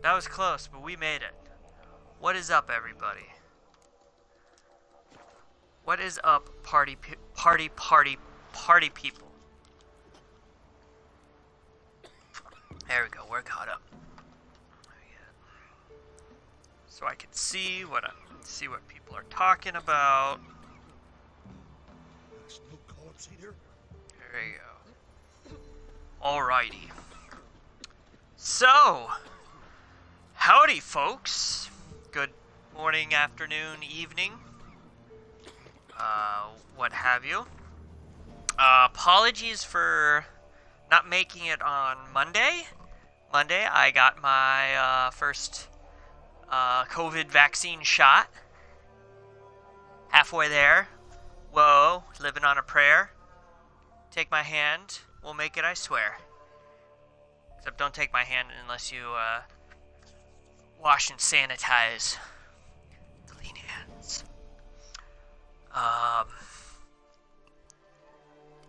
That was close, but we made it. What is up, everybody? What is up, party people? There we go, we're caught up. So I can see what people are talking about. There's no corpse here. There you go. Alrighty. So, howdy, folks. Good morning, afternoon, evening. What have you. Apologies for not making it on Monday. Monday, I got my first COVID vaccine shot. Halfway there. Whoa, living on a prayer. Take my hand, we'll make it, I swear. Except don't take my hand unless you wash and sanitize. Clean hands.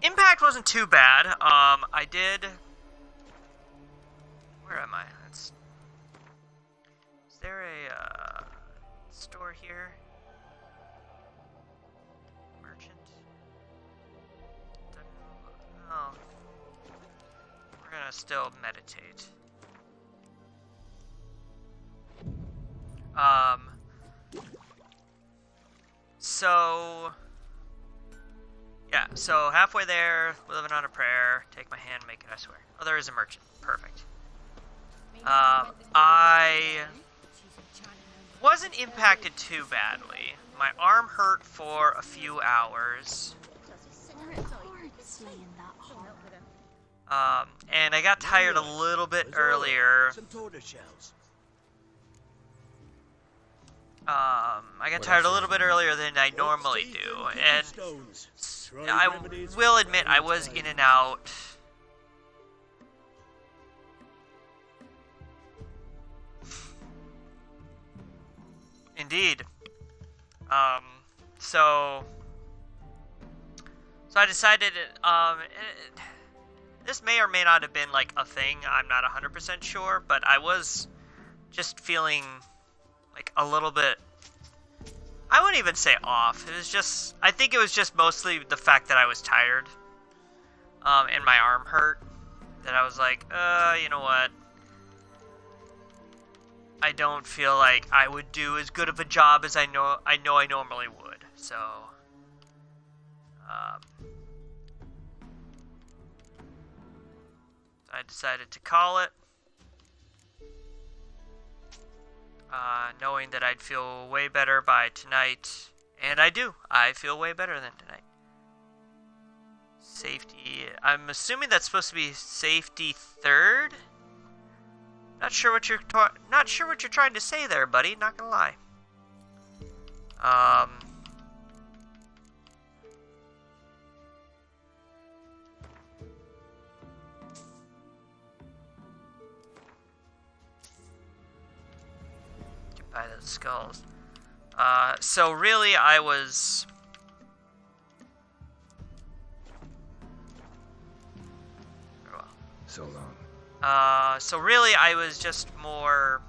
Impact wasn't too bad. I did... Where am I? Is there a store here? Merchant? Oh. We're gonna still meditate. So... Yeah, so halfway there, living on a prayer, take my hand, make it, I swear. Oh, there is a merchant. Perfect. I wasn't impacted too badly. My arm hurt for a few hours. And I got tired a little bit earlier. I got tired a little bit earlier than I normally do, and I will admit I was in and out. Indeed. So I decided, this may or may not have been like a thing, I'm not 100% sure, but I was just feeling like a little bit, I wouldn't even say off. It was just, I think it was just mostly the fact that I was tired, and my arm hurt, that I was like, you know what, I don't feel like I would do as good of a job as I know I normally would, so, I decided to call it. Knowing that I'd feel way better by tonight, and I do. I feel way better than tonight. Safety. I'm assuming that's supposed to be safety third. Not sure what you're trying to say there, buddy. Not gonna lie. By the skulls. So really I was... So long. So really I was just more...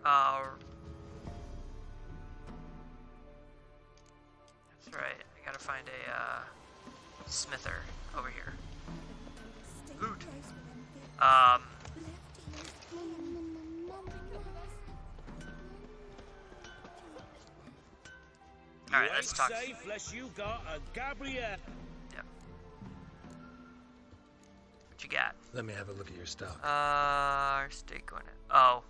That's right. I gotta find a, smither over here. Loot. Alright, let's talk. You got a Gabrielle. Yep. What you got? Let me have a look at your stuff. Stay going in. Oh.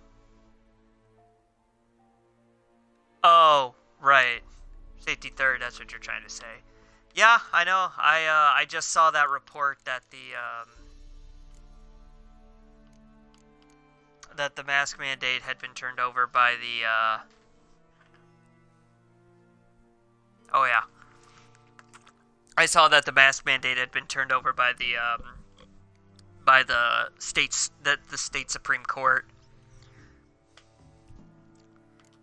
Oh, right. Safety third, that's what you're trying to say. Yeah, I know. I just saw that report that the mask mandate had been turned over by the, Oh yeah. I saw that the mask mandate had been turned over by the state Supreme Court.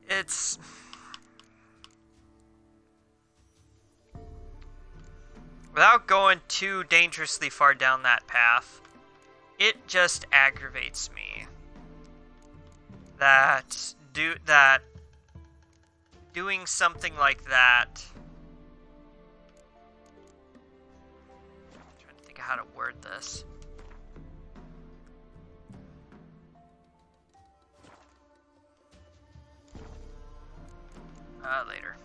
It's without going too dangerously far down that path, it just aggravates me that doing something like that. I'm trying to think of how to word this. Later.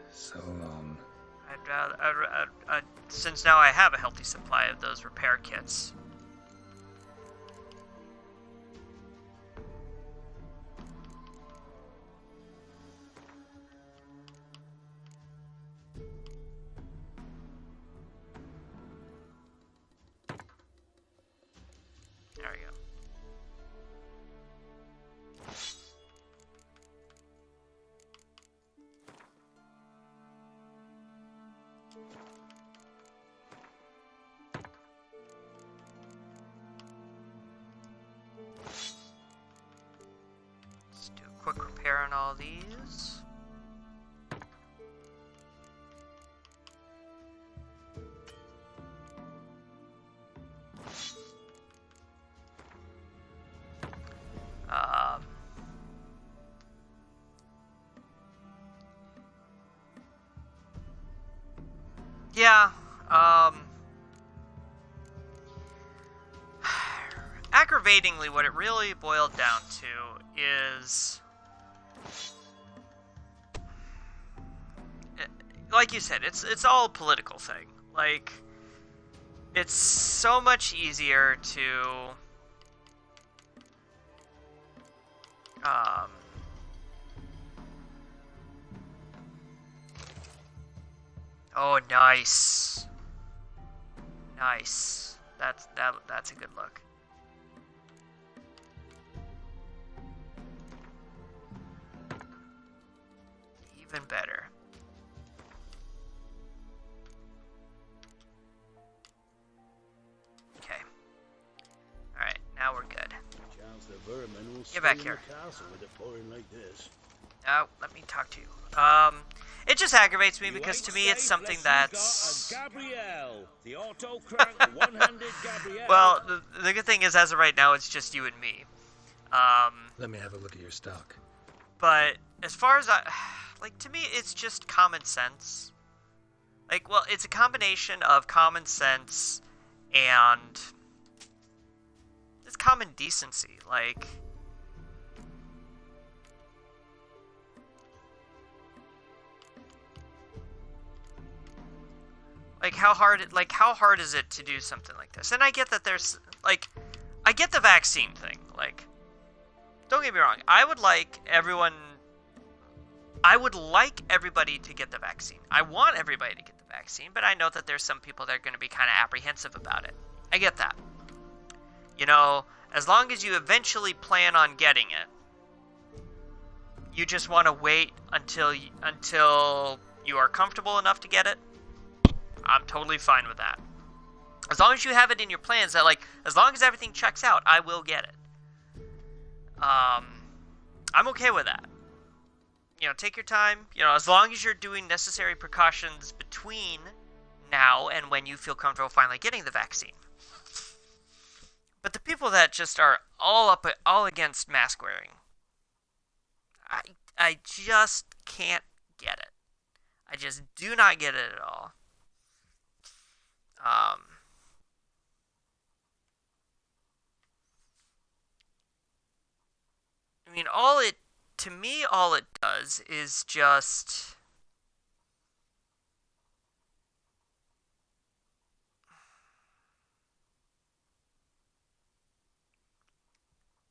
So long. Since now I have a healthy supply of those repair kits. There we go. Let's do a quick repair on all these. Yeah, aggravatingly, what it really boiled down to is, like you said, it's all a political thing. Like, it's so much easier to, oh, nice. Nice. That's a good look. Even better. Okay. Alright, now we're good. Chance the vermin will Get back stay in here. the castle with it pouring like this. Now, let me talk to you. It just aggravates me You because ain't to me it's safe something unless that's... you got a Gabrielle, the auto-crank one-handed Gabrielle. Well, the good thing is, as of right now, it's just you and me. Let me have a look at your stock. But as far as like, to me, it's just common sense. Like, well, it's a combination of common sense and it's common decency. Like, how hard is it to do something like this? And I get that there's, like, I get the vaccine thing. Like, don't get me wrong. I would like everybody to get the vaccine. I want everybody to get the vaccine, but I know that there's some people that are going to be kind of apprehensive about it. I get that. You know, as long as you eventually plan on getting it, you just want to wait until you are comfortable enough to get it. I'm totally fine with that. As long as you have it in your plans that, like, as long as everything checks out, I will get it. I'm okay with that. You know, take your time. You know, as long as you're doing necessary precautions between now and when you feel comfortable finally getting the vaccine. But the people that just are all against mask wearing, I just can't get it. I just do not get it at all. I mean, all it does is just...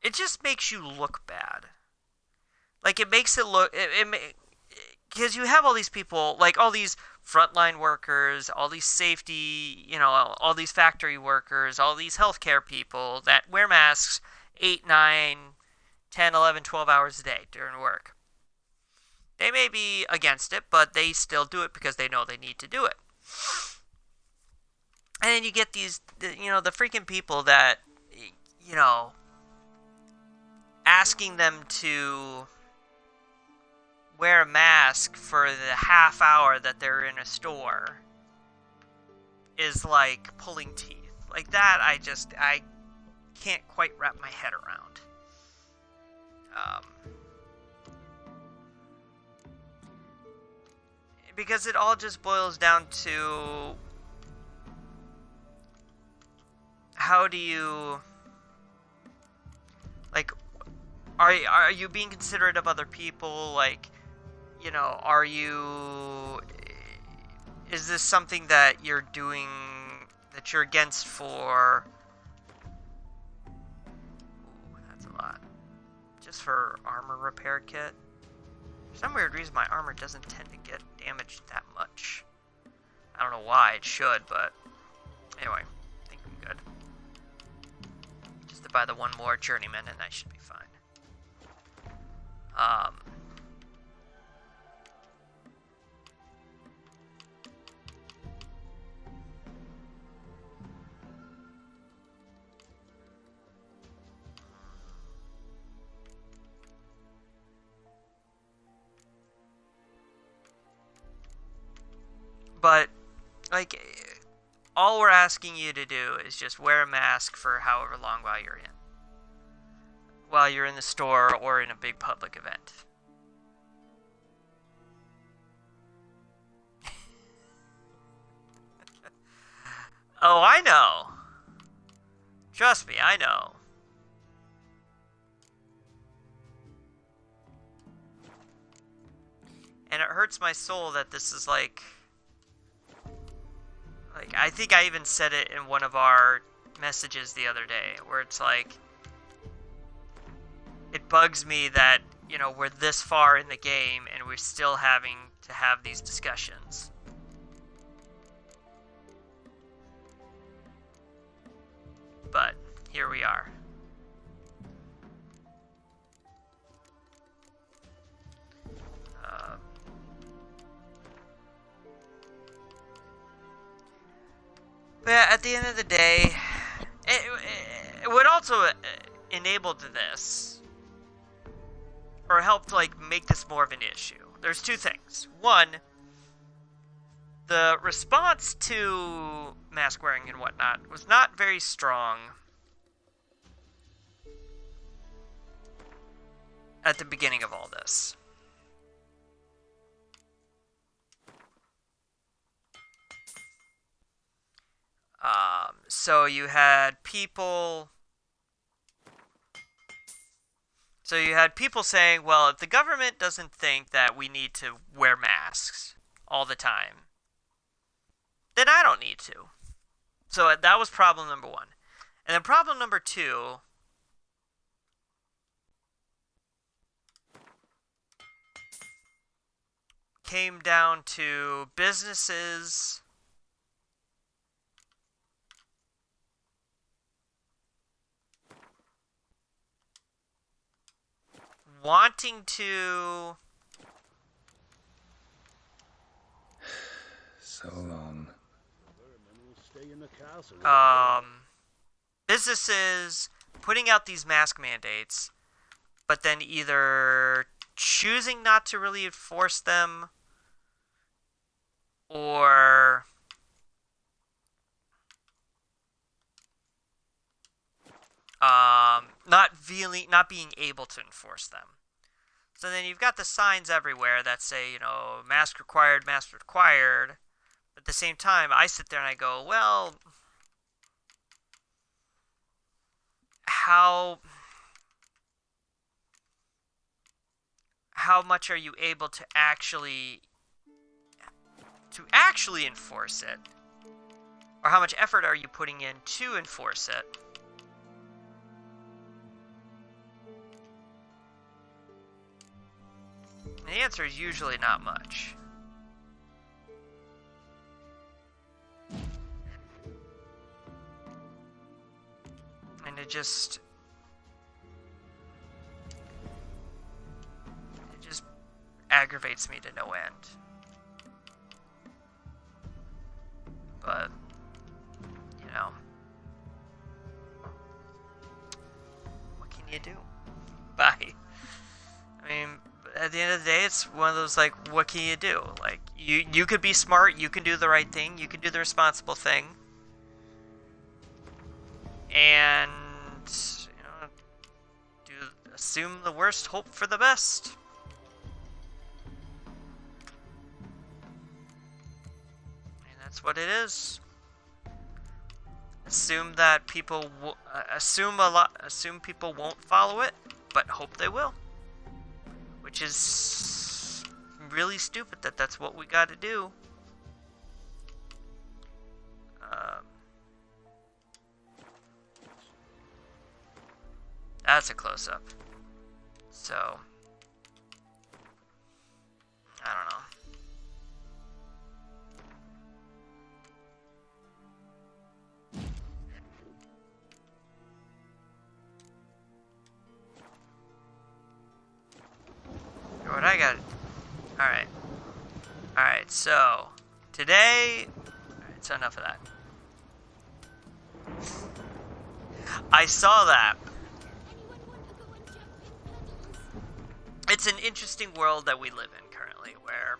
It just makes you look bad. Like, it makes it look... Because you have all these people, like all these frontline workers, all these safety, you know, all these factory workers, all these healthcare people that wear masks 8, 9, 10, 11, 12 hours a day during work. They may be against it, but they still do it because they know they need to do it. And then you get these, you know, the freaking people that, you know, asking them to wear a mask for the half hour that they're in a store. is like pulling teeth. Like that, I can't quite wrap my head around. Because it all just boils down to how do you, like, are you being considerate of other people? Like, you know, is this something that you're doing, that you're against for, ooh, that's a lot, just for armor repair kit? For some weird reason, my armor doesn't tend to get damaged that much. I don't know why, it should, but anyway, I think I'm good. Just to buy the one more journeyman and I should be fine. But, like, all we're asking you to do is just wear a mask for however long while you're in the store or in a big public event. Oh, I know. Trust me, I know. And it hurts my soul that this is like, I think I even said it in one of our messages the other day, where it's like, it bugs me that, you know, we're this far in the game and we're still having to have these discussions. But here we are. But at the end of the day, what also enabled this, or helped like make this more of an issue, there's two things. One, the response to mask wearing and whatnot was not very strong at the beginning of all this. So you had people saying, well, if the government doesn't think that we need to wear masks all the time, then I don't need to. So that was problem number one. And then problem number two came down to businesses wanting to So long. businesses putting out these mask mandates, but then either choosing not to really enforce them or not being able to enforce them. So then you've got the signs everywhere that say, you know, mask required, mask required. But at the same time, I sit there and I go, well, how much are you able to actually enforce it? Or how much effort are you putting in to enforce it? And the answer is usually not much. And it just aggravates me to no end. But, you know, what can you do? Bye. I mean, at the end of the day, it's one of those, like, what can you do? Like, you could be smart, you can do the right thing, you can do the responsible thing. And, you know, assume the worst, hope for the best. And that's what it is. Assume that people assume people won't follow it, but hope they will. Which is really stupid that that's what we got to do. That's a close-up. So, I don't know. What I got? Alright. Alright, so today. Alright, so enough of that. I saw that. It's an interesting world that we live in currently, where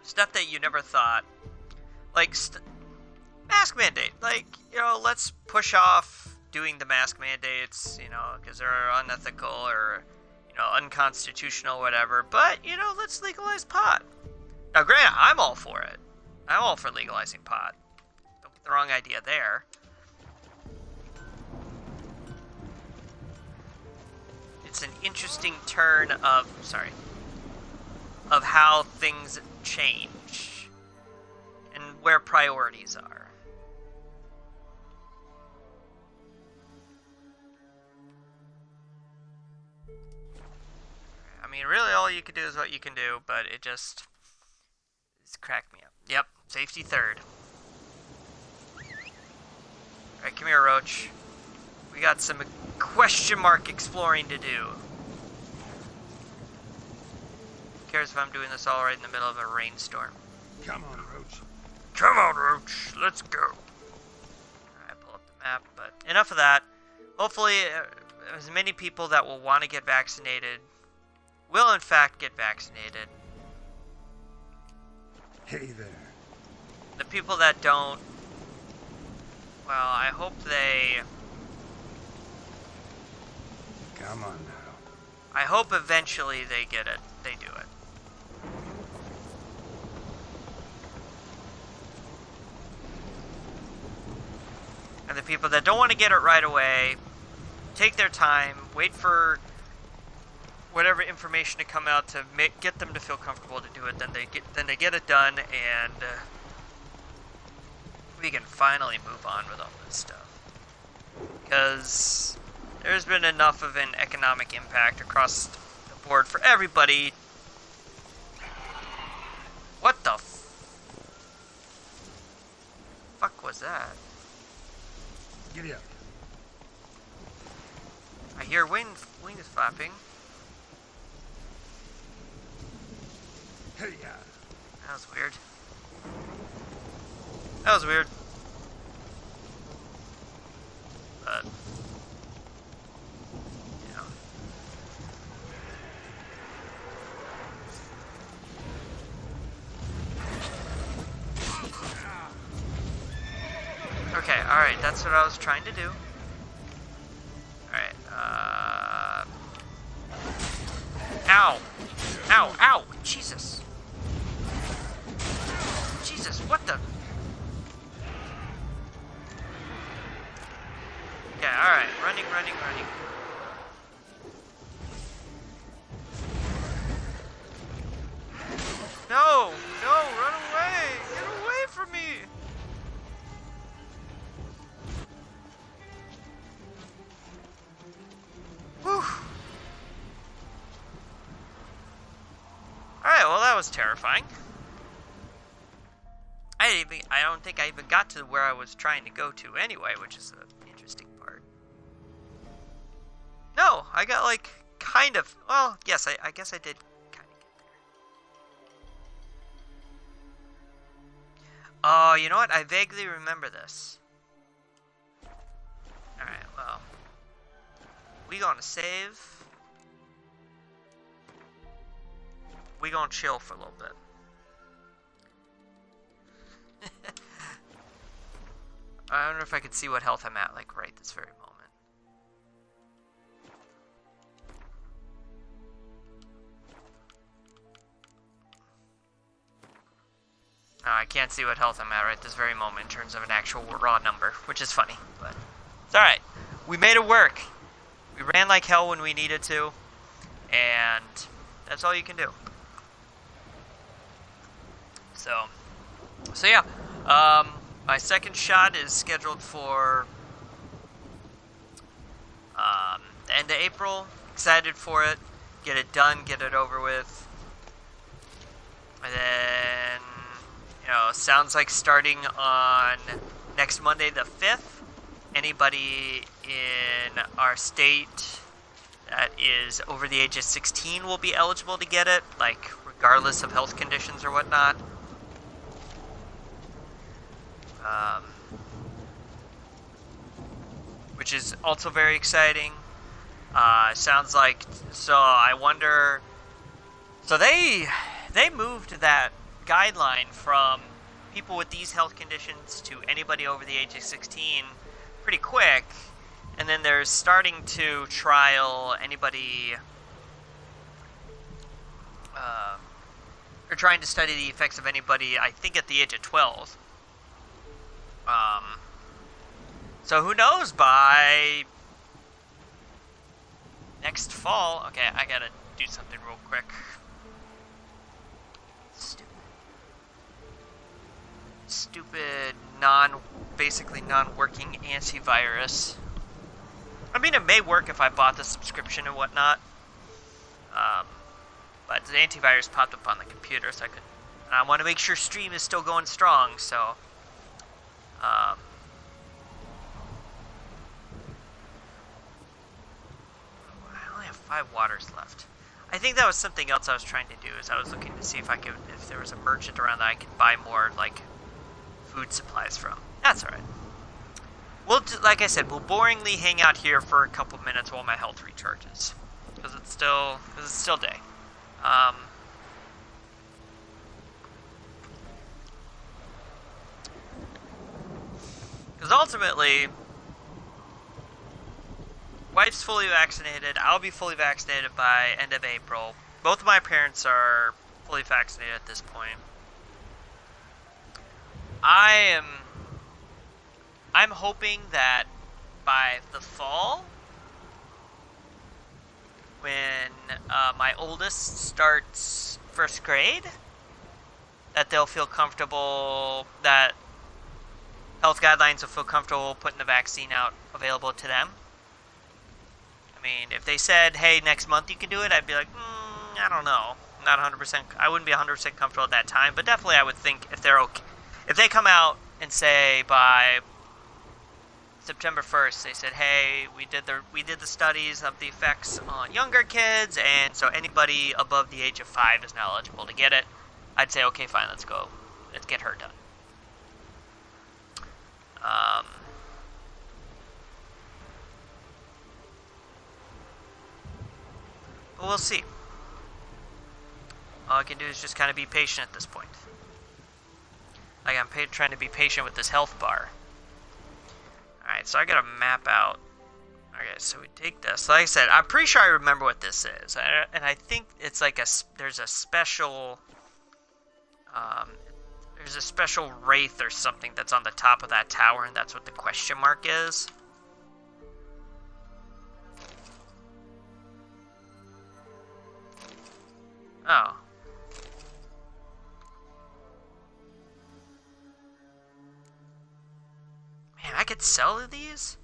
stuff that you never thought, like mask mandate, like, you know, let's push off doing the mask mandates, you know, because they're unethical or, you know, unconstitutional, whatever. But, you know, let's legalize pot. Now, granted, I'm all for it. I'm all for legalizing pot. Don't get the wrong idea there. It's an interesting turn of how things change and where priorities are. I mean, really all you can do is what you can do, but it's cracked me up. Yep, safety third. Alright, come here, Roach. We got some question mark exploring to do. Who cares if I'm doing this all right in the middle of a rainstorm? Come on, Roach. Come on, Roach. Let's go. Alright, pull up the map, but enough of that. Hopefully, as many people that will want to get vaccinated will in fact get vaccinated. Hey there. The people that don't, well, I hope they... Come on now. I hope eventually they get it. They do it. And the people that don't want to get it right away, take their time, wait for whatever information to come out to get them to feel comfortable to do it. Then they get it done, and we can finally move on with all this stuff. Because there's been enough of an economic impact across the board for everybody. What the fuck was that? Giddy up. I hear wings flapping. Hey ya. That was weird. That was weird. But, you know. Okay, alright, that's what I was trying to do. Alright, Ow! Ow, ow! Jesus! Jesus, what the? Yeah, alright, running. No, run away! Get away from me! Whew. Alright, well that was terrifying. I don't think I even got to where I was trying to go to anyway, which is the interesting part. No, I got like kind of, well, yes, I guess I did kind of get there. Oh, you know what? I vaguely remember this. Alright, well. We gonna save. we gonna chill for a little bit. I wonder if I could see what health I'm at, like, right this very moment. No, I can't see what health I'm at right this very moment in terms of an actual raw number, which is funny, but it's alright. We made it work. We ran like hell when we needed to, and that's all you can do. So yeah. My second shot is scheduled for the end of April. Excited for it. Get it done, get it over with. And then, sounds like starting on next Monday the 5th, anybody in our state that is over the age of 16 will be eligible to get it, like, regardless of health conditions or whatnot. Which is also very exciting. Sounds like, so I wonder, so they moved that guideline from people with these health conditions to anybody over the age of 16 pretty quick, and then they're starting to trial anybody, or trying to study the effects of anybody, I think, at the age of 12. So who knows, by next fall. Okay, I gotta do something real quick. Stupid basically non-working antivirus. I mean, it may work if I bought the subscription and whatnot. But the antivirus popped up on the computer, so and I want to make sure stream is still going strong, so I only have 5 waters left. I think that was something else I was trying to do, is I was looking to see if there was a merchant around that I could buy more, like, food supplies from. That's alright. Like I said, we'll boringly hang out here for a couple minutes while my health recharges, because it's still day. Because ultimately, wife's fully vaccinated. I'll be fully vaccinated by end of April. Both of my parents are fully vaccinated at this point. I'm hoping that by the fall, when my oldest starts first grade, that they'll feel comfortable, that health guidelines will feel comfortable putting the vaccine out available to them. I mean, if they said, hey, next month you can do it, I'd be like, I don't know. Not 100%. I wouldn't be 100% comfortable at that time, but definitely I would think if they're okay. If they come out and say by September 1st, they said, hey, we did the studies of the effects on younger kids, and so anybody above the age of 5 is now eligible to get it, I'd say, okay, fine, let's go. Let's get her done. But we'll see. All I can do is just kind of be patient at this point. Like, I'm trying to be patient with this health bar. Alright, so I gotta map out. Okay, so we take this. Like I said, I'm pretty sure I remember what this is. And I think it's like there's a special wraith or something that's on the top of that tower, and that's what the question mark is. Oh. Man, I could sell these?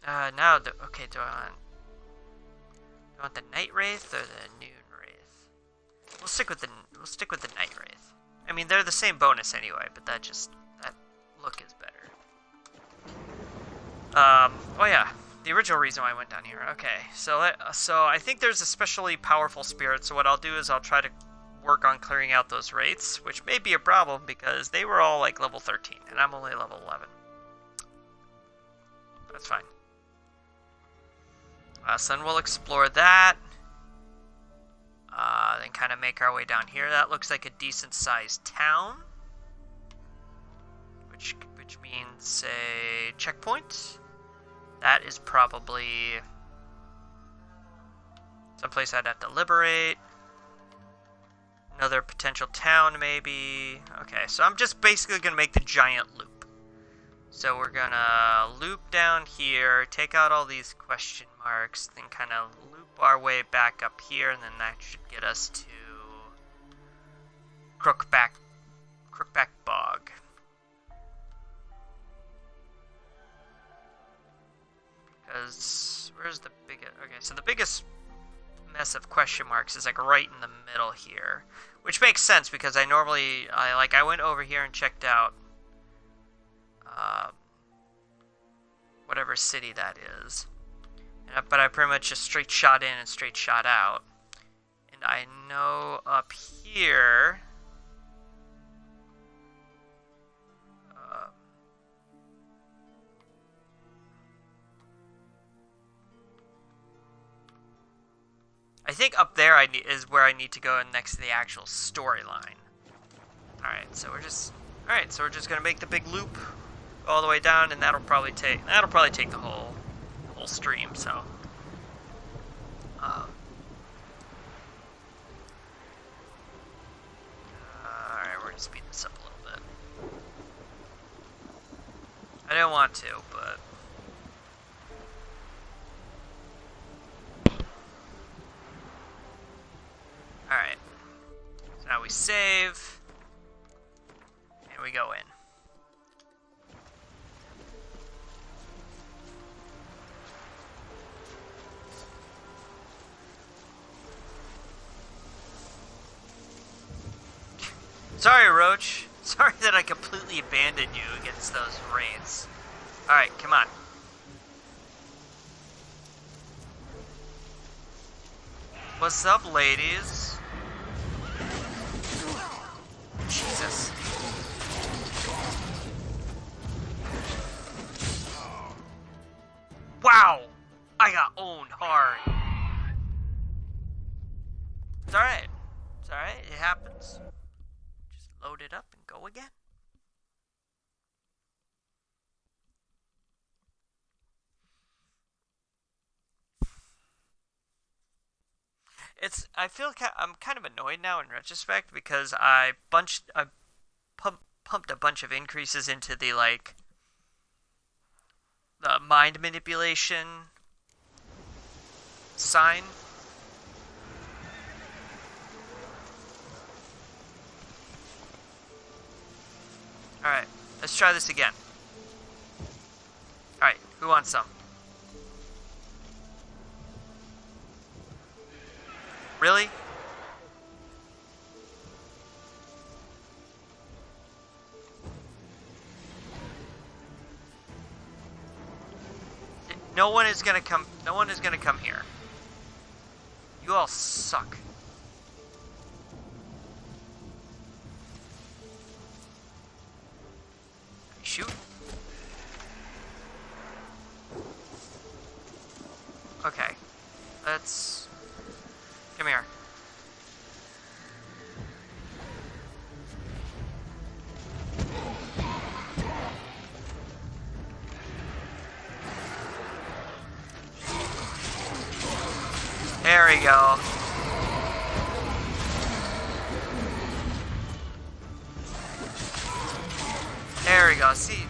Okay, do I want the Night Wraith or the Noon Wraith? We'll stick with the Night Wraith. I mean, they're the same bonus anyway, but that look is better. Oh yeah, the original reason why I went down here. Okay, so I think there's especially powerful spirits, so what I'll do is I'll try to work on clearing out those wraiths, which may be a problem because they were all like level 13 and I'm only level 11. That's fine. So then we'll explore that. Then kind of make our way down here. That looks like a decent-sized town. Which means a checkpoint. That is probably someplace I'd have to liberate. Another potential town, maybe. Okay, so I'm just basically going to make the giant loop. So we're going to loop down here, take out all these question marks, then kind of loop our way back up here, and then that should get us to Crookback Bog. Because, where's the biggest... Okay, so the biggest mess of question marks is like right in the middle here. Which makes sense, because I went over here and checked out whatever city that is. But I pretty much just straight shot in and straight shot out. And I know up here... I think up there is where I need to go next to the actual storyline. Alright, so we're just gonna make the big loop all the way down, and that'll probably take the whole stream, so. Alright, we're gonna speed this up a little bit. I didn't want to, but alright, so now we save, and we go in. Sorry, Roach. Sorry that I completely abandoned you against those raids. Alright, come on. What's up, ladies? Jesus. Wow! I got owned hard. It's alright. It's alright. It happens. Just load it up and go again. I feel I'm kind of annoyed now in retrospect, because I pumped a bunch of increases into the mind manipulation sign. Alright, let's try this again. Alright, who wants some? Really? No one is gonna come here. You all suck. Shoot. Okay. Let's... Come here. There we go. There we go. See?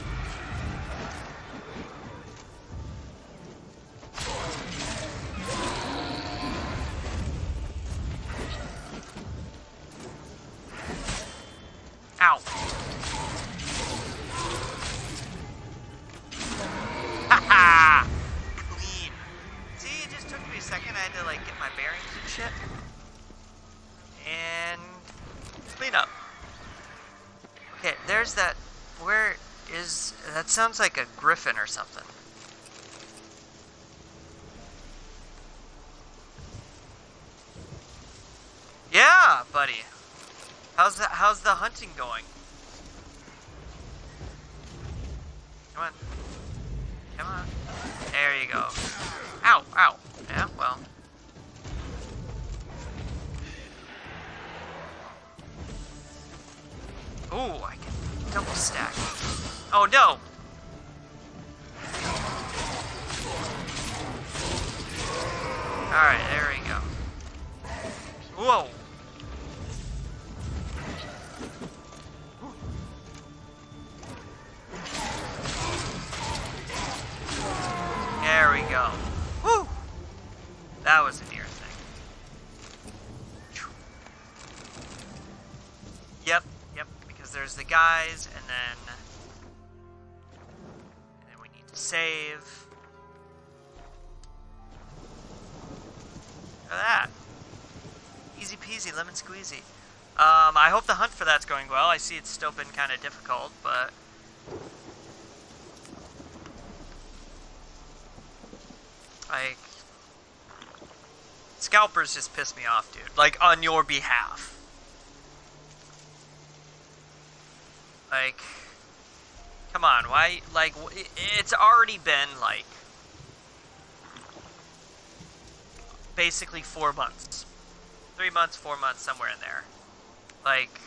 Ow. Haha! Clean. See, it just took me a second. I had to get my bearings and shit. And clean up. Okay, there's that. Where is that? Sounds like a griffin or something. Yeah, buddy. How's the hunting going? Come on. Come on. There you go. Ow, ow. Ooh, I can double stack. Oh no! Alright, there we go. Whoa! There we go. Woo! That was a near thing. Yep, because there's the guys, and then we need to save. Look at that. Easy peasy, lemon squeezy. I hope the hunt for that's going well. I see it's still been kind of difficult, but... like... scalpers just piss me off, dude. Like, on your behalf. Like... come on, why... like, it's already been, like... basically 4 months. 3 months, 4 months, somewhere in there. Like...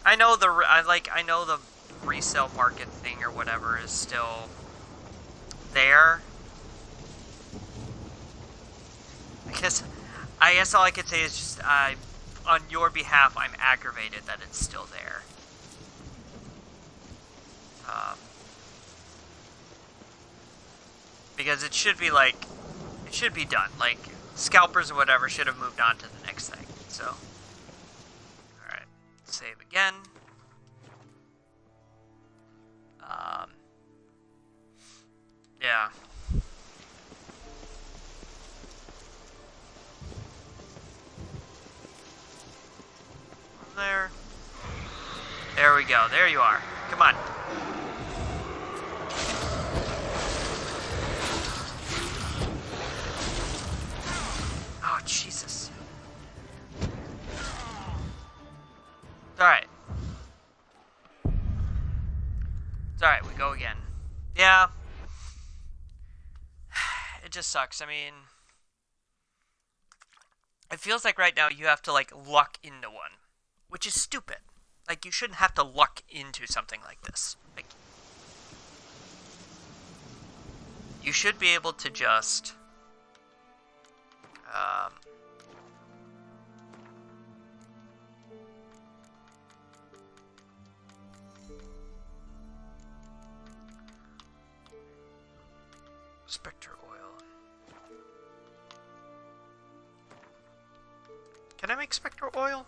I know the resale market thing or whatever is still there. I guess all I could say is just, on your behalf, I'm aggravated that it's still there. Because it should be like, it should be done. Like, scalpers or whatever should have moved on to the next thing. So, alright, save again. Yeah. There we go. There you are. Come on. Oh, Jesus. Alright. It's alright, we go again. Yeah. It just sucks. I mean... it feels like right now you have to, like, luck into one. Which is stupid. Like, you shouldn't have to luck into something like this. Like, you should be able to just... Spectre oil. Can I make Spectre oil?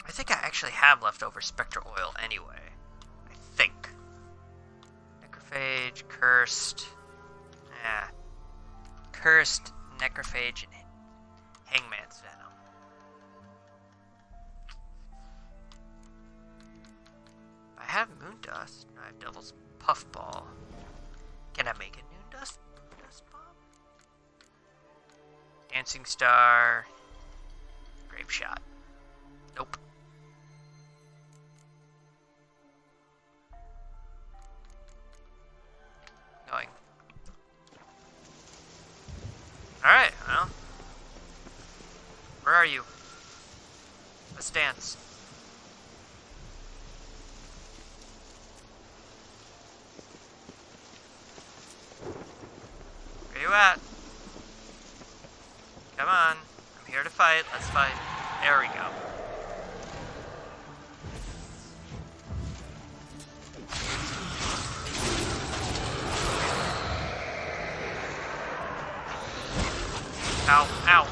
I think I actually have leftover Spectre oil anyway. I think. Necrophage, cursed. Yeah. Cursed, necrophage, and hangman's venom. I have moon dust. I have devil's puffball. Can I make a moon dust bomb? Dancing star. Grape shot. Nope. Going. Alright, well. Where are you? Let's dance. Where you at? Come on. I'm here to fight. Let's fight. There we go. Ow, ow.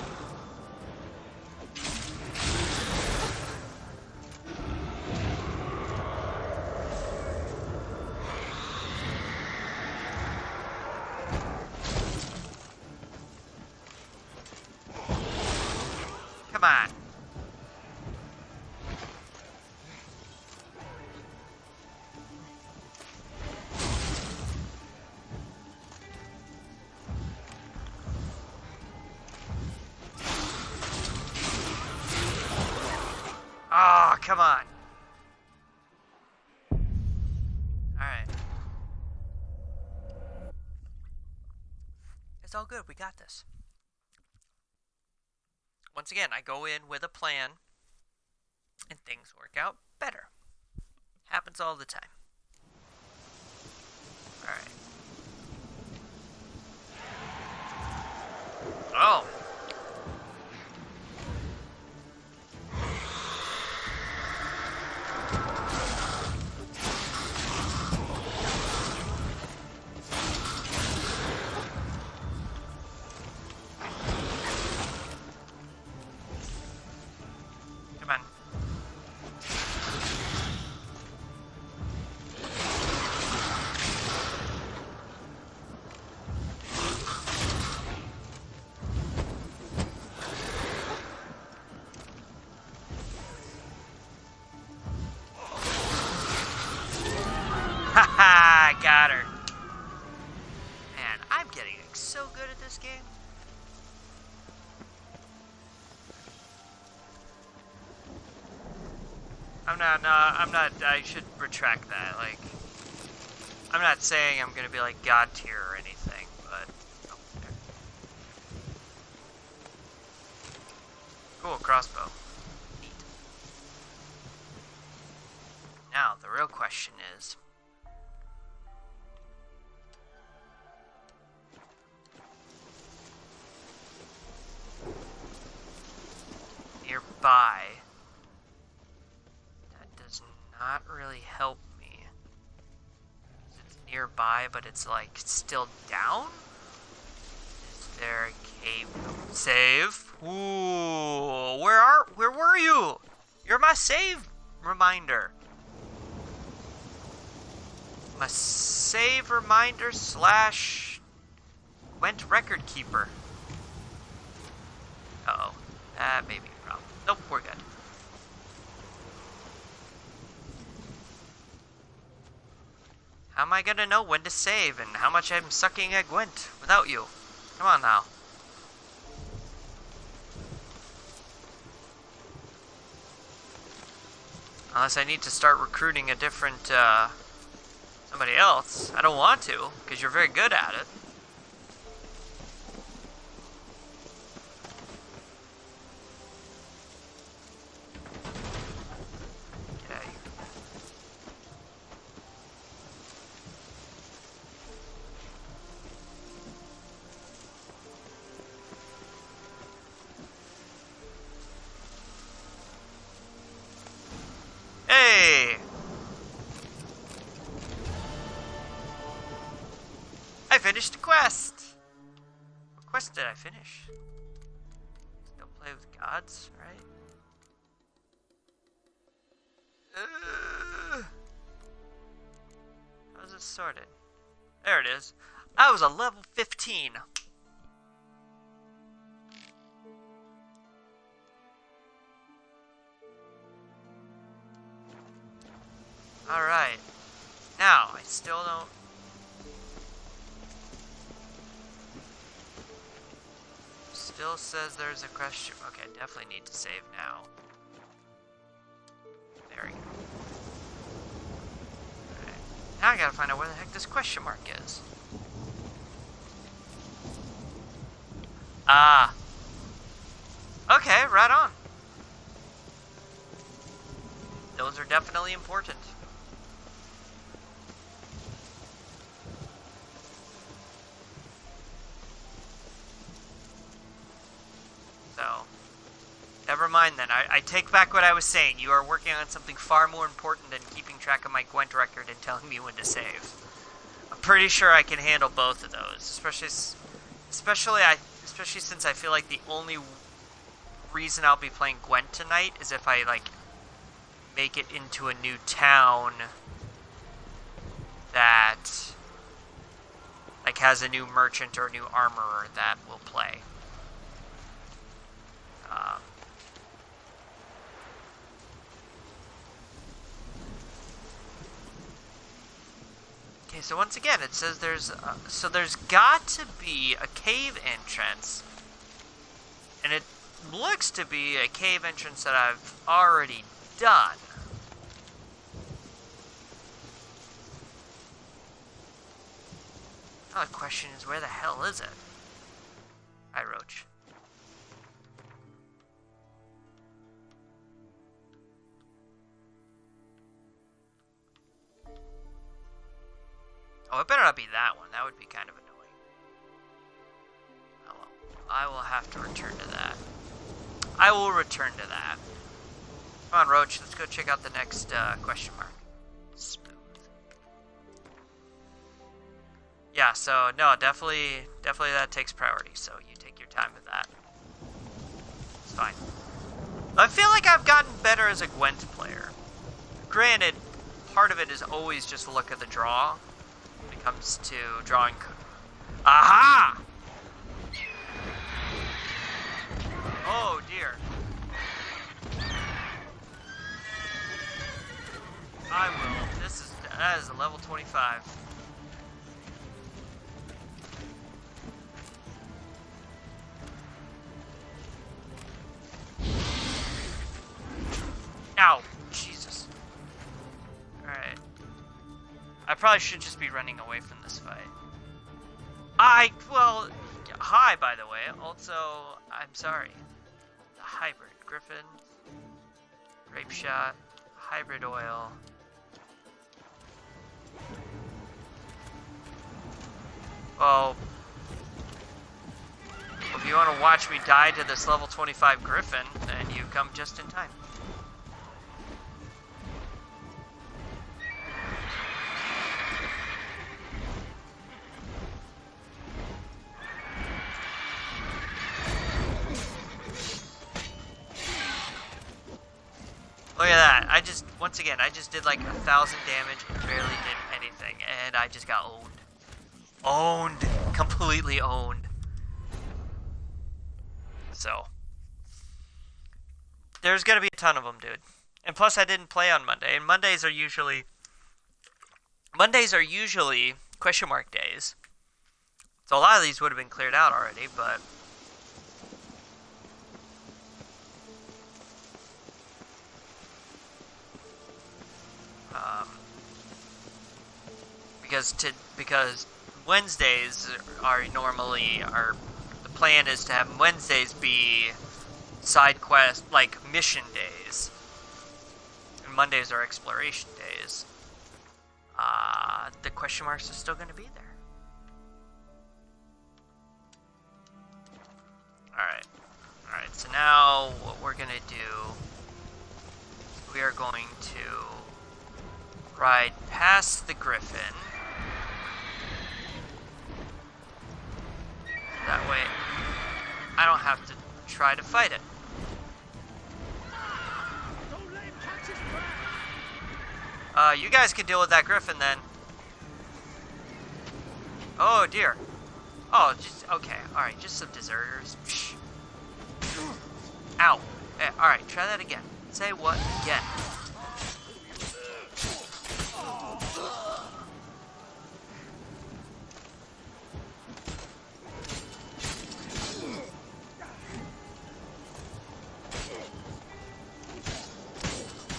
Come on. Oh, come on. Alright. It's all good. We got this. once again, I go in with a plan, and things work out better. Happens all the time. Alright. Oh. Come on. Haha, got her. Man, I'm getting so good at this game. I should retract that. Like, I'm not saying I'm gonna be like God tier or anything, but. Oh, there. Cool, crossbow. Neat. Now, the real question is. Nearby. That does not really help me. It's nearby, but it's like still down? Is there a cave? Save? Ooh, where were you? You're my save reminder. My save reminder / Gwent record keeper. Uh-oh. That may be a problem. Nope, we're good. How am I gonna know when to save and how much I'm sucking at Gwent without you? Come on now. Unless I need to start recruiting a different, somebody else. I don't want to, because you're very good at it. Hey! I finished the quest! What quest did I finish? Still play with gods, right? How's it sorted? There it is. I was a level 15. Alright. Now, I still don't... Still says there's a question... Okay, definitely need to save now. There we go. Alright. Now I gotta find out where the heck this question mark is. Ah. Okay, right on. Those are definitely important. So, never mind then. I take back what I was saying. You are working on something far more important than keeping track of my Gwent record and telling me when to save. I'm pretty sure I can handle both of those, especially since I feel like the only reason I'll be playing Gwent tonight is if I like make it into a new town that like has a new merchant or a new armorer that will play. Okay, so once again, it says there's got to be a cave entrance, and it looks to be a cave entrance that I've already done. Now the question is, where the hell is it? Hi, Roach. Oh, it better not be that one. That would be kind of annoying. Oh, well. I will have to return to that. I will return to that. Come on, Roach. Let's go check out the next question mark. Smooth. Yeah, so, no, definitely that takes priority. So you take your time with that. It's fine. I feel like I've gotten better as a Gwent player. Granted, part of it is always just a look at the draw when it comes to drawing. Aha! Oh dear. I will. That is a level 25. Ow! Jesus. Alright. I probably should just be running away from this fight. Well, hi, by the way. Also, I'm sorry. The hybrid griffin, grape shot, hybrid oil. Well, if you want to watch me die to this level 25 griffin, then you come just in time. Look at that. Once again, I just did like 1,000 damage and barely did anything. And I just got owned. Owned. Completely owned. So. There's gonna be a ton of them, dude. And plus I didn't play on Monday. And Mondays are usually question mark days. So a lot of these would have been cleared out already, but... because Wednesdays are normally the plan is to have Wednesdays be side quest, like mission days, and Mondays are exploration days. The question marks are still going to be there. Alright, so now what we're going to do, we are going to ride past the griffin. That way, I don't have to try to fight it. You guys can deal with that griffin then. Oh dear. Oh, just okay. All right, just some deserters. Psh. Ow. Hey, all right, try that again. Say what again?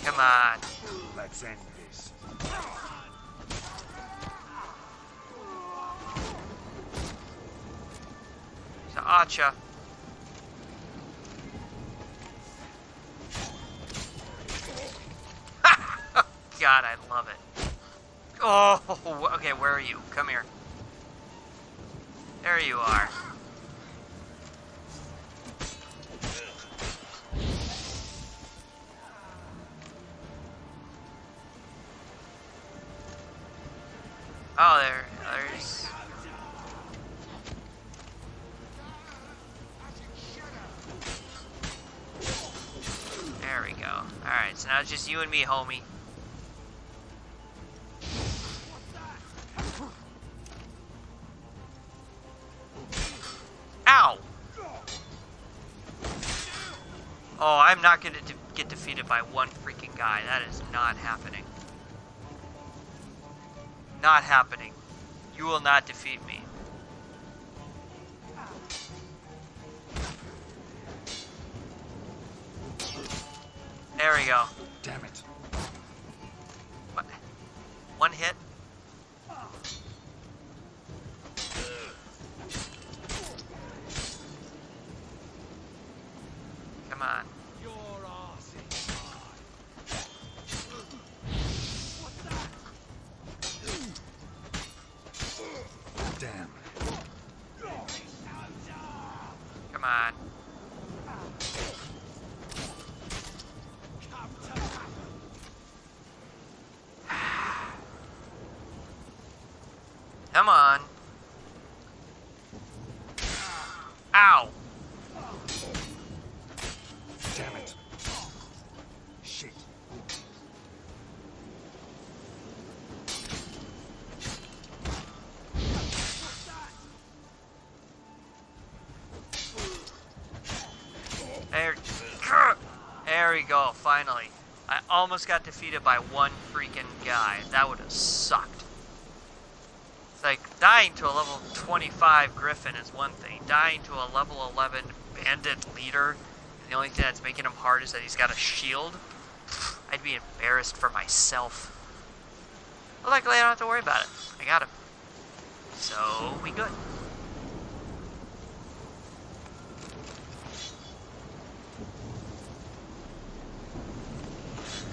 Come on. Let's end this. So Archer. God, I love it. Oh, okay, where are you? Come here. There you are. Oh, there's... There we go. Alright, so now it's just you and me, homie. Ow! Oh, I'm not gonna get defeated by one freaking guy. That is not happening. Not happening. You will not defeat me. There we go. Damn it. What? One hit? Come on. Damn. Come on. Come on. Ow. Damn it. Shit. There we go, finally. I almost got defeated by one freaking guy. That would have sucked. It's like, dying to a level 25 Griffin is one thing. Dying to a level 11 Bandit Leader, and the only thing that's making him hard is that he's got a shield. I'd be embarrassed for myself. But luckily I don't have to worry about it. I got him. So, we good.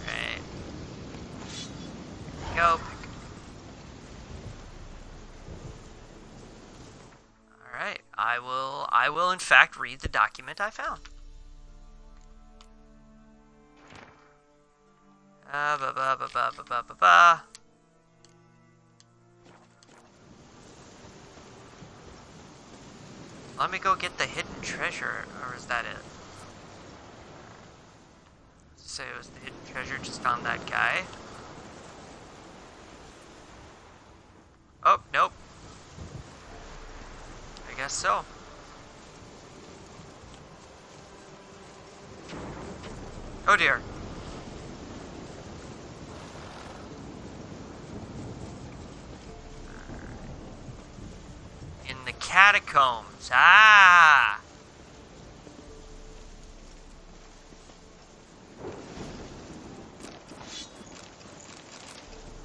Alright. Go. Alright, I will in fact read the document I found. Ba ba ba ba ba ba ba ba. Let me go get the hidden treasure, or is that it? Say it was the hidden treasure, just found that guy. Oh, nope. I guess so. Oh dear. In the catacombs. Ah!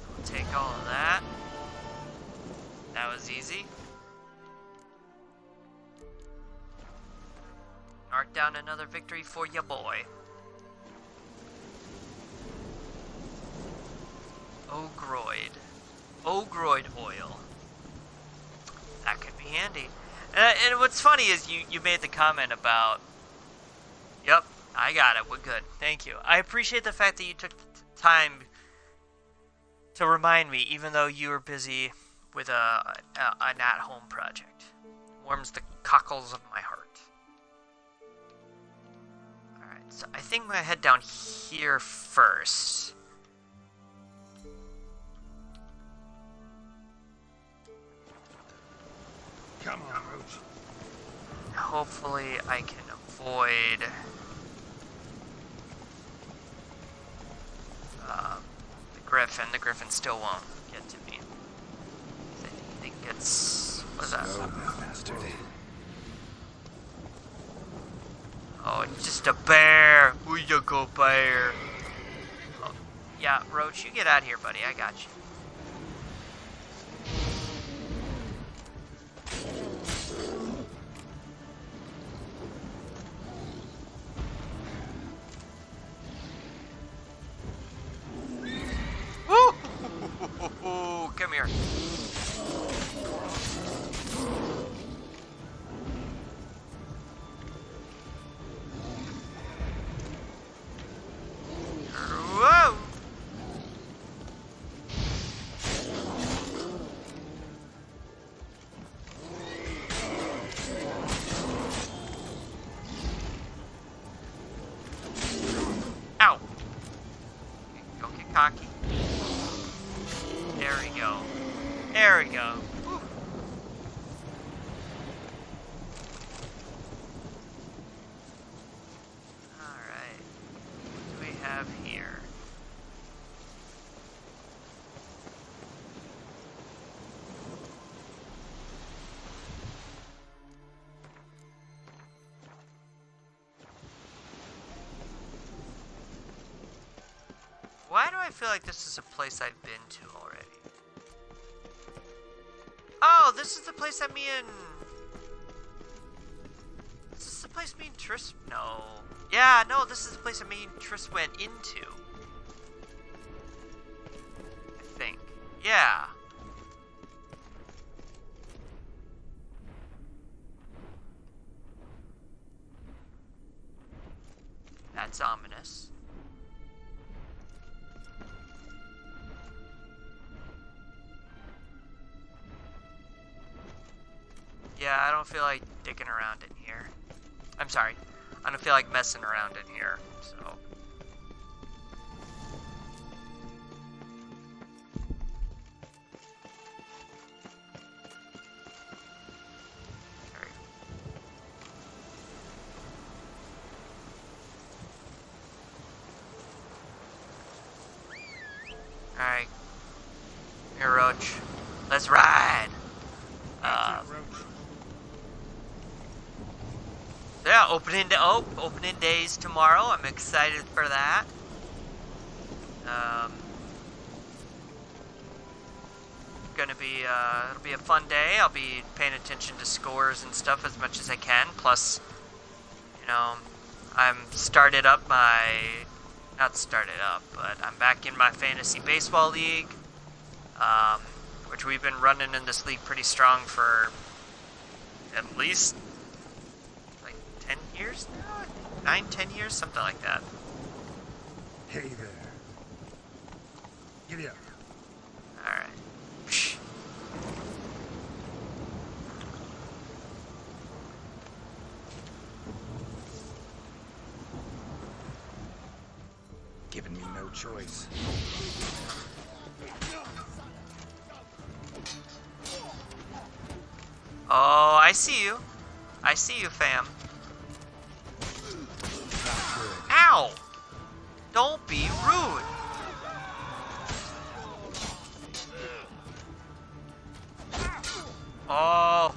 I'll take all of that. That was easy. Mark down another victory for ya boy. Ogroid. Ogroid oil. That could be handy. And what's funny is you made the comment about, yep, I got it, we're good, thank you. I appreciate the fact that you took the time to remind me, even though you were busy with an at-home project. Warms the cockles of my heart. Alright, so I think I'm going to head down here first. Come on, Roach. Hopefully I can avoid the Griffin. The Griffin still won't get to me. I think it's... what's that? Oh, bastard. Oh, it's just a bear. Where you go, bear? Oh, yeah, Roach, you get out of here, buddy. I got you. Woo! Come here. Whoa! Ow! Don't get cocky. There we go. There we go. Whew. Alright. What do we have here? Why do I feel like this is a place I've been to already? Oh, this is the place that me and... Is this the place me and Triss... No. Yeah, no, this is the place that me and Triss went into. I think. Yeah. That's ominous. Yeah, I don't feel like dicking around in here. I'm sorry. I don't feel like messing around in here, so... Alright. Here, Roach. Let's ride! Yeah, opening days tomorrow. I'm excited for that. Gonna be, it'll be a fun day. I'll be paying attention to scores and stuff as much as I can. Plus, you know, I'm but I'm back in my fantasy baseball league, which we've been running in this league pretty strong for at least like 10 years now? 9-10 years? Something like that. Hey there. Giddy up. Alright. Giving me no choice. Oh, I see you. I see you, fam. Ow! Don't be rude. Oh.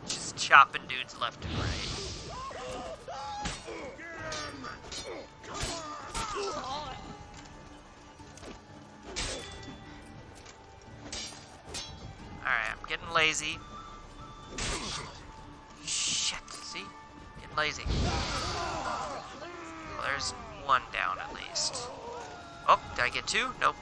Just chopping dudes left and right. Alright, I'm getting lazy. Shit, see? Getting lazy. Well, there's one down at least. Oh, did I get two? Nope.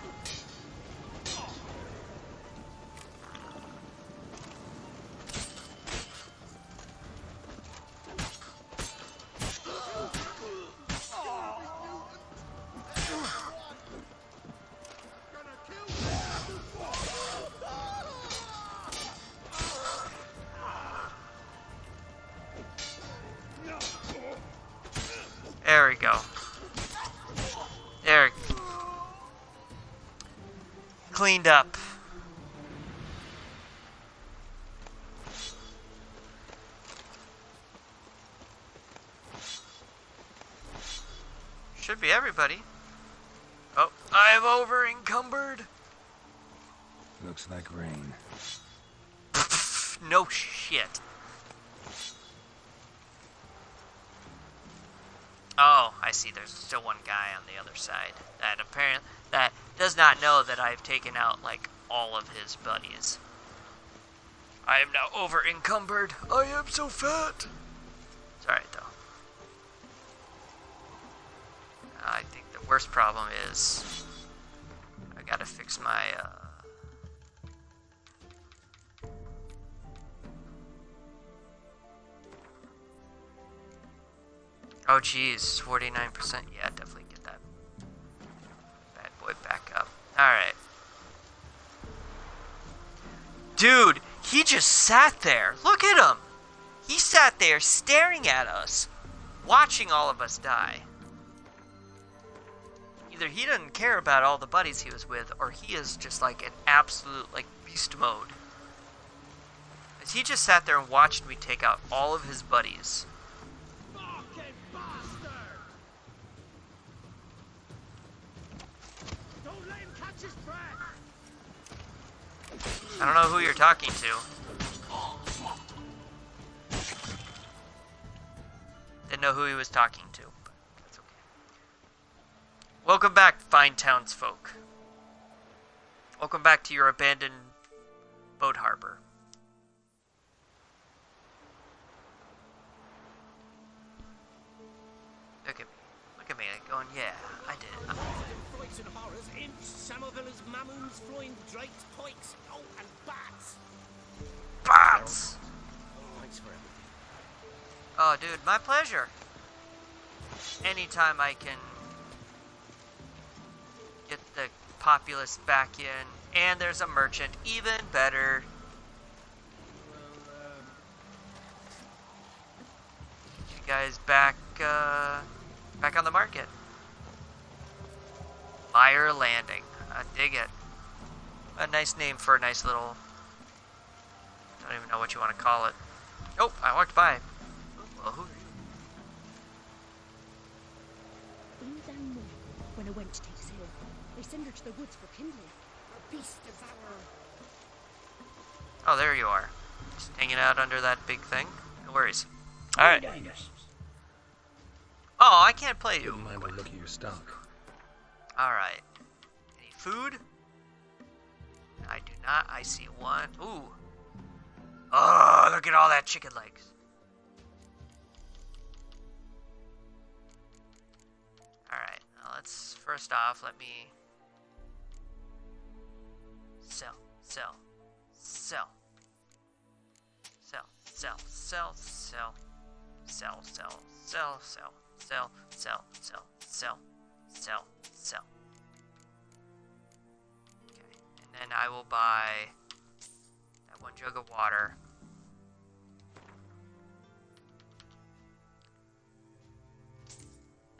There we go. There. Cleaned up. Should be everybody. Oh, I'm over encumbered. Looks like rain. No shit. Oh, I see. There's still one guy on the other side that does not know that I've taken out like all of his buddies. I am now over encumbered. I am so fat. It's alright though. I think the worst problem is I gotta fix my oh geez, 49%. Yeah, definitely get that bad boy back up. Alright. Dude, he just sat there. Look at him. He sat there staring at us, watching all of us die. Either he doesn't care about all the buddies he was with, or he is just like an absolute like beast mode. As he just sat there and watched me take out all of his buddies. I don't know who you're talking to. Didn't know who he was talking to, but that's okay. Welcome back, fine townsfolk. Welcome back to your abandoned boat harbor. Look at me, like going, yeah, I did it. Frights and horrors, imps, samovillas, mamoons, flying drakes, pikes, oh, and bats. Bah! Lots. Thanks for everything. Oh, dude, my pleasure. Anytime I can get the populace back in, and there's a merchant, even better. Get you guys back on the market. Fire Landing. I dig it. A nice name for a nice little... Don't even know what you want to call it. Oh, I walked by. Well, who are you? In down north, when a wench takes ill, they send her to the woods for kindling. A beast devourer. Oh, there you are. Just hanging out under that big thing. No worries. Alright. Oh, I can't play you. Wouldn't mind a look at your stock. Alright. Any food? I do not. I see one. Ooh. Oh, look at all that chicken legs. Alright. Now let's, first off, let me sell. Sell. Sell. Sell. Sell. Sell. Sell. Sell. Sell. Sell. Sell. Sell. Sell. Sell. Sell. Sell. Sell. Okay. And then I will buy that one jug of water.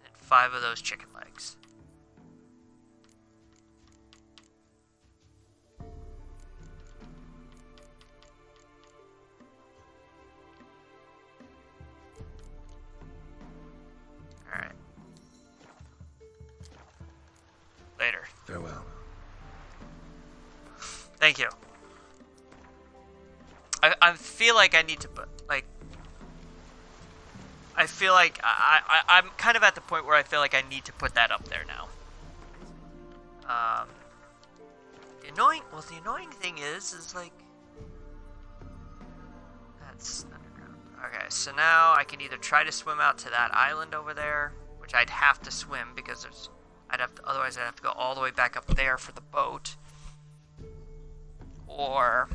And 5 of those chicken legs. Alright. Later. Farewell. Thank you. I feel like I need to put, like... I feel like I'm kind of at the point where I feel like I need to put that up there now. The annoying thing is like... That's underground. Okay, so now I can either try to swim out to that island over there, which I'd have to swim because there's... otherwise I'd have to go all the way back up there for the boat. Or...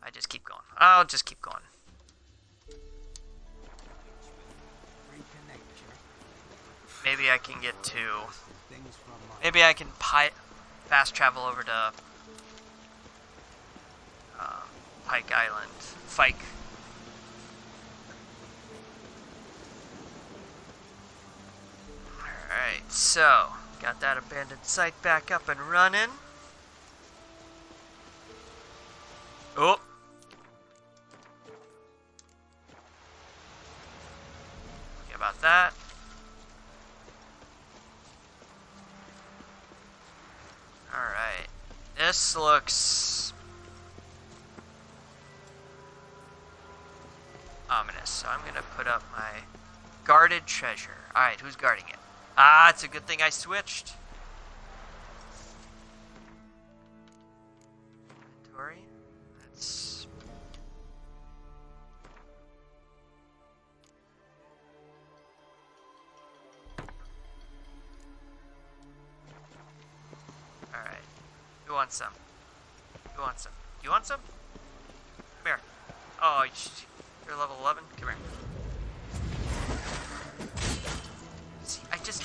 I just keep going. I'll just keep going. Maybe I can get to... Maybe I can fast travel over to Pike Island. Fike. Alright, so got that abandoned site back up and running. Oh! Okay, about that. Alright. This looks ominous, so I'm gonna put up my guarded treasure. Alright, who's guarding it? Ah, it's a good thing I switched. Inventory. That's... Alright. Who wants some? Who wants some? You want some? Come here. Oh, you're level 11? Come here. See, I just...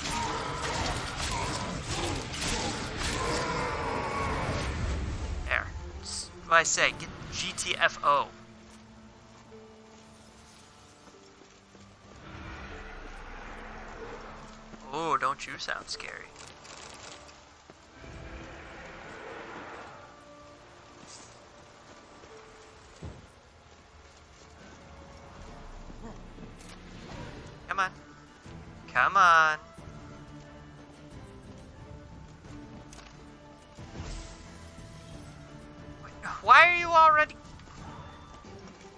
There. Just what I say, get GTFO. Oh, don't you sound scary. Come on. Come on. Why are you already...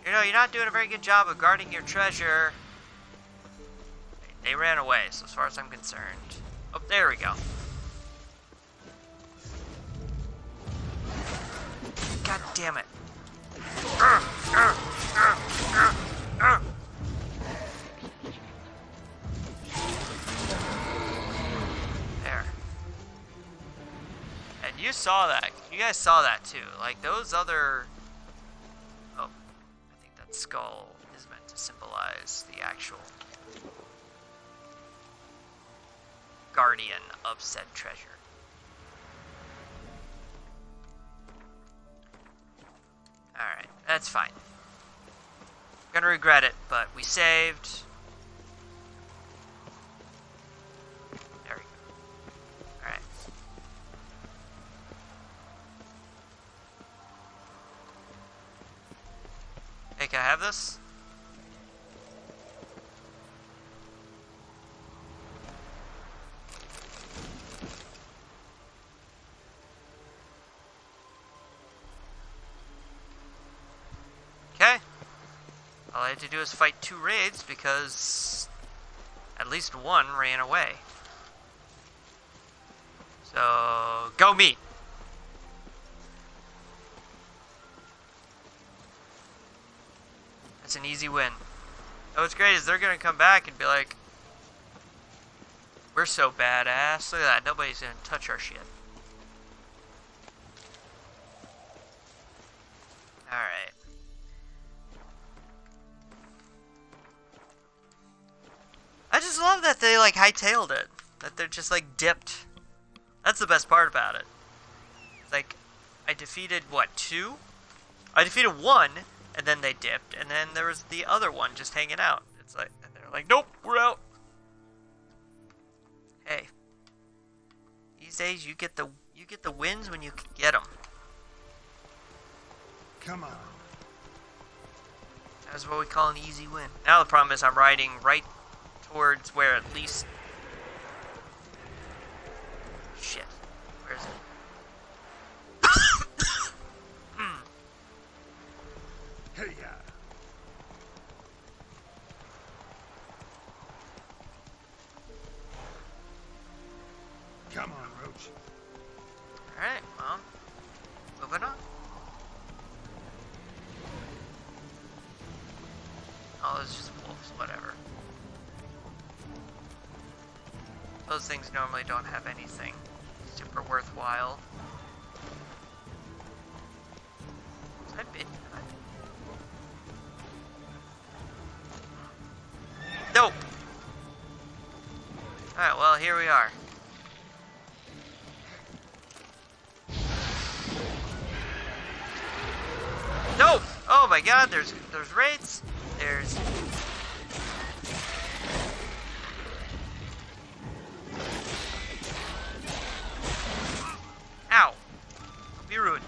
You know, you're not doing a very good job of guarding your treasure. They ran away, so as far as I'm concerned. Oh, there we go. God damn it. There. And you saw that. You guys saw that too. Like, those other skull is meant to symbolize the actual guardian of said treasure. Alright, that's fine. Gonna regret it, but we saved. There we go. Alright. Hey, can I have this? Okay. All I had to do is fight 2 raids because at least one ran away. So, go me! That's an easy win. Oh, what's great is they're gonna come back and be like, we're so badass. Look at that, nobody's gonna touch our shit. Alright. I just love that they like hightailed it. That they're just like dipped. That's the best part about it. Like, I defeated what, 2? I defeated 1, and then they dipped, and then there was the other one just hanging out. It's like, and they're like, nope, we're out. Hey, these days you get the wins when you can get them. Come on. That's what we call an easy win. Now the problem is I'm riding right towards where at least... Shit. Where is it? Hey, yeah. Come on, Roach. Alright, well, moving on. Oh, it's just wolves, whatever. Those things normally don't have anything super worthwhile. Was I bitten? Nope! Alright, well, here we are. Nope! Oh my god, there's raids. There's... Ow! Don't be rude.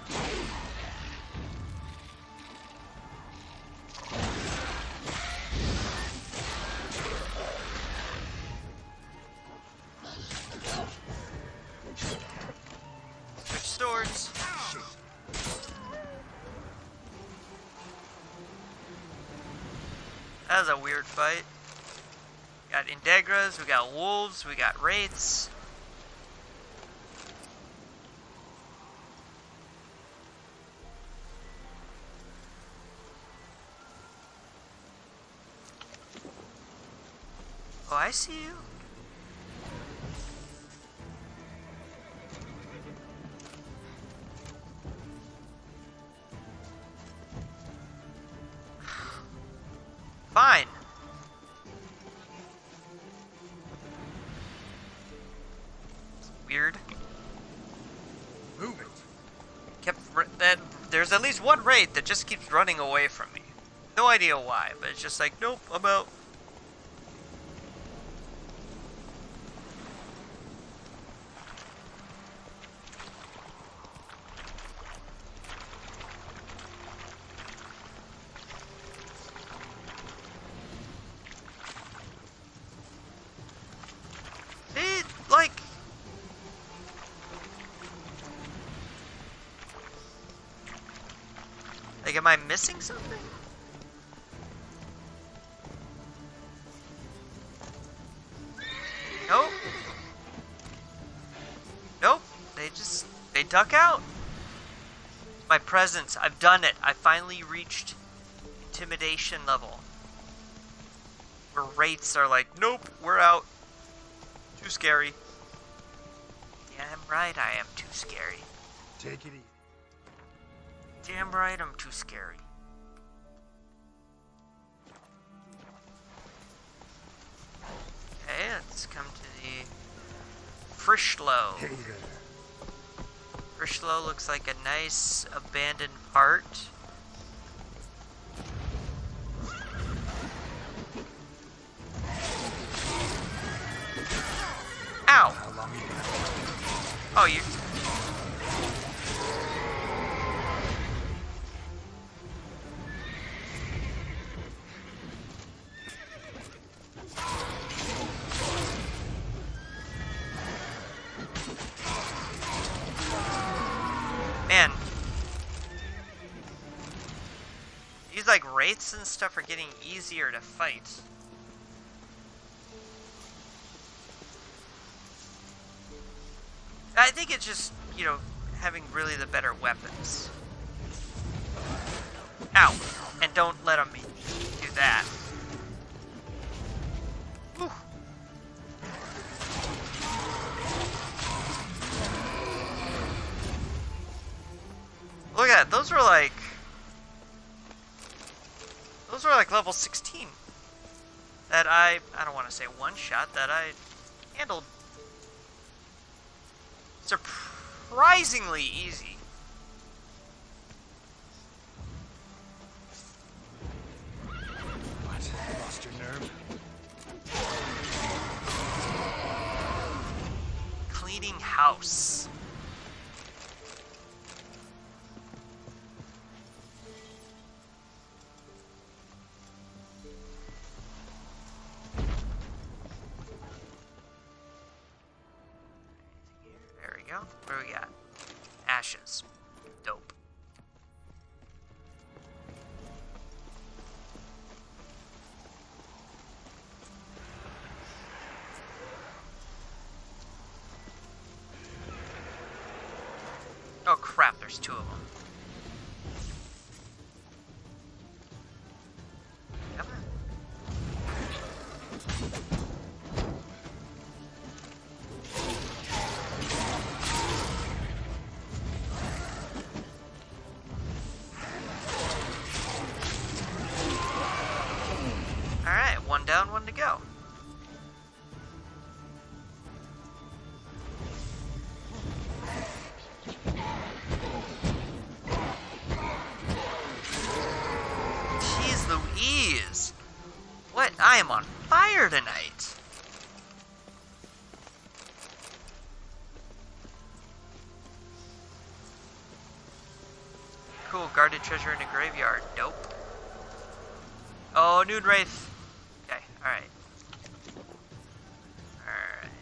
Switch swords. That was a weird fight. We got Indegras, we got wolves, we got wraiths. Oh, I see you. Fine. It's weird. Move it. That there's at least one raid that just keeps running away from me. No idea why, but it's just like, nope, I'm out. Like, am I missing something? Nope. Nope. They duck out. My presence. I've done it. I finally reached intimidation level. Where wraiths are like, nope, we're out. Too scary. Yeah, I'm right, I am too scary. Take it easy. Damn right, I'm too scary. let's come to the Frischloh. Hey there. Frischloh looks like a nice abandoned part. Ow! How long you been? Oh, you. Man. These, like, wraiths and stuff are getting easier to fight. I think it's just, you know, having really the better weapons. Ow! And don't let them do that. Whew. Look at that, those were like level 16. That I don't want to say one shot, that I handled surprisingly easy. What? Lost your nerve? Cleaning house. There we go. What do we got? Ashes. Dope. Oh crap, there's two of them. Come on. Alright, one down, one to go. Jeez Louise! What? I am on fire tonight! Cool, guarded treasure in a graveyard. Dope. Oh, Noon Wraith. Okay, alright. Alright.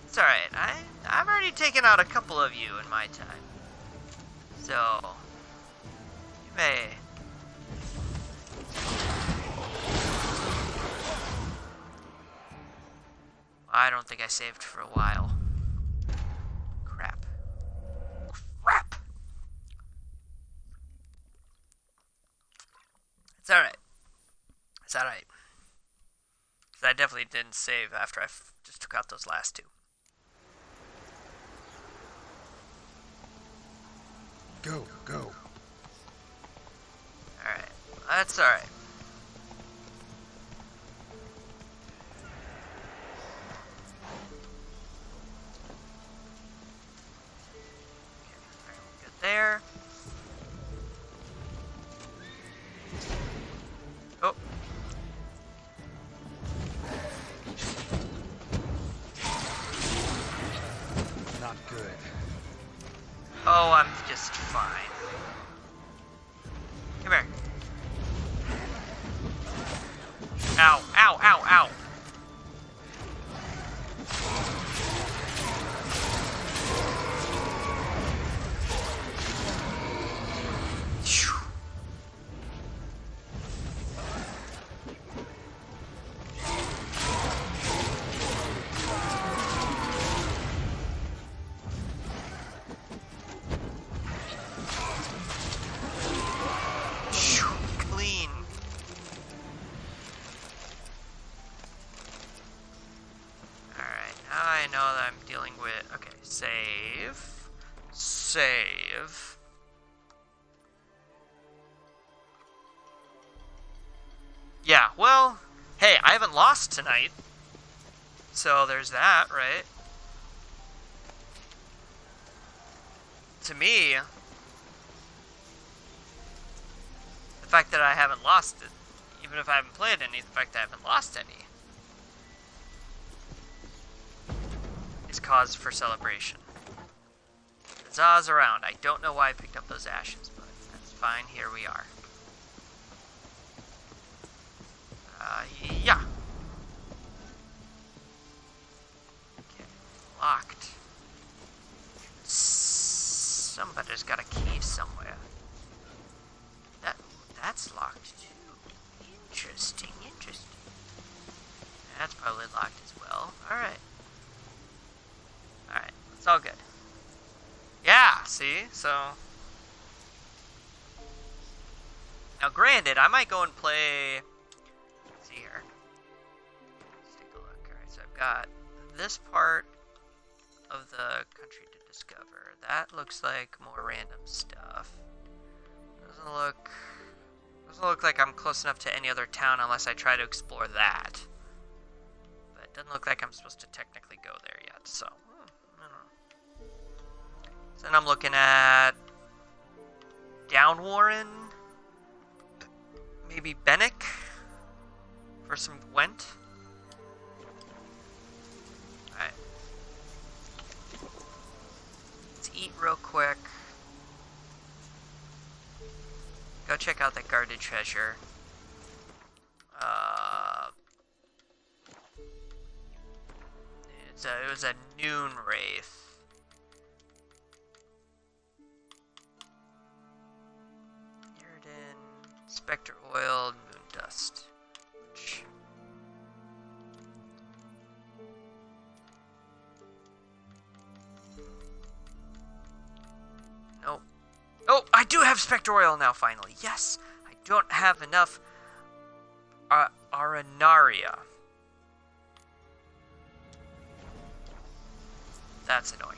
It's alright. I've already taken out a couple of you in my time. So, you may. I don't think I saved for a while. Crap. Crap! It's alright. It's alright. Because I definitely didn't save after I just took out those last two. Go, go. Alright. That's alright. Good there. Oh. Not good. Oh, I'm just fine. Come here. Ow, ow, ow, ow. Phew. Phew, clean. Alright, now I know that I'm dealing with... Okay, save. Save. Yeah, well, hey, I haven't lost tonight. So there's that, right? To me, the fact that I haven't lost it, even if I haven't played any, the fact that I haven't lost any, is cause for celebration. Huzzahs around. I don't know why I picked up those ashes, but that's fine. Here we are. Yeah. Okay. Locked. Somebody's got a key somewhere. That's locked too. Interesting. That's probably locked as well. Alright. Alright. It's all good. Yeah, see? So... Now granted, I might go and play... Let's see here. Let's take a look. Alright, so I've got this part of the country to discover. That looks like more random stuff. Doesn't look like I'm close enough to any other town unless I try to explore that. But it doesn't look like I'm supposed to technically go there yet, so... I don't know. So then I'm looking at... Downwarren? Maybe Bennick? For some Gwent? Alright. Let's eat real quick. Go check out that guarded treasure. It was a noon wraith. Irridan, Spectre Oil, Moon Dust. Nope. Oh, I do have Spectre Oil now, finally. Yes! I don't have enough Arenaria. That's annoying.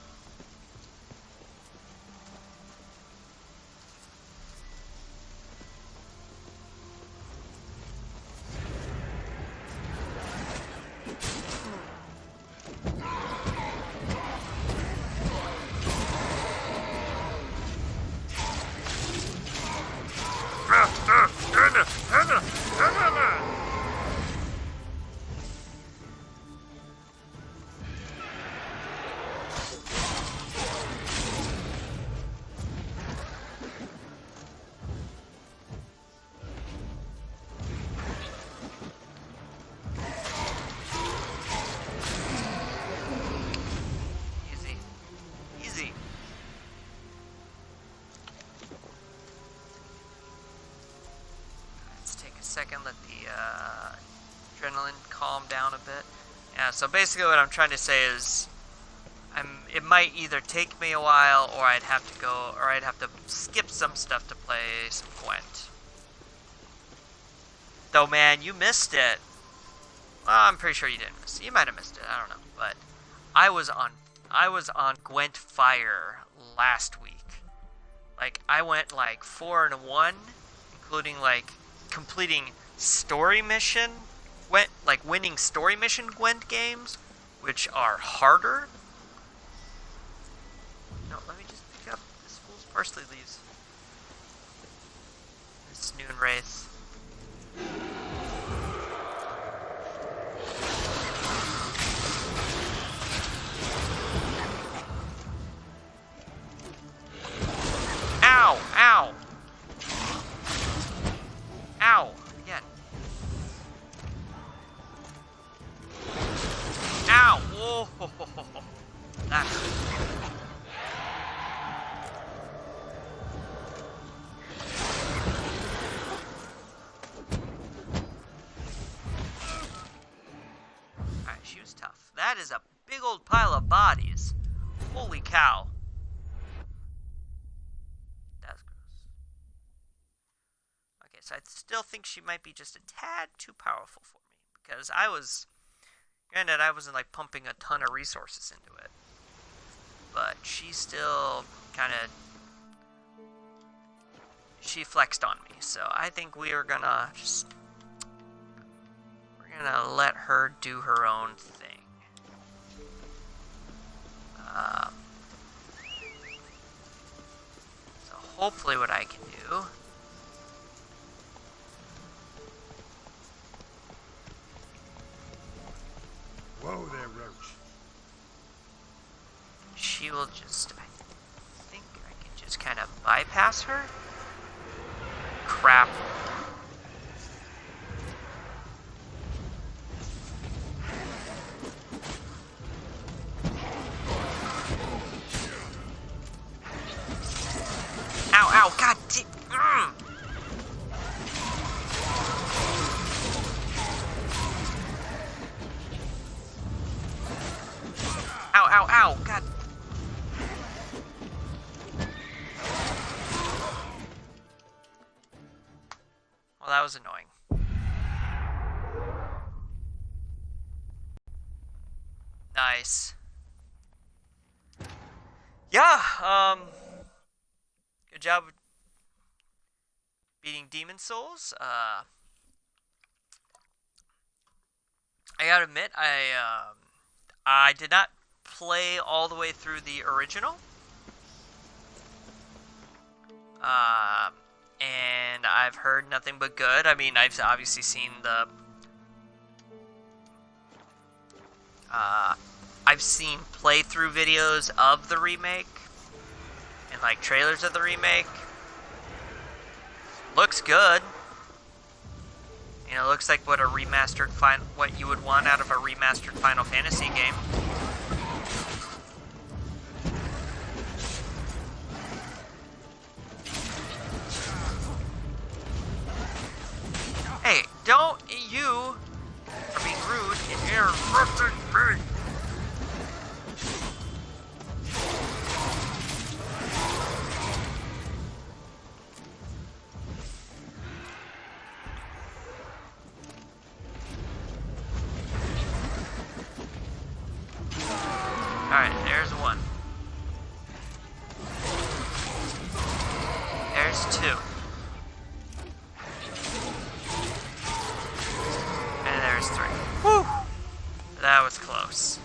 Easy. Let's take a second, let the adrenaline calm down a bit. Yeah, so basically what I'm trying to say is it might either take me a while or I'd have to skip some stuff to play some Gwent. Though man, you missed it. Well, I'm pretty sure you didn't miss it. You might have missed it, I don't know. But I was on Gwent Fire last week. Like, I went like 4-1, including like completing story mission, winning story mission Gwent games, which are harder. No, let me just pick up this fool's parsley leaves. This noon wraith. Ow! Ow! Ow! Again. Ow! Whoa! That hurt. Alright, she was tough. That is a big old pile of bodies. Holy cow. That's gross. Okay, so I still think she might be just a tad too powerful for me. Because granted, I wasn't like pumping a ton of resources into it. But she still she flexed on me. So I think we're gonna let her do her own thing. Um, so hopefully what I can do... Whoa there, Roach. She will just... I think I can just kind of bypass her? Crap. Ow, ow, god damn. Ow, ow, ow, god. Well, that was annoying. Nice. Yeah, good job beating Demon Souls. I gotta admit, I did not play all the way through the original. And I've heard nothing but good. I mean, I've obviously seen the... I've seen playthrough videos of the remake. And, like, trailers of the remake. Looks good. You know, looks like what a remastered what you would want out of a remastered Final Fantasy game. Hey, don't you are being rude and interrupting me. Alright, there's one. There's two. And there's three. Whew! That was close.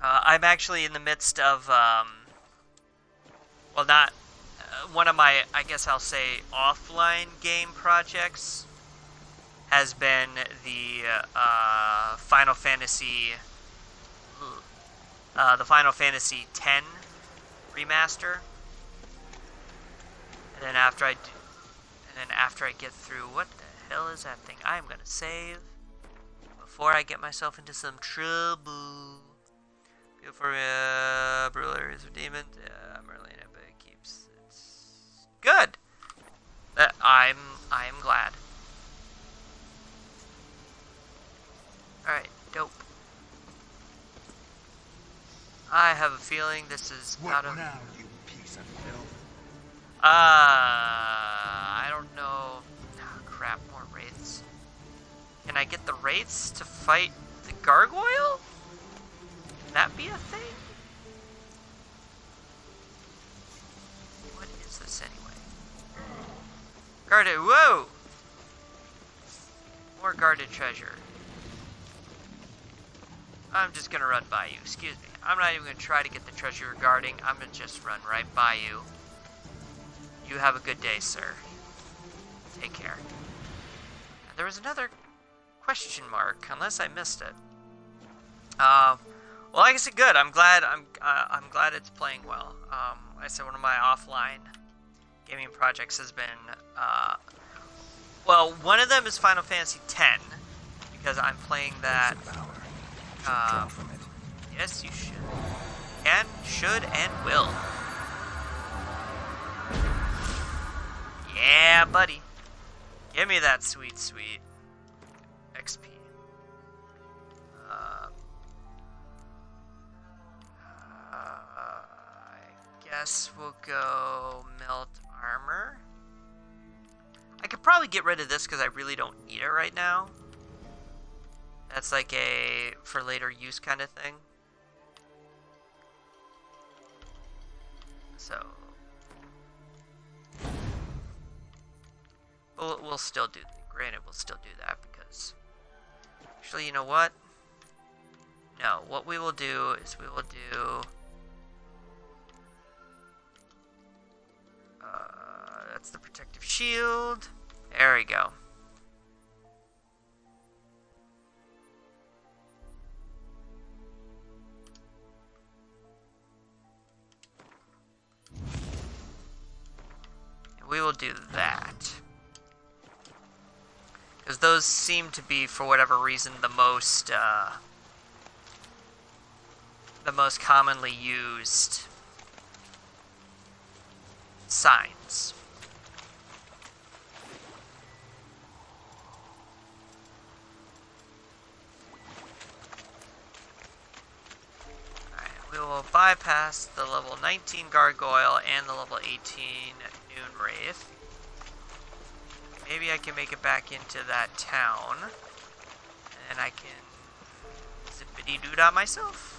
I'm actually in the midst of, well, not... one of my, I guess I'll say, offline game projects has been the Final Fantasy X remaster. And then after I get through, what the hell is that thing? I'm gonna save before I get myself into some trouble. Before Brûleur is redeemed, Merlina keeps it good. I am glad. All right, dope. I have a feeling this is What not a. now, you piece of filth? I don't know. Oh, crap, more wraiths. Can I get the wraiths to fight the gargoyle? Can that be a thing? What is this anyway? Guarded, whoa! More guarded treasure. I'm just gonna run by you, excuse me. I'm not even gonna try to get the treasure you're guarding. I'm gonna just run right by you. You have a good day, sir. Take care. And there was another question mark, unless I missed it. Well, like I said, good. I'm glad it's playing well. Like I said, one of my offline gaming projects has been, well, one of them is Final Fantasy X, because I'm playing that. Draw from it. Yes, you should. Can, should, and will. Yeah, buddy. Give me that sweet, sweet XP. I guess we'll go melt armor. I could probably get rid of this because I really don't need it right now. That's like a for later use kind of thing. So we'll we'll still do. Granted, we'll still do that because. Actually, you know what? No, what we will do is we will do. That's the protective shield. There we go. And we will do that. Because those seem to be, for whatever reason, the most commonly used signs. Alright, we will bypass the level 19 Gargoyle and the level 18 Noon Wraith. Maybe I can make it back into that town, and I can zippity-doo-dah myself.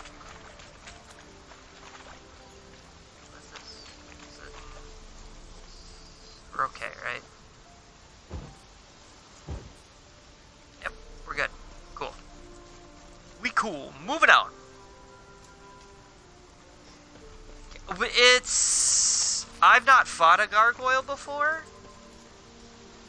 What's this? We're okay, right? Yep, we're good. Cool. We cool. Moving on. I've not fought a gargoyle before.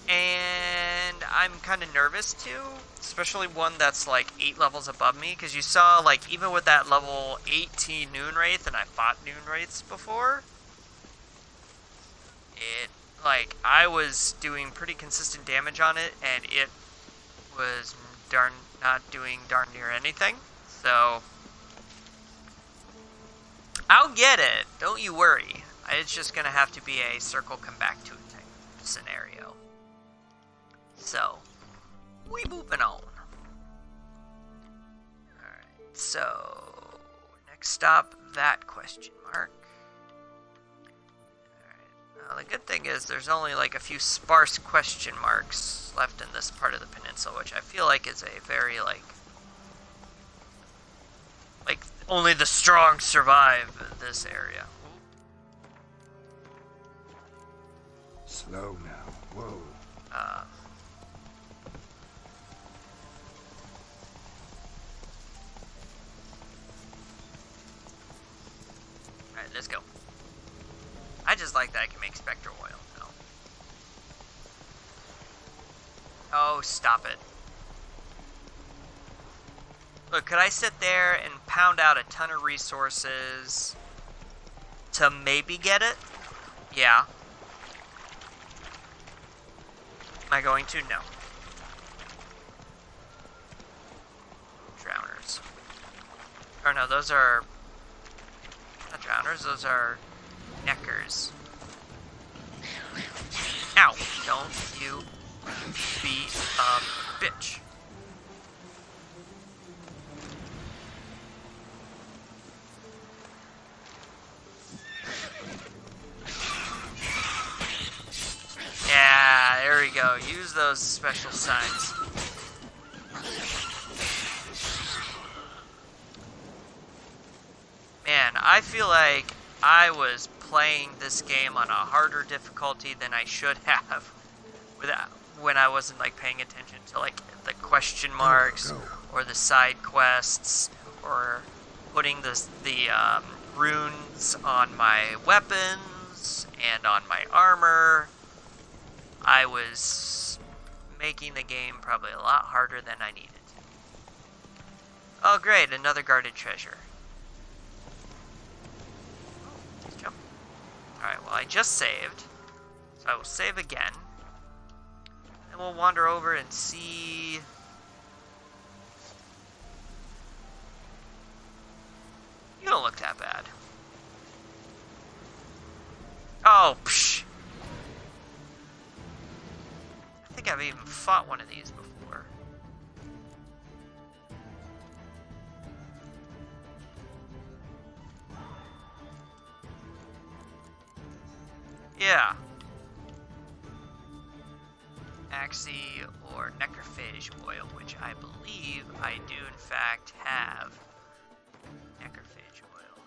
And I'm kind of nervous too, especially one that's like 8 levels above me, because you saw, like, even with that level 18 Noon Wraith, and I fought Noon Wraiths before, like, I was doing pretty consistent damage on it, and it was not doing darn near anything, so I'll get it, don't you worry. It's just gonna have to be a circle come back to it type scenario. So, we moving on. Alright, so next stop, that question mark. Alright, the good thing is there's only like a few sparse question marks left in this part of the peninsula, which I feel like is a very like only the strong survive this area. Slow now. Whoa. Alright, let's go. I just like that I can make spectral oil now. Oh, stop it. Look, could I sit there and pound out a ton of resources to maybe get it? Yeah. Am I going to? No. Drowners. Or no, those are... not drowners, those are... neckers. Ow! Don't you be a bitch. Yeah, there we go. Use those special signs. Man, I feel like I was playing this game on a harder difficulty than I should have when I wasn't like paying attention to like the question marks or the side quests or putting the runes on my weapons and on my armor. I was making the game probably a lot harder than I needed to. Oh great, another guarded treasure. Let's jump. Alright, well I just saved. So I will save again. And we'll wander over and see... You don't look that bad. Oh, psh! I think I've even fought one of these before. Yeah. Axii or necrophage oil, which I believe I do in fact have. Necrophage oil.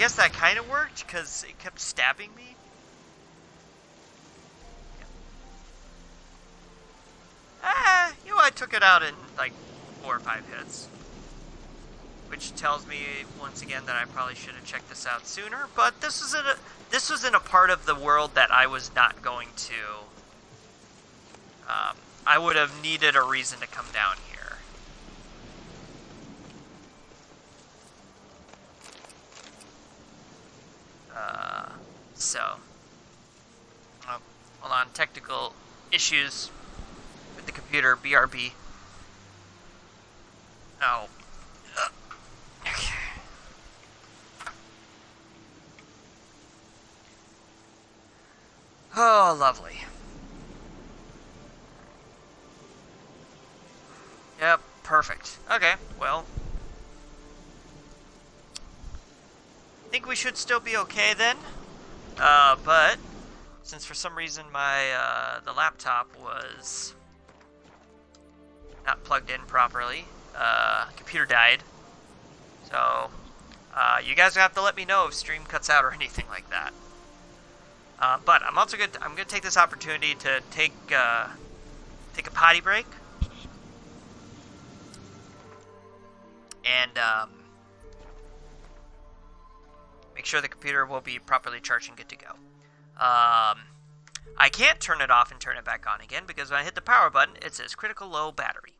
guess that kind of worked because it kept stabbing me. You know, I took it out in like 4 or 5 hits. Which tells me, once again, that I probably should have checked this out sooner. But this was in a part of the world that I was not going to... I would have needed a reason to come down here. Hold on, technical issues with the computer, BRB. Oh. Okay. Oh, lovely. Yep, perfect. Okay, well. I think we should still be okay then. But since for some reason my the laptop was not plugged in properly, computer died. So you guys have to let me know if stream cuts out or anything like that. But I'm also I'm gonna take this opportunity to take a potty break. And make sure the computer will be properly charged and good to go. I can't turn it off and turn it back on again because when I hit the power button, it says critical low battery.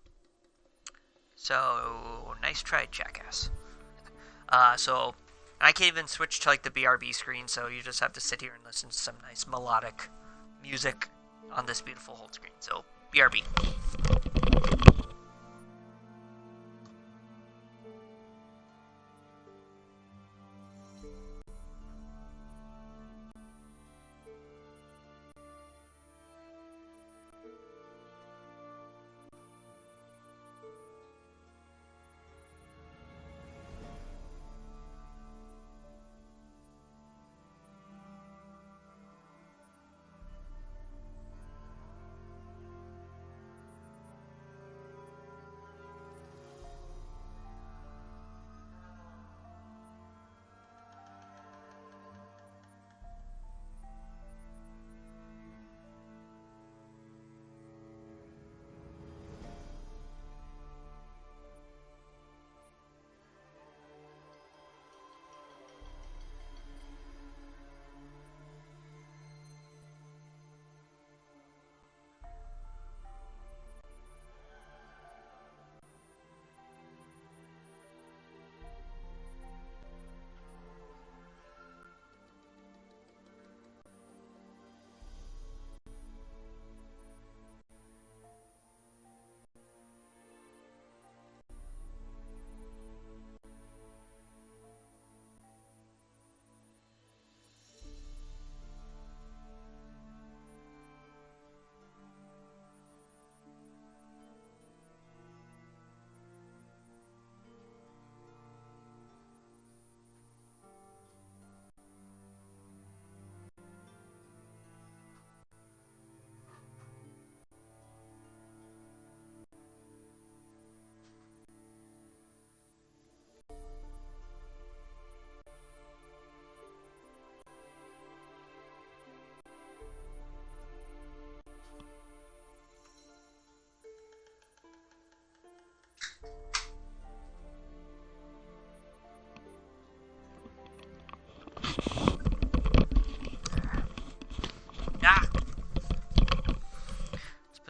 So, nice try, jackass. So, I can't even switch to like the BRB screen, so you just have to sit here and listen to some nice melodic music on this beautiful hold screen. So, BRB.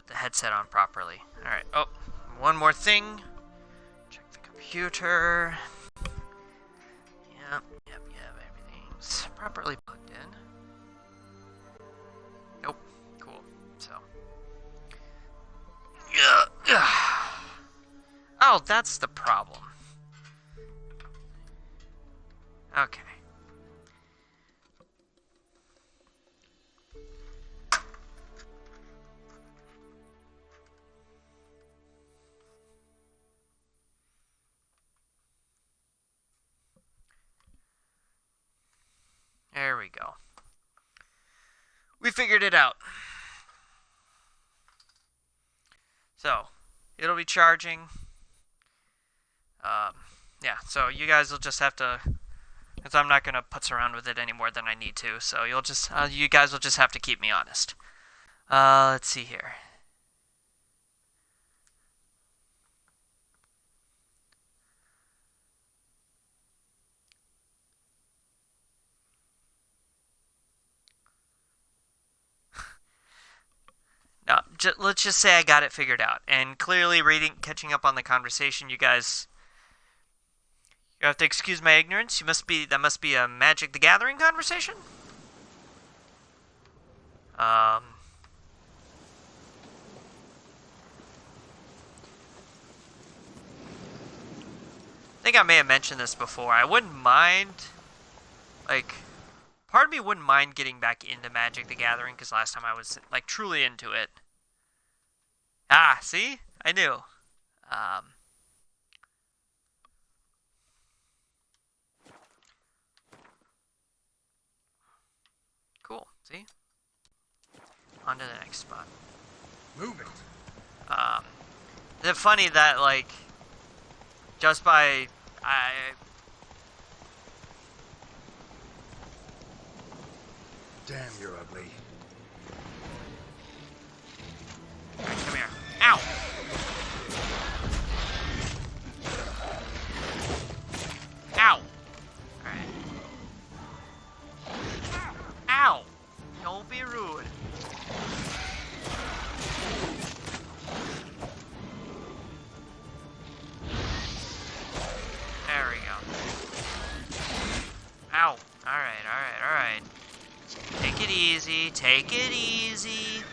Headset on properly. Alright. Oh, one more thing. Check the computer. Yep. Everything's properly plugged in. Nope. Cool. So. Oh, that's the problem. Okay. There we go. We figured it out. So, it'll be charging. Yeah, so you guys will just have to because I'm not gonna putz around with it any more than I need to. So you'll just, you guys will just have to keep me honest. Let's see here. No, let's just say I got it figured out. And clearly, catching up on the conversation, you guys, you have to excuse my ignorance. That must be a Magic the Gathering conversation. I think I may have mentioned this before. I wouldn't mind, like, part of me wouldn't mind getting back into Magic the Gathering, because last time I was, like, truly into it. Ah, see? I knew. Cool, see? On to the next spot. Move it. It's funny that, like, just by, Damn, you're ugly. Alright, come here. Ow! Ow! Alright. Ow! Don't be rude. There we go. Ow! Alright. Take it easy, take it easy.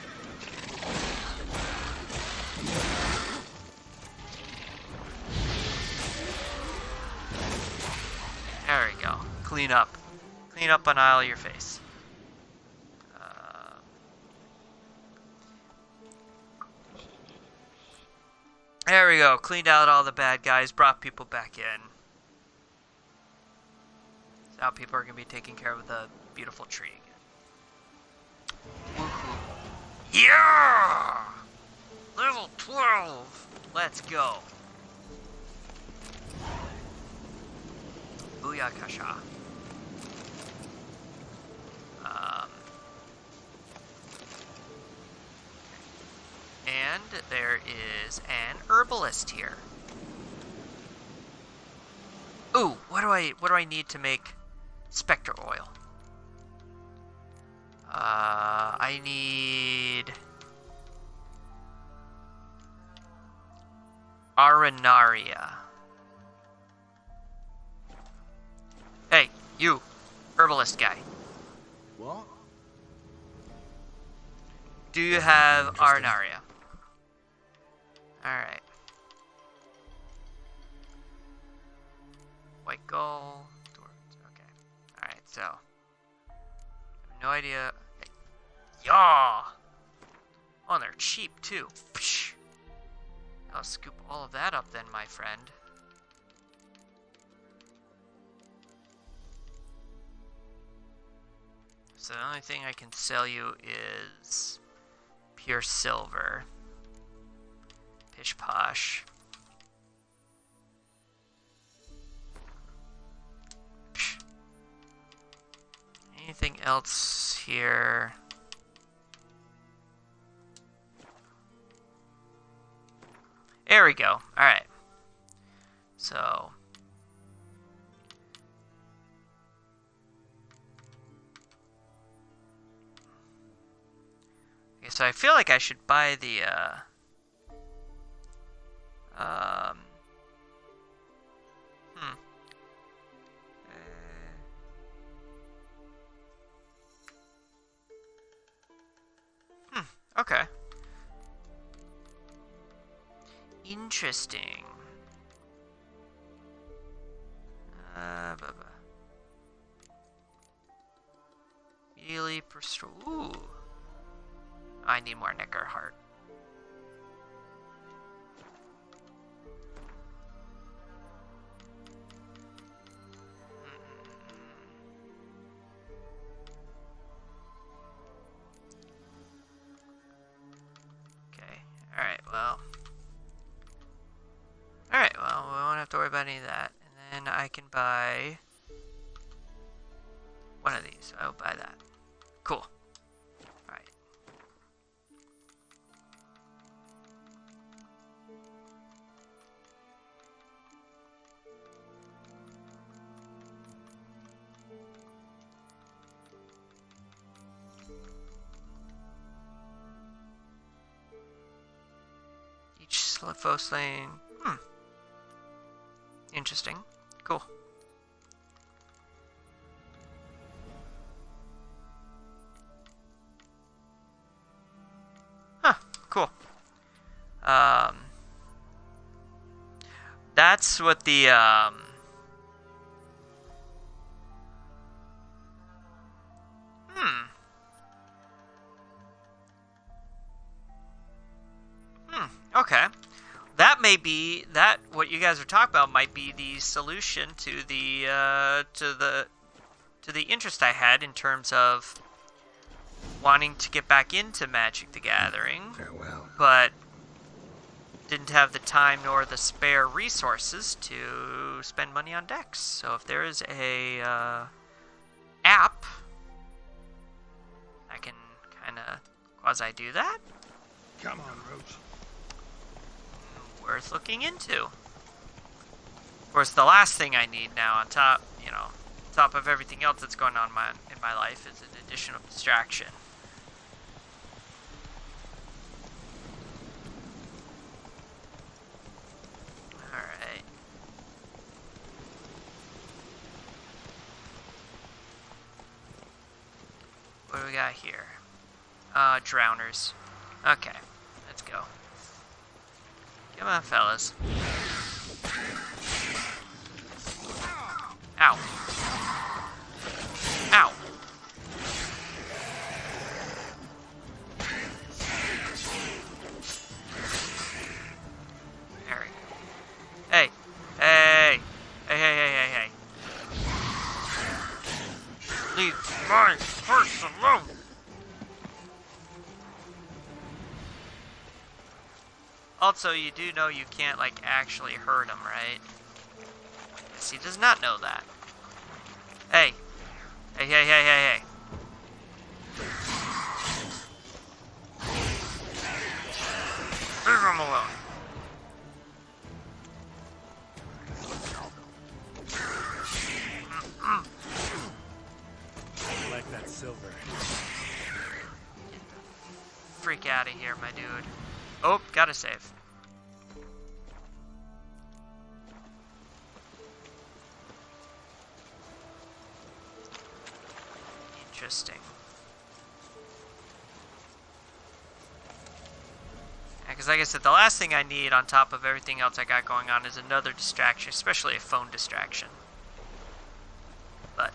There we go. Clean up. Clean up on aisle your face. There we go. Cleaned out all the bad guys, brought people back in. Now people are going to be taking care of the beautiful tree again. Woohoo. Yeah! Level 12! Let's go. Booyakasha. And there is an herbalist here. Ooh, what do I need to make spectre oil? I need Arenaria. Hey, you, herbalist guy. What? Do you have Arenaria? Alright. White gold. Okay. Alright, so. No idea. Hey. Yaw! Oh, and they're cheap too. Psh. I'll scoop all of that up then, my friend. So the only thing I can sell you is pure silver. Pish posh. Psh. Anything else here? There we go. Alright. So. Okay, so I feel like I should buy the, okay. Interesting. Really ooh. I need more Neckarheart. Okay. Alright, well. Alright, well, we won't have to worry about any of that. And then I can buy One of these. I'll buy that. Cool. Alright. Each foe slain. Interesting. Cool. Huh. Cool. That's what the Okay. That may be that what you guys are talking about might be the solution to the interest I had in terms of wanting to get back into Magic the Gathering, Farewell. but didn't have the time nor the spare resources to spend money on decks. So if there is a app, I can kind of quasi do that. Come on, Roach. Worth looking into. Of course, the last thing I need now, on top, top of everything else that's going on in my life, is an additional distraction. All right. What do we got here? Drowners. Okay, let's go. Come on, fellas. Ow. Ow. There we go. Hey. Hey. Hey, hey, hey, hey, hey. Leave my horse alone. Also, you do know you can't, like, actually hurt him, right? Yes, he does not know that. Hey. Hey, hey, hey, hey, hey. Leave him alone. I like that silver. Get the freak out of here, my dude. Oh, gotta save. Interesting. Yeah, because like I said, the last thing I need on top of everything else I got going on is another distraction, especially a phone distraction. But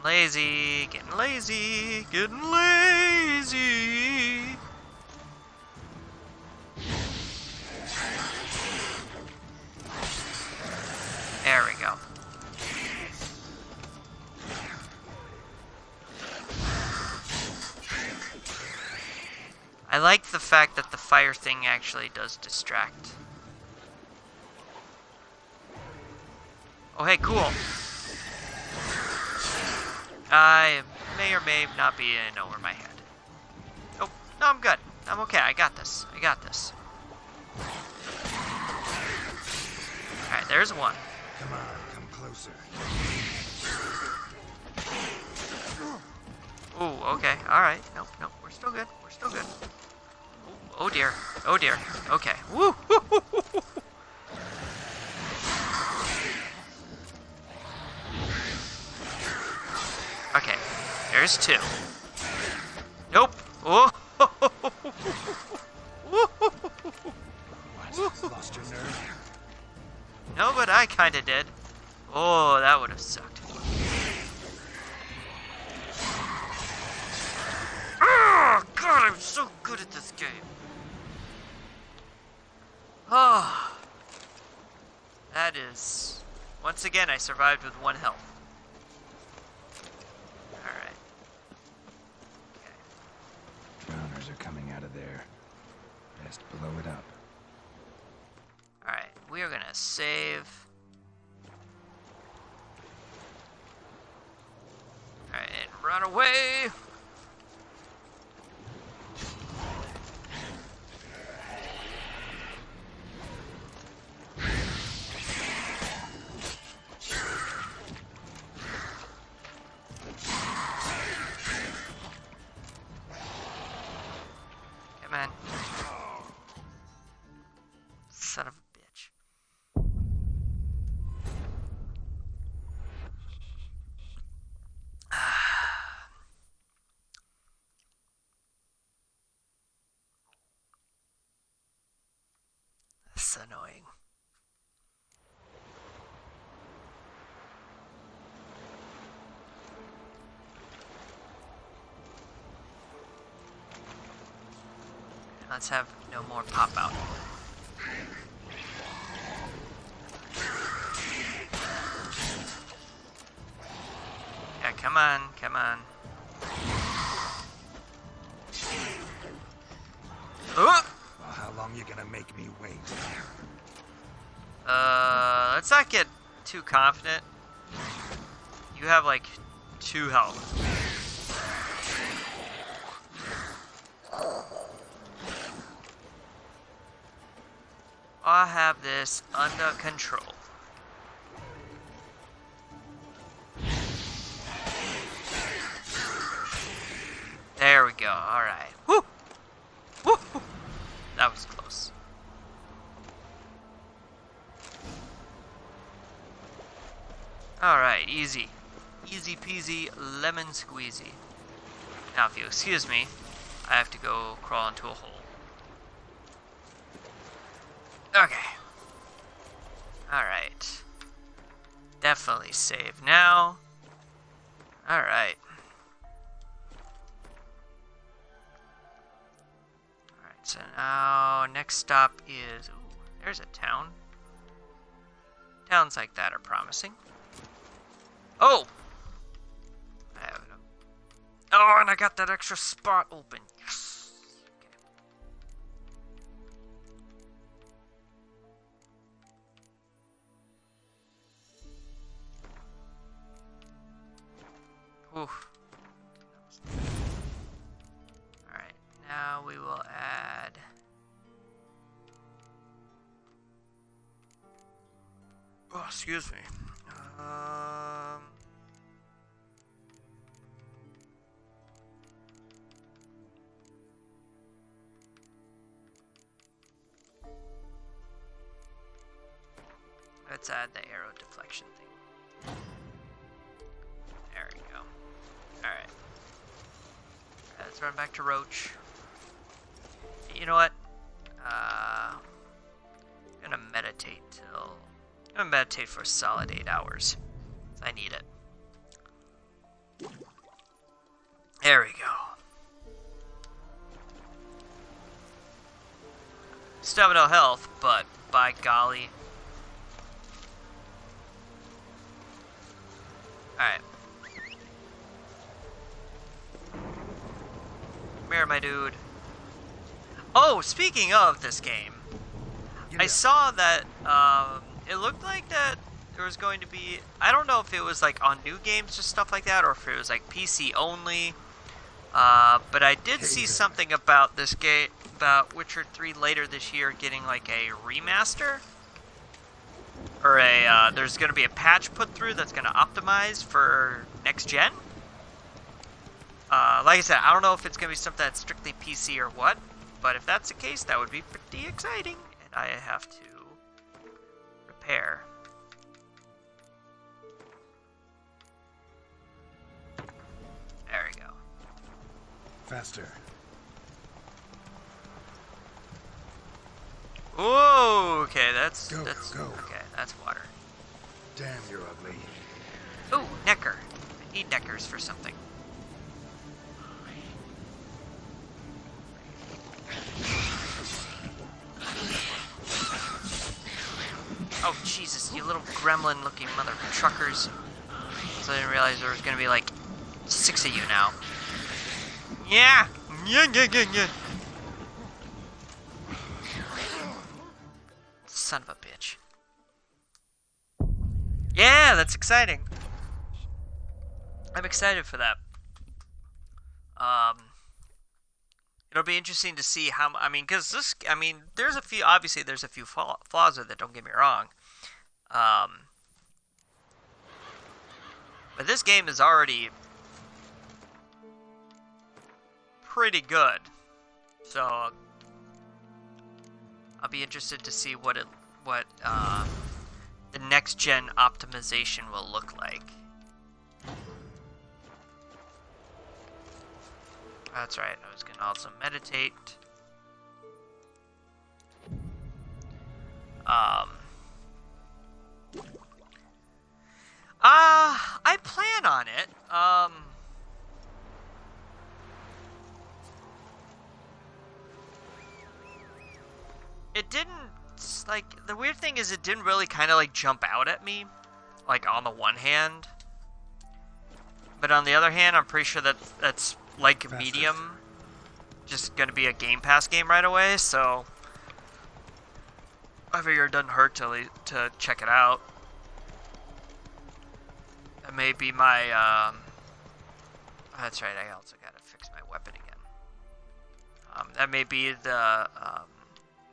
lazy, getting lazy, getting lazy. There we go. I like the fact that the fire thing actually does distract. Oh, hey, cool. I may or may not be in over my head. Oh, no, I'm good. I'm okay. I got this. I got this. Alright, there's one. Come on, come closer. Ooh, okay. Alright. Nope, nope. We're still good. We're still good. Oh dear. Oh dear. Okay. Woo! Okay. There's two. Nope. Oh. What? Lost your nerve? No, but I kinda did. Oh, that would have sucked. Oh, God, I'm so good at this game. Oh. That is... Once again, I survived with 1 health. Alright. Just blow it up. Alright, we are gonna save. Alright, and run away! Come on. Son of a bitch. That's annoying. Let's have no more pop out. Yeah, come on, come on. Well, how long you gonna make me wait? Let's not get too confident. You have like 2 health. I have this under control. There we go. All right. Woo! Woo! That was close. All right, easy. Easy peasy lemon squeezy. Now, if you excuse me, I have to go crawl into a hole. Okay. Alright. Definitely save now. Alright. Alright, so now next stop is... Ooh, there's a town. Towns like that are promising. Oh! I have it. Oh, and I got that extra spot open. Yes! Oof. Alright, now we will add... Oh, excuse me. Let's add the arrow deflection thing. There we go. Alright. Let's run back to Roach. You know what? I'm gonna meditate I'm gonna meditate for a solid 8 hours. I need it. There we go. Still have no health, but by golly. Alright. Come here, my dude. Oh, speaking of this game, I saw that it looked like that there was going to be, I don't know if it was like on new games or stuff like that, or if it was like PC only, but I did see something about this game, about Witcher 3 later this year getting like a remaster, or a, there's going to be a patch put through that's going to optimize for next gen. Like I said, I don't know if it's going to be something that's strictly PC or what, but if that's the case, that would be pretty exciting. And I have to repair. There we go. Faster. Whoa, okay, that's Go. okay, that's water. Damn, you're ugly. Ooh, Necker. I need Neckers for something. Oh, Jesus, you little gremlin-looking mother truckers. So I didn't realize there was gonna be, like, 6 of you now. Yeah! Yeah. son of a bitch. Yeah, that's exciting. I'm excited for that. It'll be interesting to see how. I mean, because this. I mean, there's a few. Obviously, there's a few flaws with it. Don't get me wrong. But this game is already pretty good. So I'll be interested to see what the next gen optimization will look like. That's right, I was gonna also meditate. I plan on it. It didn't, like, the weird thing is it didn't really kind of, like, jump out at me, like, on the one hand. But on the other hand, I'm pretty sure that that's, like, Medium, just gonna be a Game Pass game right away, so I figure it doesn't hurt to check it out. That may be my, that's right, I also gotta fix my weapon again. That may be the,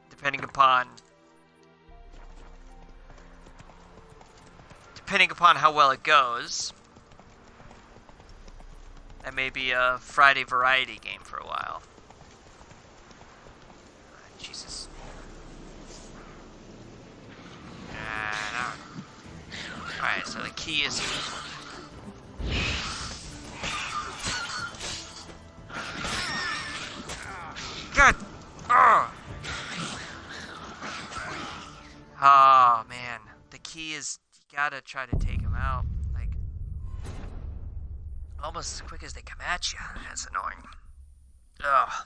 depending upon how well it goes, that may be a Friday variety game for a while. Jesus. Alright, so the key is... God! Oh, man. The key is, you gotta try to take him out, like, almost as quick as they come at you. That's annoying. Ugh.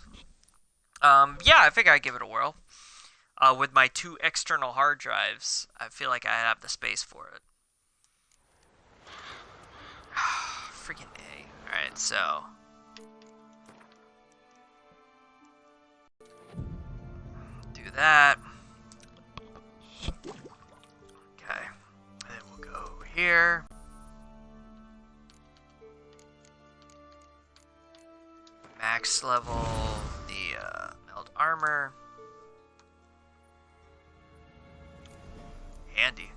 Yeah, I figure I'd give it a whirl. With my 2 external hard drives, I feel like I have the space for it. Freaking A. Alright, so... do that. Okay. And then we'll go over here. Max level the meld armor. Handy.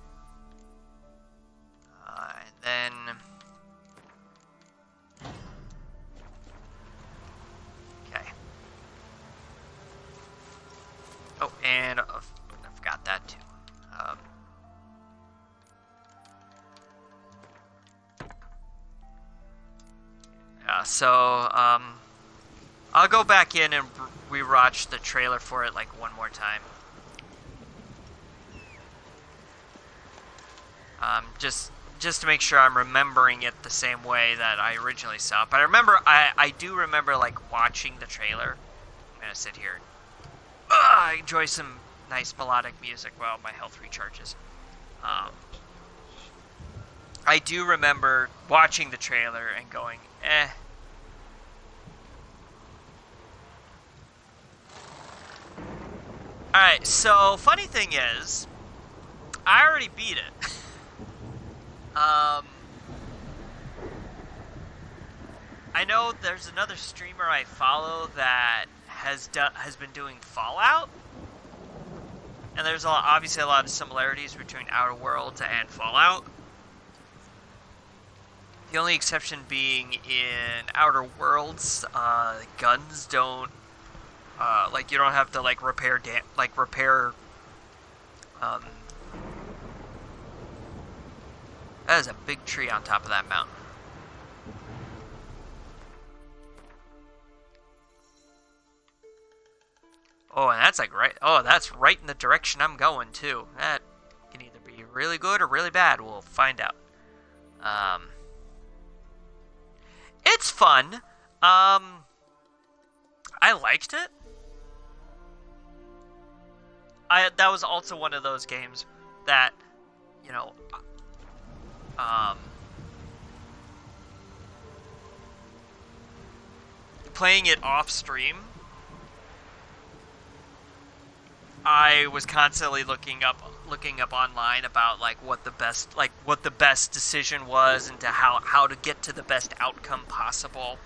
And then... okay. Oh, and I forgot that too. I'll go back in and rewatch the trailer for it like one more time. Just to make sure I'm remembering it the same way that I originally saw it. But I do remember like watching the trailer. I'm gonna sit here and enjoy some nice melodic music while my health recharges. I do remember watching the trailer and going, eh. Alright, so funny thing is, I already beat it. I know there's another streamer I follow that has been doing Fallout, and there's obviously a lot of similarities between Outer Worlds and Fallout. The only exception being in Outer Worlds, guns don't, like, you don't have to like repair that is a big tree on top of that mountain. Oh, and that's like that's right in the direction I'm going too. That can either be really good or really bad. We'll find out. It's fun. I liked it. That was also one of those games that, you know, playing it off stream, I was constantly looking up online about like what the best decision was and to how to get to the best outcome possible.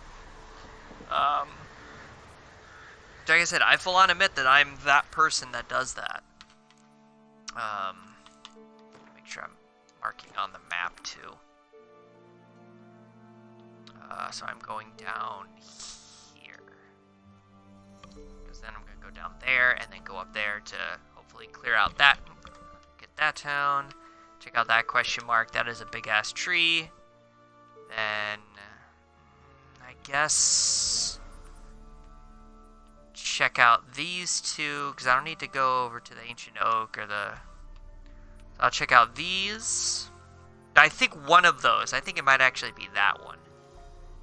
Like I said, I full on admit that I'm that person that does that. Make sure I'm marking on the map too. So I'm going down here. Because then I'm going to go down there and then go up there to hopefully clear out that. Get that town. Check out that question mark. That is a big ass tree. Then I guess check out these two. Because I don't need to go over to the Ancient Oak or the... I'll check out these. I think one of those, I think it might actually be that one,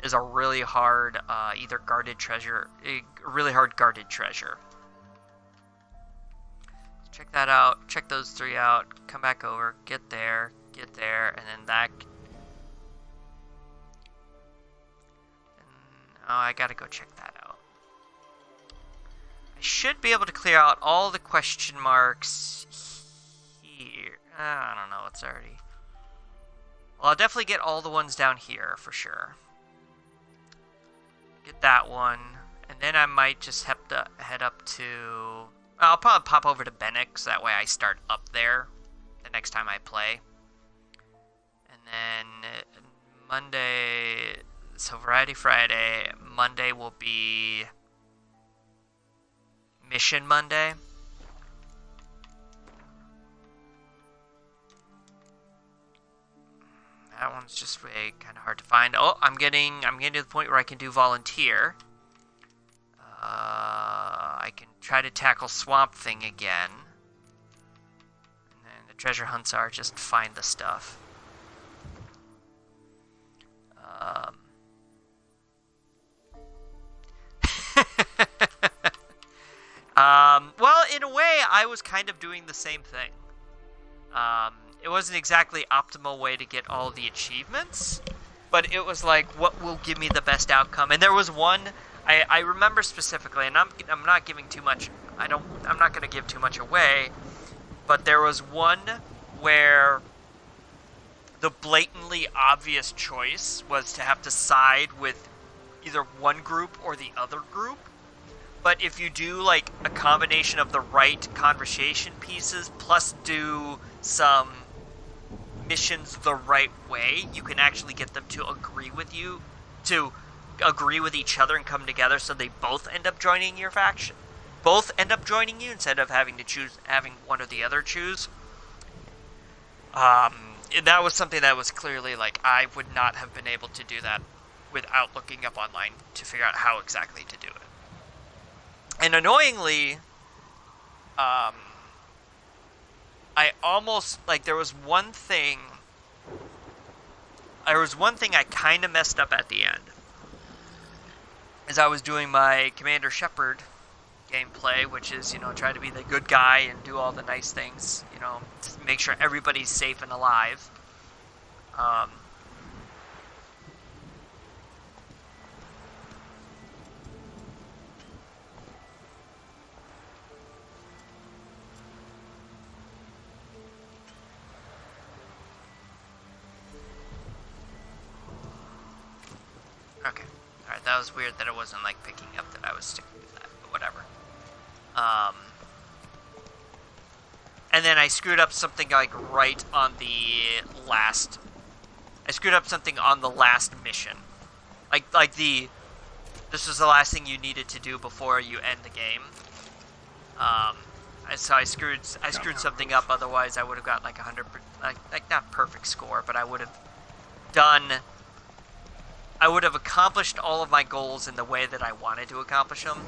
is a really hard, either guarded treasure, really hard guarded treasure. Check that out, check those three out, come back over, get there, and then that. Oh, I gotta go check that out. I should be able to clear out all the question marks here. I don't know, it's already... Well, I'll definitely get all the ones down here, for sure. Get that one, and then I might just have to head up to... I'll probably pop over to Bennick, so that way I start up there the next time I play. And then Monday... So Variety Friday, Monday will be Mission Monday. That one's just really kind of hard to find. Oh, I'm getting to the point where I can do volunteer. I can try to tackle Swamp Thing again. And then the treasure hunts are just find the stuff. Well, in a way, I was kind of doing the same thing. It wasn't exactly optimal way to get all the achievements, but it was like what will give me the best outcome. And there was one I remember specifically, and I'm not giving too much. I'm not going to give too much away, but there was one where the blatantly obvious choice was to have to side with either one group or the other group. But if you do like a combination of the right conversation pieces plus do some missions the right way, you can actually get them to agree with each other and come together, so they both end up joining your faction. Both end up joining you instead of having one or the other choose. That was something that was clearly like I would not have been able to do that without looking up online to figure out how exactly to do it. And annoyingly, I almost, like, there was one thing I kind of messed up at the end. As I was doing my Commander Shepard gameplay, which is, try to be the good guy and do all the nice things, to make sure everybody's safe and alive. Okay. Alright, that was weird that it wasn't, like, picking up that I was sticking with that, but whatever. And then I screwed up something, like, right on the last... I screwed up something on the last mission. This was the last thing you needed to do before you end the game. So I screwed something up, otherwise I would have got, like, 100... Like, not perfect score, but I would have accomplished all of my goals in the way that I wanted to accomplish them.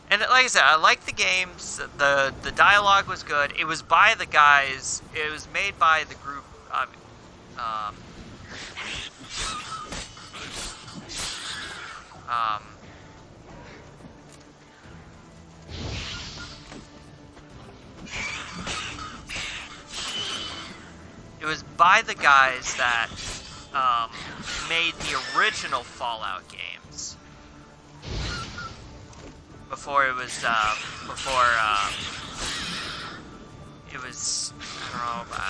And like I said, I liked the games. The dialogue was good. It was by the guys. It was made by the group. It was by the guys that made the original Fallout games. before it was I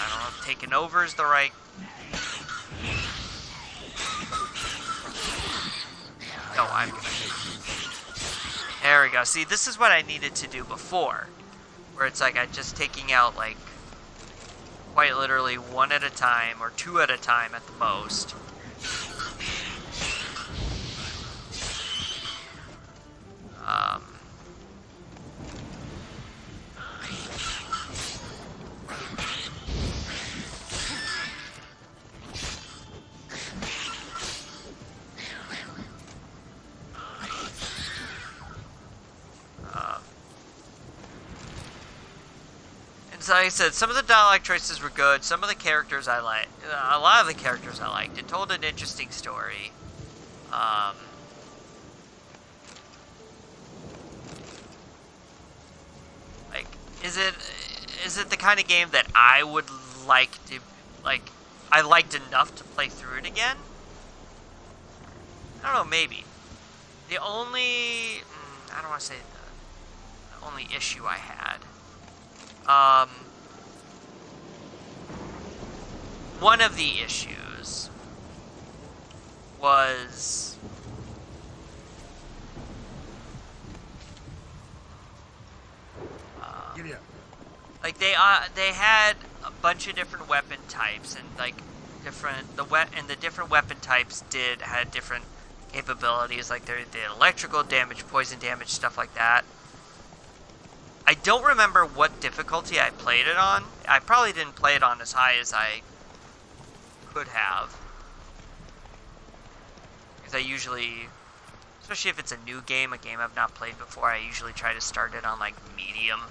don't know if taken over is the right. No, I'm gonna. There we go. See, this is what I needed to do before, where it's like I'm just taking out like quite literally one at a time or two at a time at the most. So like I said, some of the dialogue choices were good. Some of the characters I liked. A lot of the characters I liked. It told an interesting story. Like, is it the kind of game that I would like to, like, I liked enough to play through it again? I don't know, maybe. The only, I don't want to say the only issue I had. One of the issues was Giddy up. like they had a bunch of different weapon types, and like the different weapon types had different capabilities. Like they did electrical damage, poison damage, stuff like that. I don't remember what difficulty I played it on. I probably didn't play it on as high as I could have. Because I usually, especially if it's a new game, a game I've not played before, I usually try to start it on like medium.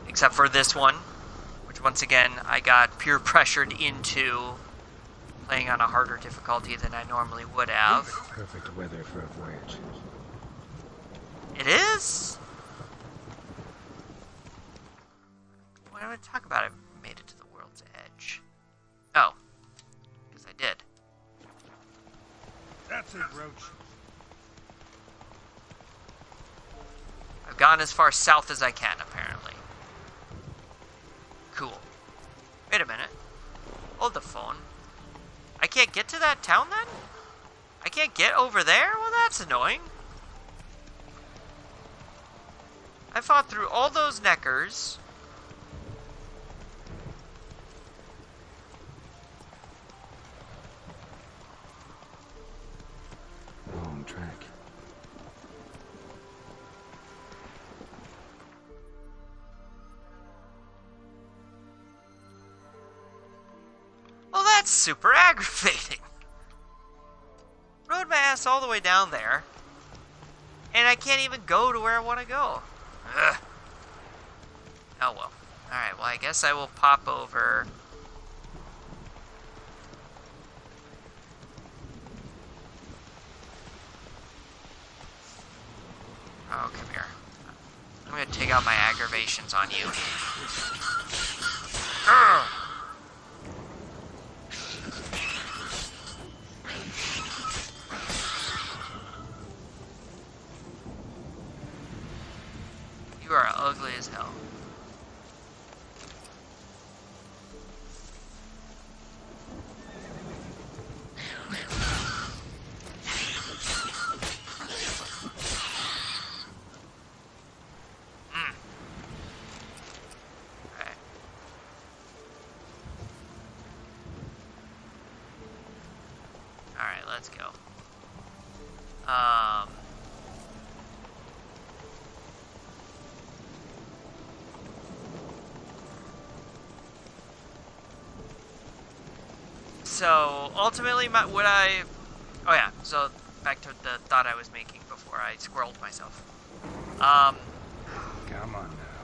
Except for this one, which once again, I got peer pressured into playing on a harder difficulty than I normally would have. Perfect weather for a voyage. It is? What am I talk about? I made it to the world's edge. Oh. Because I did. That's it, Roach. I've gone as far south as I can, apparently. Cool. Wait a minute. Hold the phone. I can't get to that town, then? I can't get over there? Well, that's annoying. I fought through all those neckers. Long track. Well, that's super aggravating. Rode my ass all the way down there, and I can't even go to where I want to go. Ugh. Oh well. Alright, well I guess I will pop over. Oh, come here. I'm gonna take out my aggravations on you. Ugh. You are ugly as hell. Okay. Alright, let's go. So ultimately, oh yeah. So back to the thought I was making before I squirreled myself. Come on now.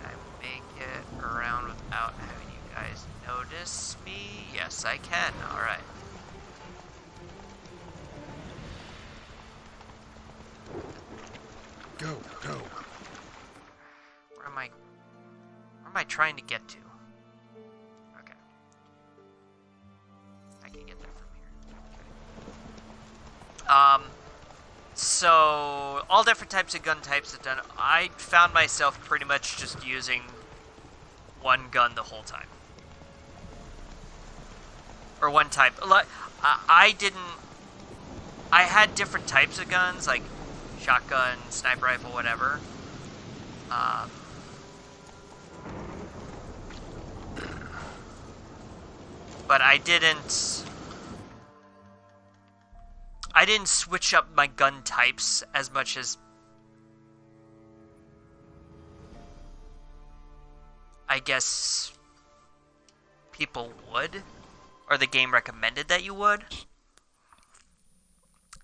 Can I make it around without having you guys notice me? Yes, I can. All right. Go, go. Where am I trying to get to? Okay. I can get there from here. So all different types of gun types have done. I found myself pretty much just using one gun the whole time, or one type. I didn't. I had different types of guns, like shotgun, sniper rifle, whatever. But I didn't switch up my gun types as much as I guess people would, or the game recommended that you would.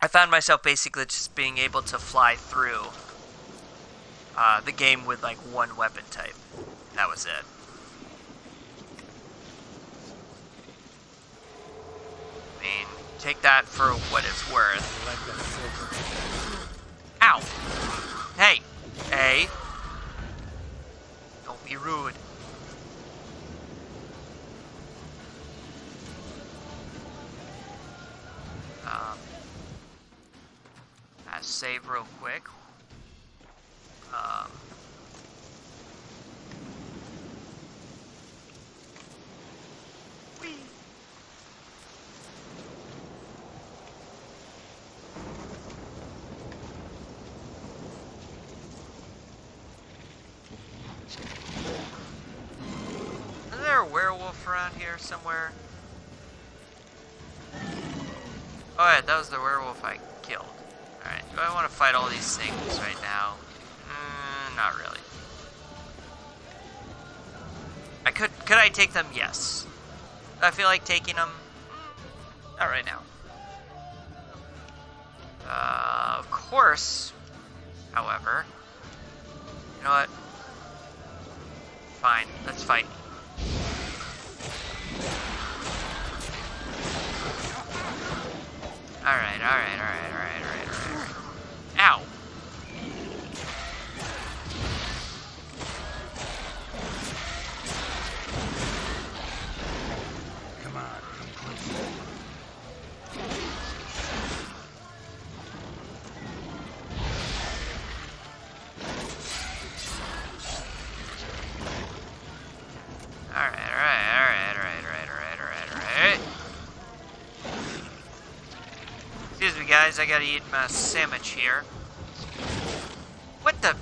I found myself basically just being able to fly through the game with like one weapon type. That was it. I mean, take that for what it's worth. Ow! Hey! Hey! Don't be rude. I'll save real quick. Whee! Is there a werewolf around here somewhere? Oh yeah, that was the werewolf I killed. Alright, do I want to fight all these things right now? Not really. Could I take them? Yes. Do I feel like taking them? Not right now. Of course, however, you know what? Fine, let's fight. Alright. Ow! Come on, come closer. Alright. Excuse me, guys, I gotta eat my sandwich here. What the?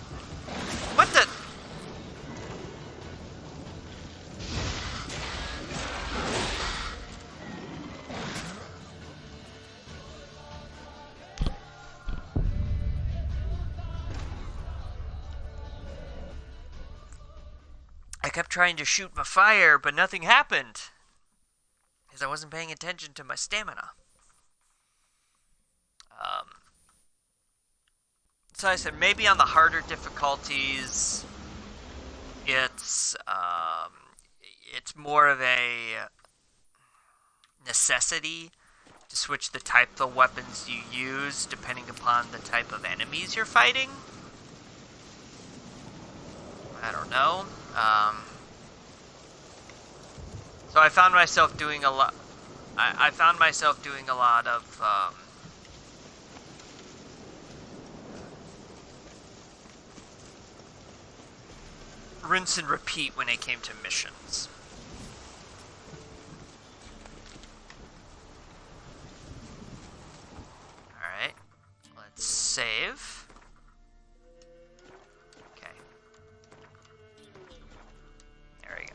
I kept trying to shoot my fire, but nothing happened. Because I wasn't paying attention to my stamina. So I said maybe on the harder difficulties, it's more of a necessity to switch the type of weapons you use depending upon the type of enemies you're fighting. I don't know. So I found myself doing a lot. I found myself doing a lot of rinse and repeat when it came to missions. Alright, let's save. Okay. There we go.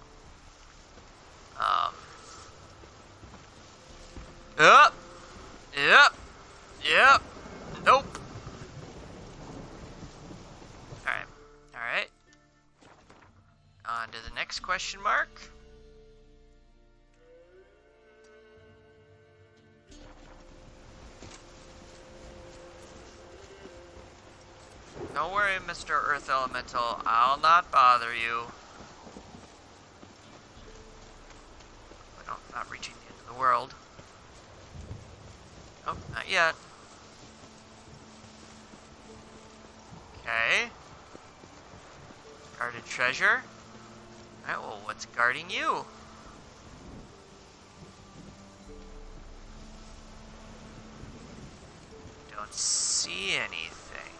Yep. Nope. Alright. On to the next question mark. Don't worry, Mr. Earth Elemental. I'll not bother you. No, not reaching the end of the world. Oh, not yet. Okay. Guarded treasure. Alright, well, what's guarding you? don't see anything.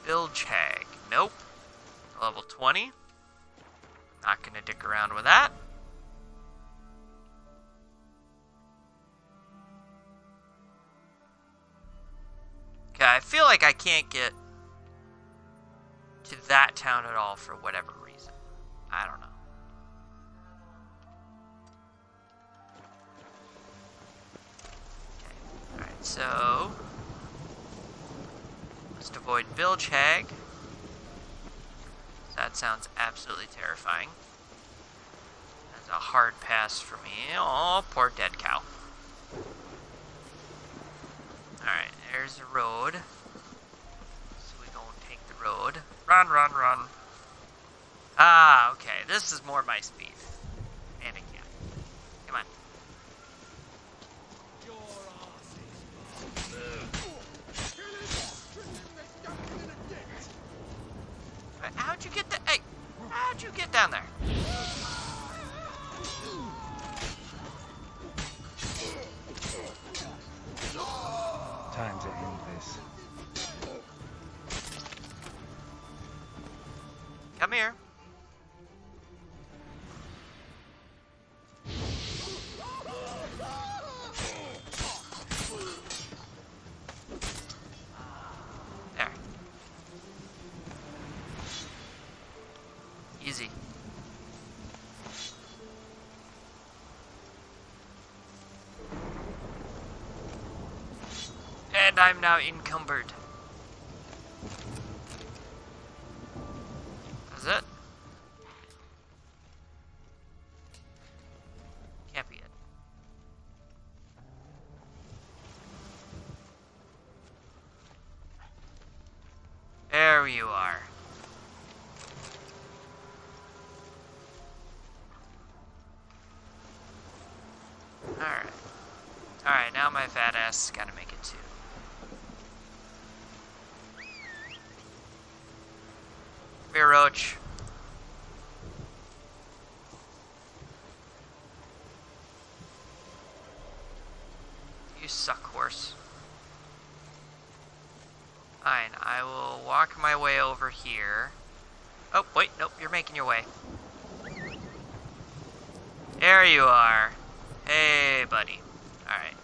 Bilge Hag. Nope. Level 20. Not gonna dick around with that. Okay, I feel like I can't get to that town at all for whatever reason. I don't know. Okay, alright, so must avoid Bilge Hag. That sounds absolutely terrifying. That's a hard pass for me. Oh, poor dead cow. Alright, there's the road. So we gonna take the road. Run, run, run. Ah, okay. This is more my speed. And again. Come on. How'd you get the... Hey! How'd you get down there? Time to end this. Come here. There. Easy. And I'm now encumbered. Is it? Can't be it. There you are. Alright. Alright, now my fat ass has gotta make it too. Come here, Roach. You suck, horse. Fine, I will walk my way over here. Oh, wait, nope, you're making your way. There you are. Hey, buddy. Alright.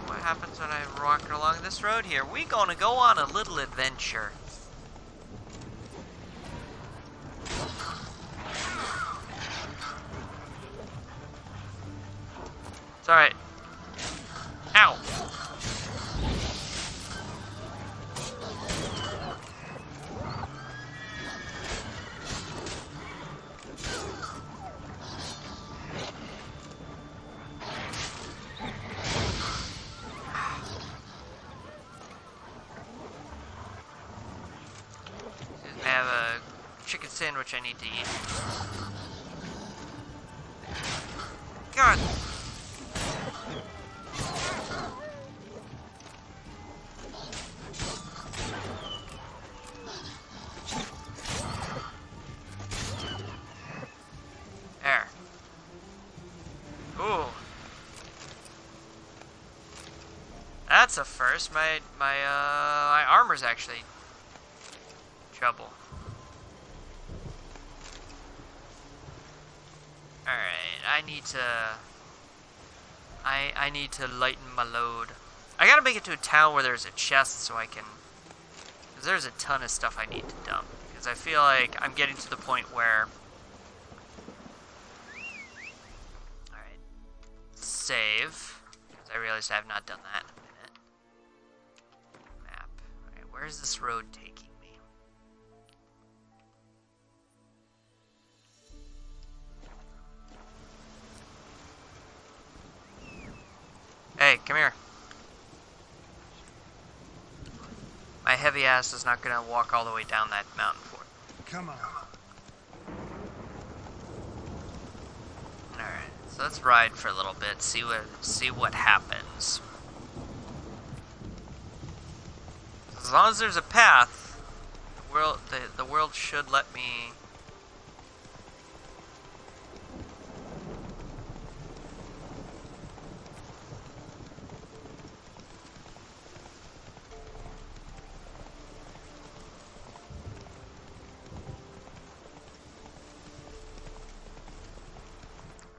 What happens when I'm walking along this road here? We gonna go on a little adventure. It's alright. Ow! I have a chicken sandwich I need to eat. God! There. Ooh. That's a first. My armor's actually trouble. Alright, I need to lighten my load. I gotta make it to a town where there's a chest so I can... Because there's a ton of stuff I need to dump. Because I feel like I'm getting to the point where... Alright. Save. Because I realized I have not done that in a minute. Map. Alright, where's this road taking me? Hey, come here. My heavy ass is not gonna walk all the way down that mountain for it. Come on. Alright, so let's ride for a little bit, see what happens. As long as there's a path, the world should let me.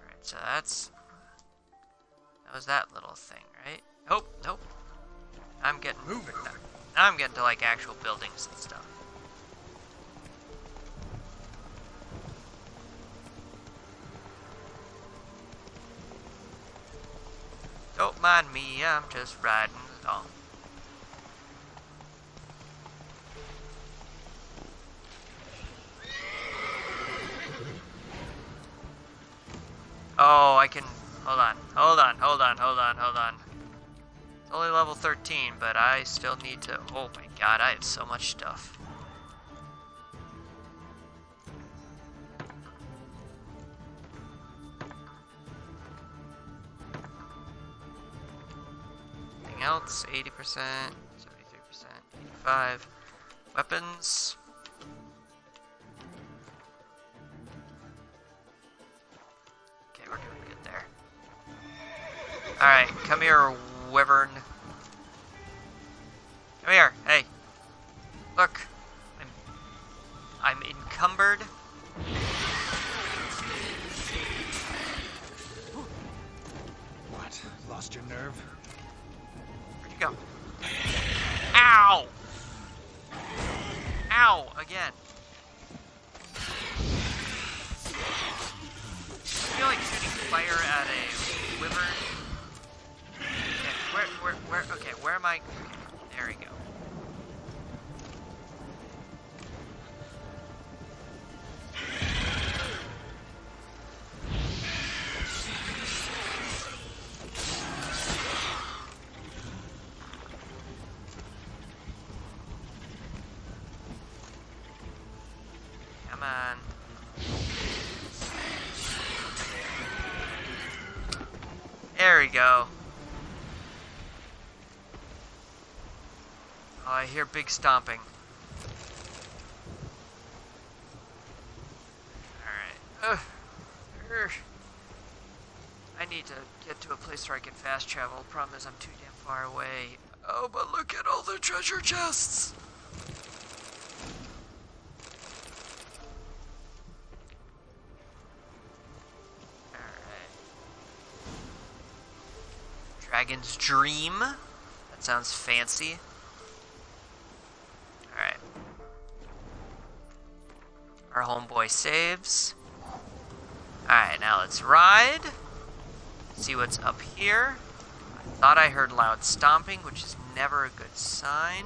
Alright, so that was that little thing, right? Oh, nope. I'm getting Moving. Now I'm getting to like actual buildings and stuff. Don't mind me, I'm just riding along. Oh, I can. Hold on. It's only level 13, but I still need to. Oh my god, I have so much stuff. Anything else? 80%, 73%, 85%. Weapons. Okay, we're doing good there. Alright, come here, Wyvern. Come here, hey. Look. I'm encumbered. What? Lost your nerve? Where'd you go? Ow! Ow! Again. I feel like shooting fire at a wyvern. Okay, where am I? Okay, there we go. Come on. There we go. Oh, I hear big stomping. Alright. I need to get to a place where I can fast travel. Problem is I'm too damn far away. Oh, but look at all the treasure chests! Alright. Dragon's Dream. That sounds fancy. Alright. Our homeboy saves. Alright, now let's ride. See what's up here. I thought I heard loud stomping, which is never a good sign.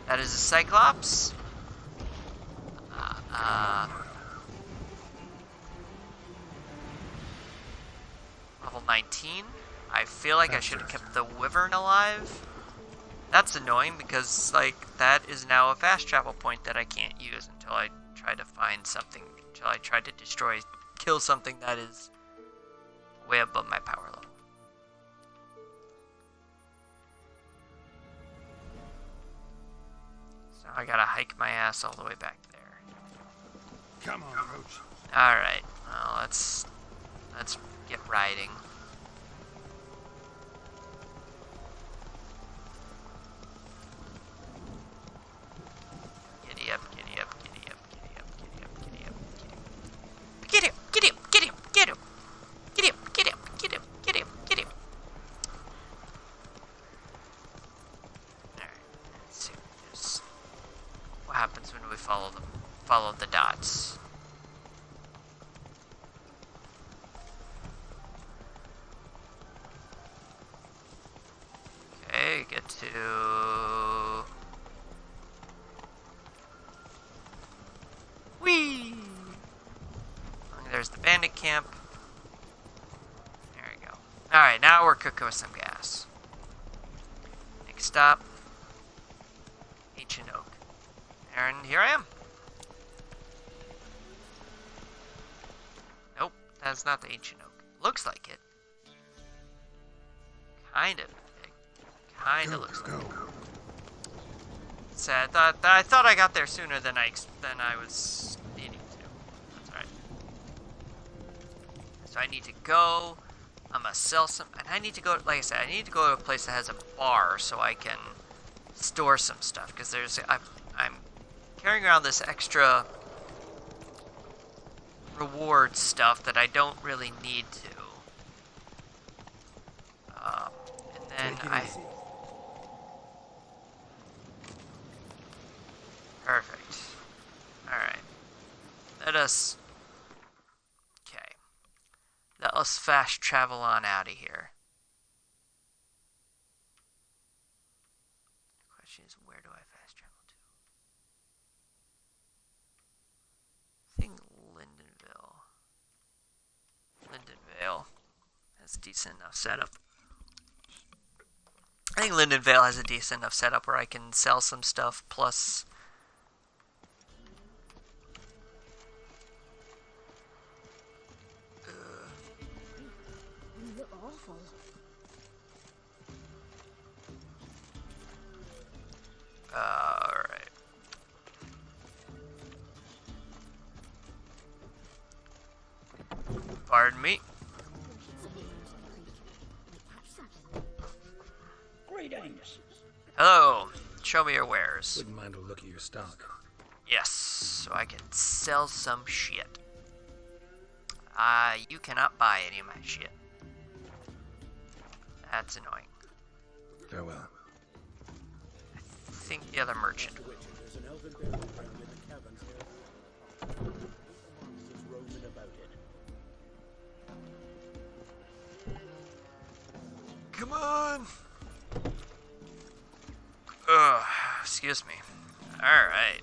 That is a Cyclops. Level 19. I feel like I should have kept the Wyvern alive. That's annoying because, like, that is now a fast travel point that I can't use until I try to find something, until I try to kill something that is way above my power level. So I gotta hike my ass all the way back there. Come on, Roach. Alright, well, let's get riding. Giddy up, giddy up, giddy up, giddy up, giddy up, giddy up, giddy up. Get him, get him, get him, get him, get him, get him, get him, get him. Alright, let's see what happens when we follow the dots. Okay, get to... Whee! There's the bandit camp. There we go. Alright, now we're cooking with some gas. Next stop. Ancient Oak. And here I am. Nope, that's not the Ancient Oak. Looks like it. Kind of Kinda Go, looks go. like. Sad. I thought I got there sooner than I was needing to. That's alright. So I need to go. I'm gonna sell some, and I need to go. Like I said, I need to go to a place that has a bar so I can store some stuff. Because I'm carrying around this extra reward stuff that I don't really need to. And Take then it easy. Perfect. Alright. Let us fast travel on out of here. The question is, where do I fast travel to? I think Lindenvale has a decent enough setup. I think Lindenvale has a decent enough setup where I can sell some stuff plus. You look awful. Alright. Pardon me. Greetings. Hello. Show me your wares. Wouldn't mind a look at your stock. Yes, so I can sell some shit. You cannot buy any of my shit. That's annoying. Farewell. I think the other merchant. There's an elven burial ground in the caverns here. Monsters roaming about it. Come on! Ugh, excuse me. Alright.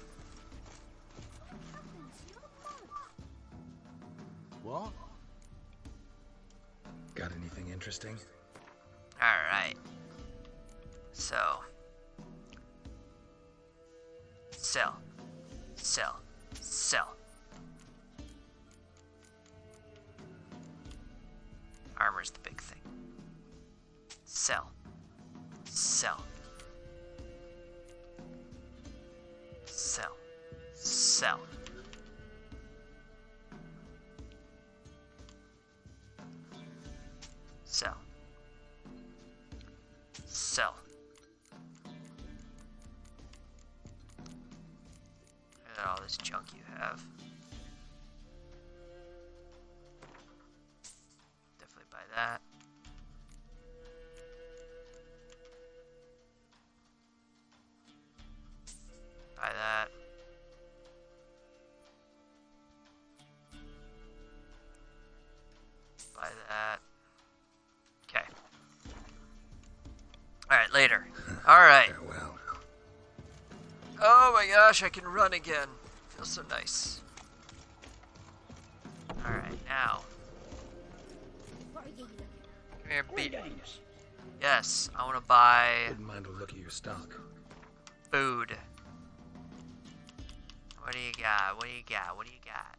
What? Got anything interesting? Alright. So. Sell. Sell. Sell. Armor's the big thing. Sell. Sell. Sell. Sell. Sell. Sell. Look at all this junk you have. Definitely buy that. Buy that. Buy that. Okay. Alright, later. Alright. Farewell. Oh my gosh, I can run again. Feels so nice. Alright, now. What are you looking at? Come here, beat. Greetings. Yes, I want to buy Wouldn't mind a look at your stock. food. What do you got? What do you got? What do you got?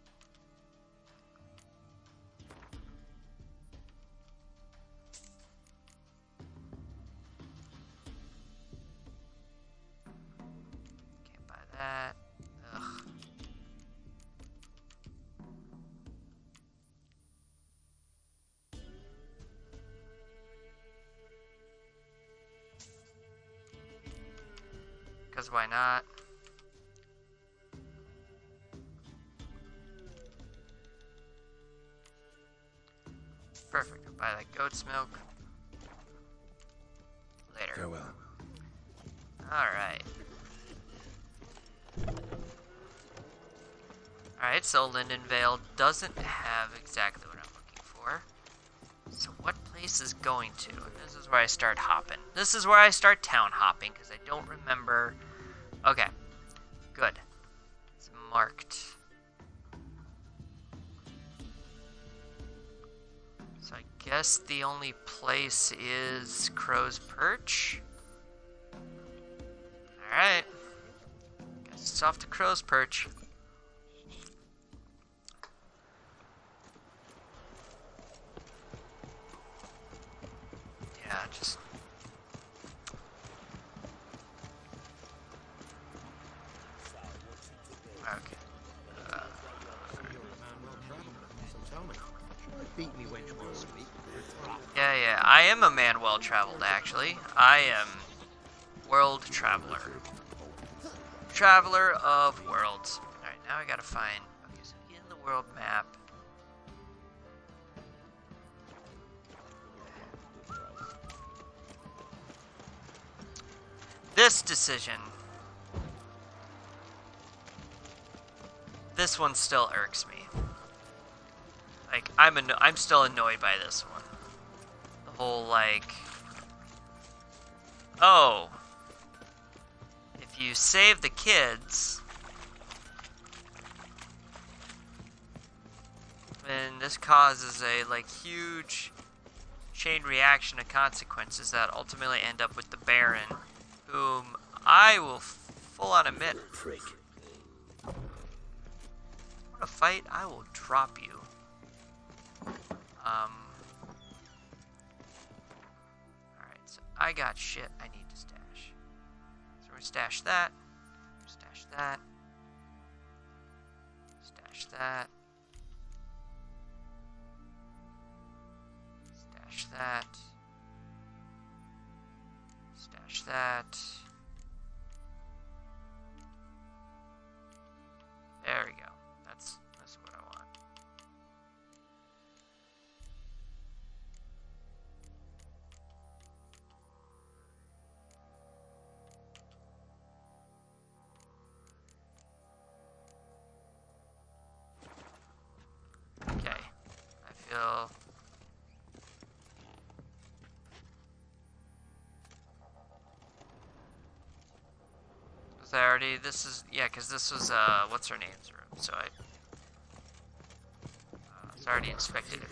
Can't buy that. Ugh. Because why not? Perfect. I'll buy that goat's milk. Later. Farewell. Alright. Alright, so Lindenvale doesn't have exactly what I'm looking for. So what place is going to? And this is where I start hopping. This is where I start town hopping, because I don't remember. Okay. Good. It's marked. So I guess the only place is Crow's Perch. Alright. Guess it's off to Crow's Perch. Yeah, just I am a man well traveled, actually. I am world traveler. Traveler of worlds. Alright, now I gotta find. Okay, so in the world map. This decision. This one still irks me. Like, I'm still annoyed by this one. The whole, like... Oh. If you save the kids... then this causes a, like, huge chain reaction of consequences that ultimately end up with the Baron, whom I will full-on admit... Freak. A fight, I will drop you. Alright, so I got shit I need to stash. So we're gonna stash that. Stash that. Stash that. Stash that. Stash that. There we go. That's what I want. Okay. I feel... Was I already... This is... Yeah, because this was, what's her name's room, so I... It's already inspected it.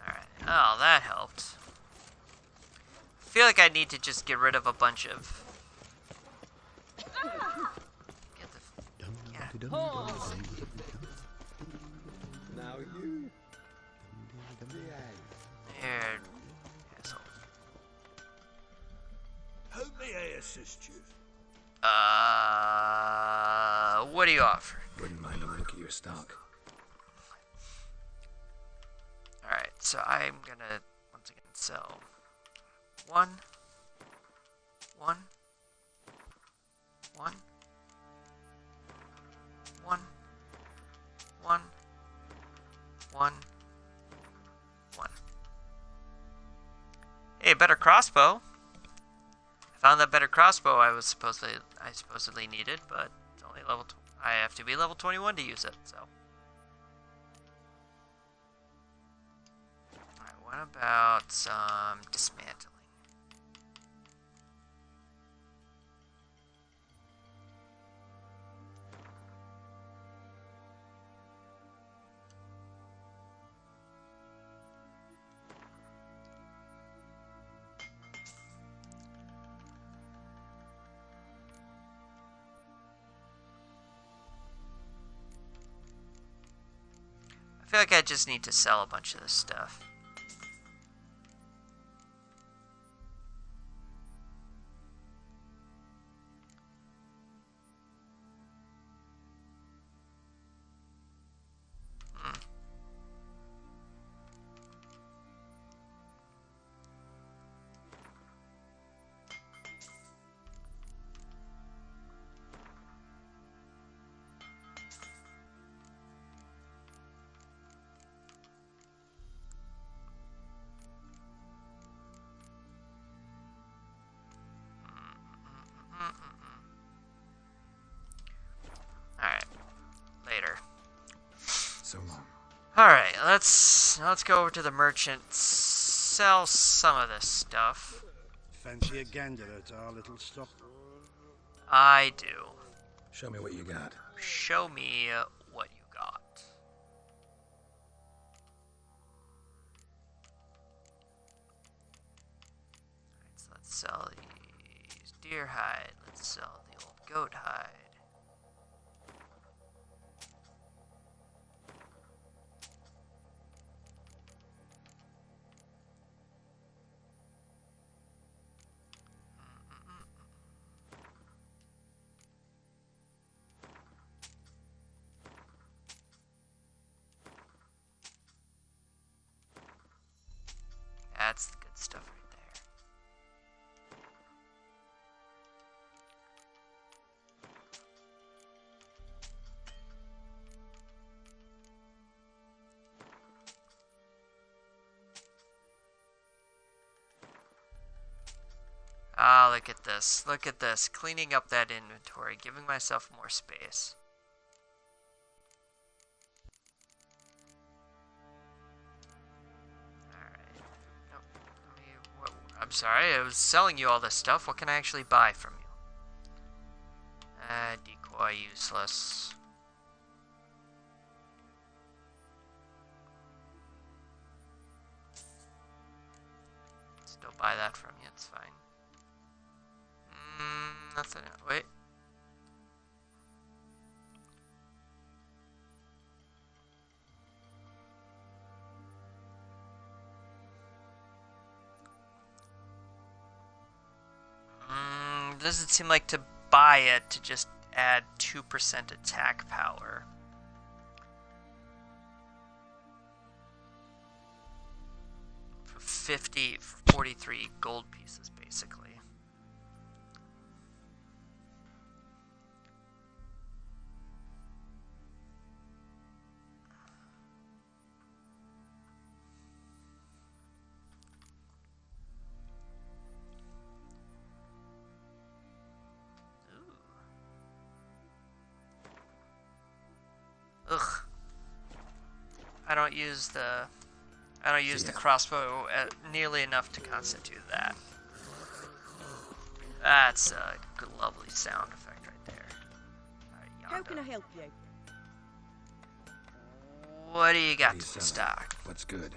Alright. Oh, that helped. I feel like I need to just get rid of a bunch of... Get the... Yeah. Now you. Here. Asshole. How may I assist you? What do you offer? Wouldn't mind a look at your stock. Alright, so I'm gonna, once again, sell one, one, one, one, one, one, one. Hey, better crossbow. I found that better crossbow I supposedly needed, but it's only level. I have to be level 21 to use it. So. All right. What about some dismantling? I feel like I just need to sell a bunch of this stuff. Alright. Later. So long. Alright, let's go over to the merchant, sell some of this stuff. Fancy a gander at our little stop? I do. Show me what you got. Show me what you got. Alright, so let's sell these deer hide. Let's sell the old goat hide. That's the good stuff right there. Ah, look at this. Look at this. Cleaning up that inventory, giving myself more space. Alright. Nope. I'm sorry, I was selling you all this stuff. What can I actually buy from you? Decoy useless. Still buy that from you, it's fine. Nothing. Wait. Doesn't seem like to buy it to just add 2% attack power. For 43 gold pieces, basically. Ugh. I don't use the crossbow nearly enough to constitute that. That's a good, lovely sound effect right there. How can I help you? What do you got What are you in selling? stock? What's good?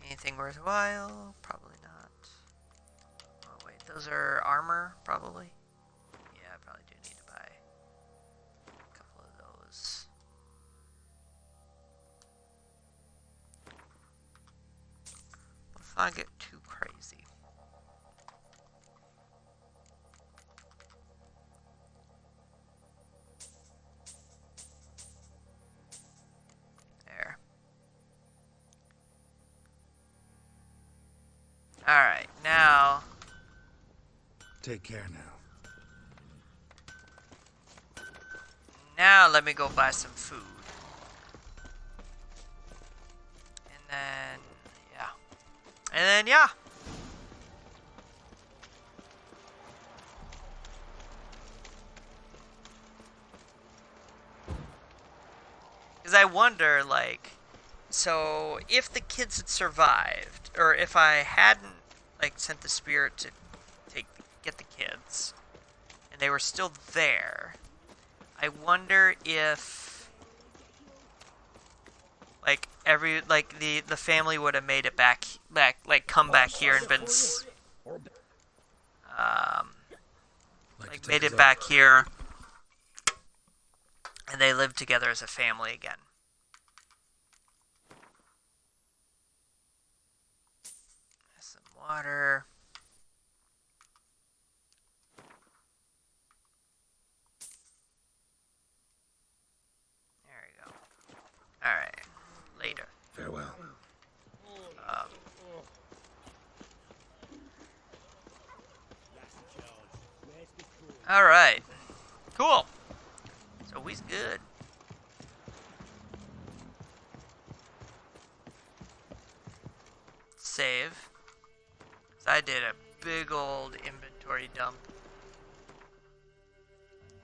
Anything worthwhile? Probably not. Oh wait, those are armor, probably? Yeah, I probably do need to buy a couple of those. Let's not get too crazy. There. Alright, now... Take care now. Now let me go buy some food. And then... yeah. And then, yeah. Because I wonder, like... So, if the kids had survived, or if I hadn't, like, sent the spirit to get the kids, and they were still there, I wonder if, like, the family would have made it back, like, come back here and been, like, made it back here, and they lived together as a family again. Some water. There we go. Alright. Later. Farewell. Alright. Cool. So we's good. Save. 'Cause I did a big old inventory dump.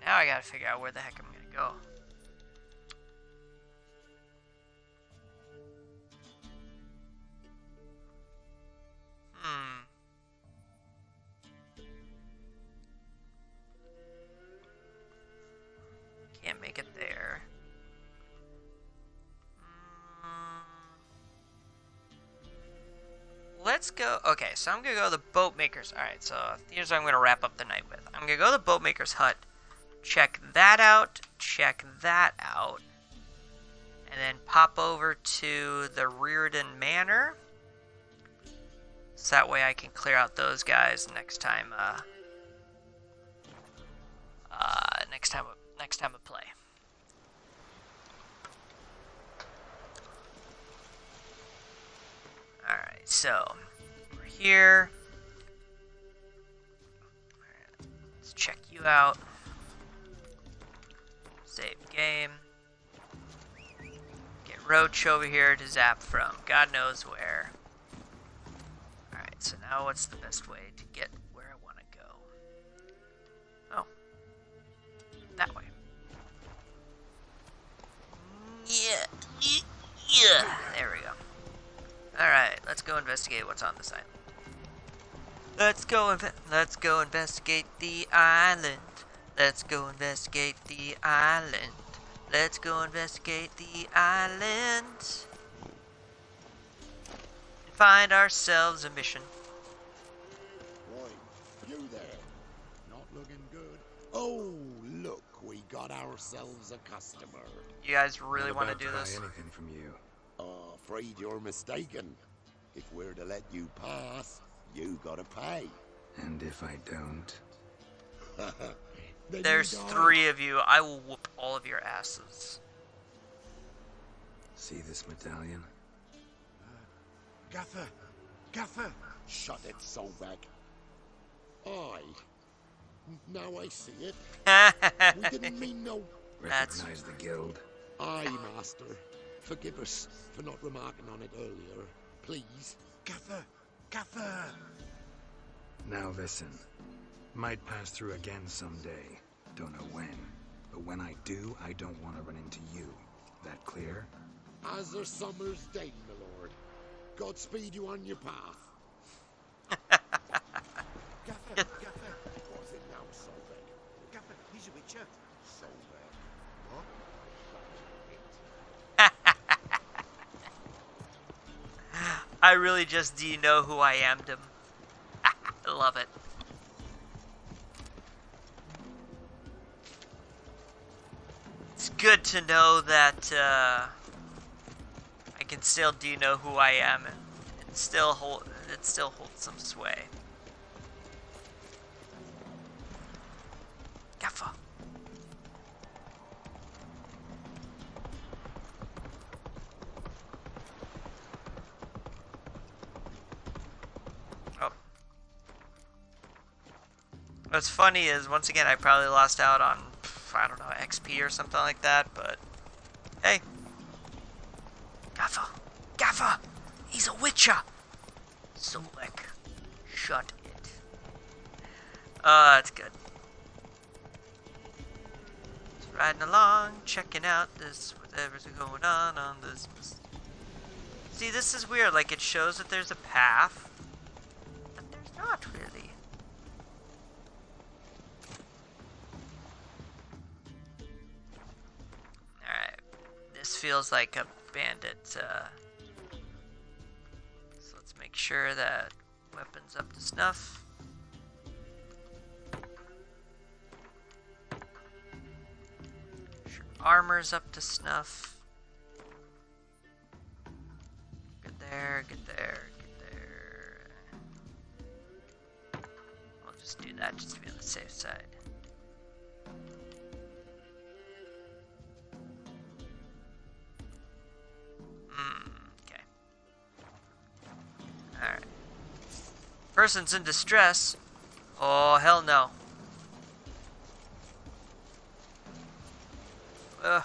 Now I gotta figure out where the heck I'm gonna go. Can't make it there. Let's go. Okay, so I'm gonna go to the Boatmaker's. Alright, so here's what I'm gonna wrap up the night with. I'm gonna go to the Boatmaker's hut, check that out, and then pop over to the Reardon Manor. So that way I can clear out those guys next time next time I play. Alright, so we're here. Let's check you out. Save game. Get Roach over here to zap from God knows where. Alright, so now what's the best way to get where I want to go? Oh. That way. Yeah. Yeah. There we go. Alright, let's go investigate what's on this island. Let's go investigate the island. Let's go investigate the island. Let's go investigate the island. And find ourselves a mission. Why, you there? Not looking good. Oh, look, we got ourselves a customer. You guys really want to About do buy this? anything from you. Afraid you're mistaken. If we're to let you pass, you gotta pay. And if I don't? Then There's you die. 3 of you. I will whoop all of your asses. See this medallion? Gaffer! Gaffer! Shut it, Solbeck. Aye. Now I see it. We didn't mean no... That's- Recognize the guild? Aye, Master. Forgive us for not remarking on it earlier. Please. Gaffer! Gaffer! Now listen. Might pass through again someday. Don't know when. But when I do, I don't want to run into you. That clear? As a summer's day, my lord. Godspeed you on your path. Gaffer! Gaffer! What's it now, Solbeck? Gaffer, he's a witcher. Solbeck. What? I really just do you know who I am, Dim. I love it. It's good to know that I can still do you know who I am, and it still holds some sway. Gaffer. Oh. What's funny is, once again, I probably lost out on, I don't know, XP or something like that, but hey. Gaffer! Gaffer! He's a witcher! Solbeck. Shut it. That's good. Just riding along, checking out this, whatever's going on this. See, this is weird, like it shows that there's a path, but there's not really. Alright, this feels like a bandit, so let's make sure that weapon's up to snuff. Sure, armor's up to snuff. Good there, good there, good there. I'll just do that just to be on the safe side. Okay. Alright. Person's in distress. Oh, hell no. Ugh.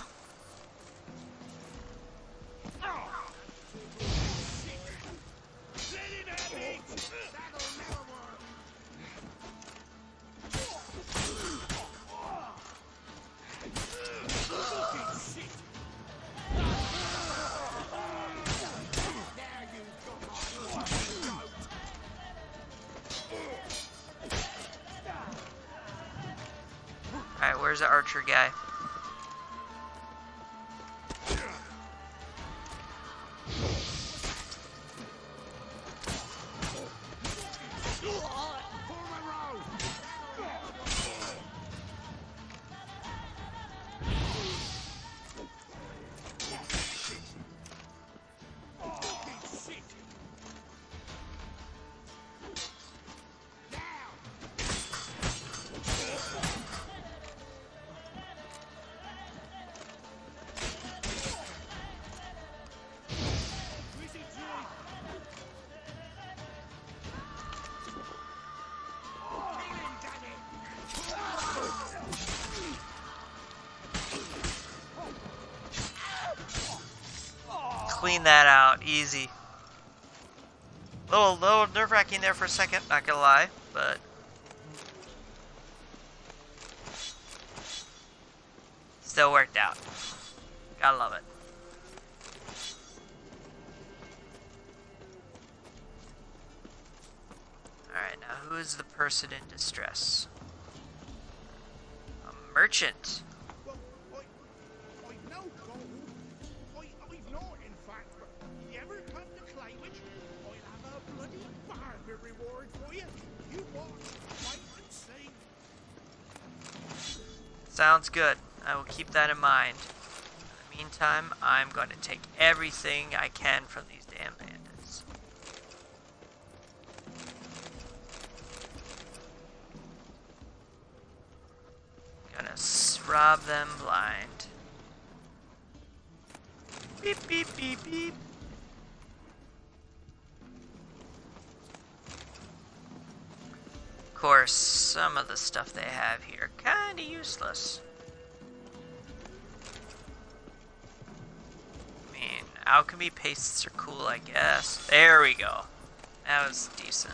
Alright, where's the archer guy? clean that out, easy. Little nerve-wracking there for a second, not gonna lie, but still worked out. Gotta love it. Alright, now who is the person in distress? A merchant. Well, I know gold. I've not, in fact, but you ever come to claim it, I'll have a bloody bargain reward for you. You watch, wait and see. Sounds good. I will keep that in mind. In the meantime, I'm going to take everything I can from these damn bandits. Gonna rob them blind. Beep, beep, beep, beep. Of course, some of the stuff they have here kinda useless. I mean, alchemy pastes are cool, I guess. There we go. That was decent.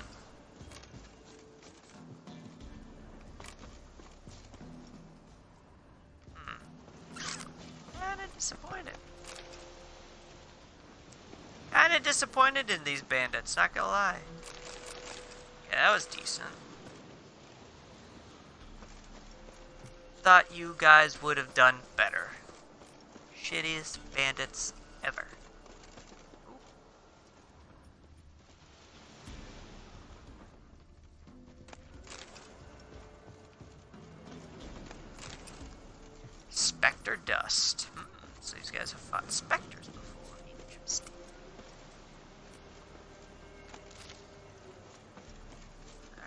Kinda disappointed. Kinda disappointed in these bandits, not gonna lie. Yeah, that was decent. Thought you guys would have done better. Shittiest bandits ever. Spectre dust. So these guys have fought specters before. Interesting.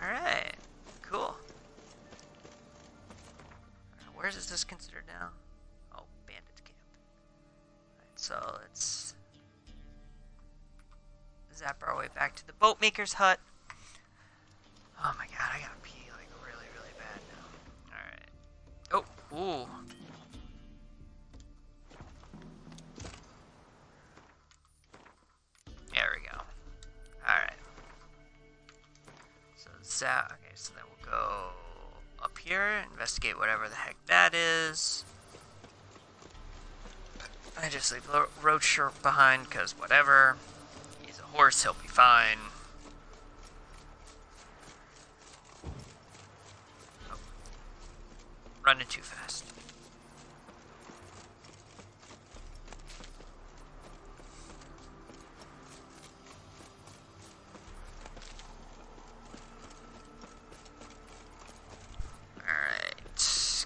Alright. Cool. Where is this considered now? Oh, bandit camp. Alright, so let's zap our way back to the boatmaker's hut. Oh my god, I gotta pee like really, really bad now. Alright. Oh, ooh. There we go. Alright. So zap. Okay, so then we'll go up here, investigate whatever the heck that is. I just leave Roach behind, because whatever. He's a horse, he'll be fine. Oh. Running too fast.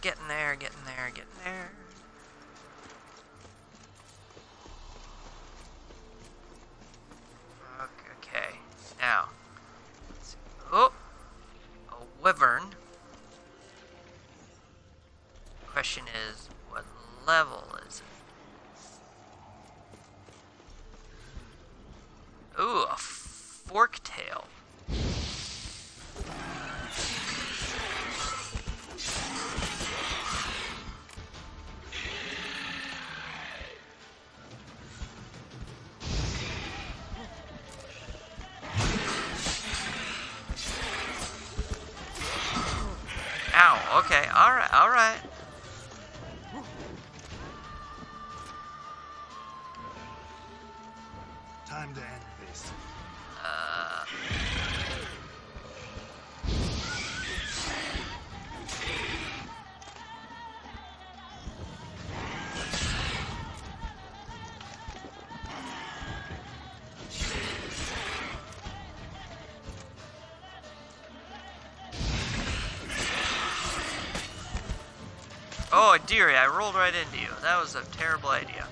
Getting there, getting there, getting there. Okay, now. Let's see. Oh! A wyvern. Question is, what level is it? Ooh, a fork tail. Ow, okay, alright, alright. Time to end this. Oh, dearie, I rolled right into you. That was a terrible idea.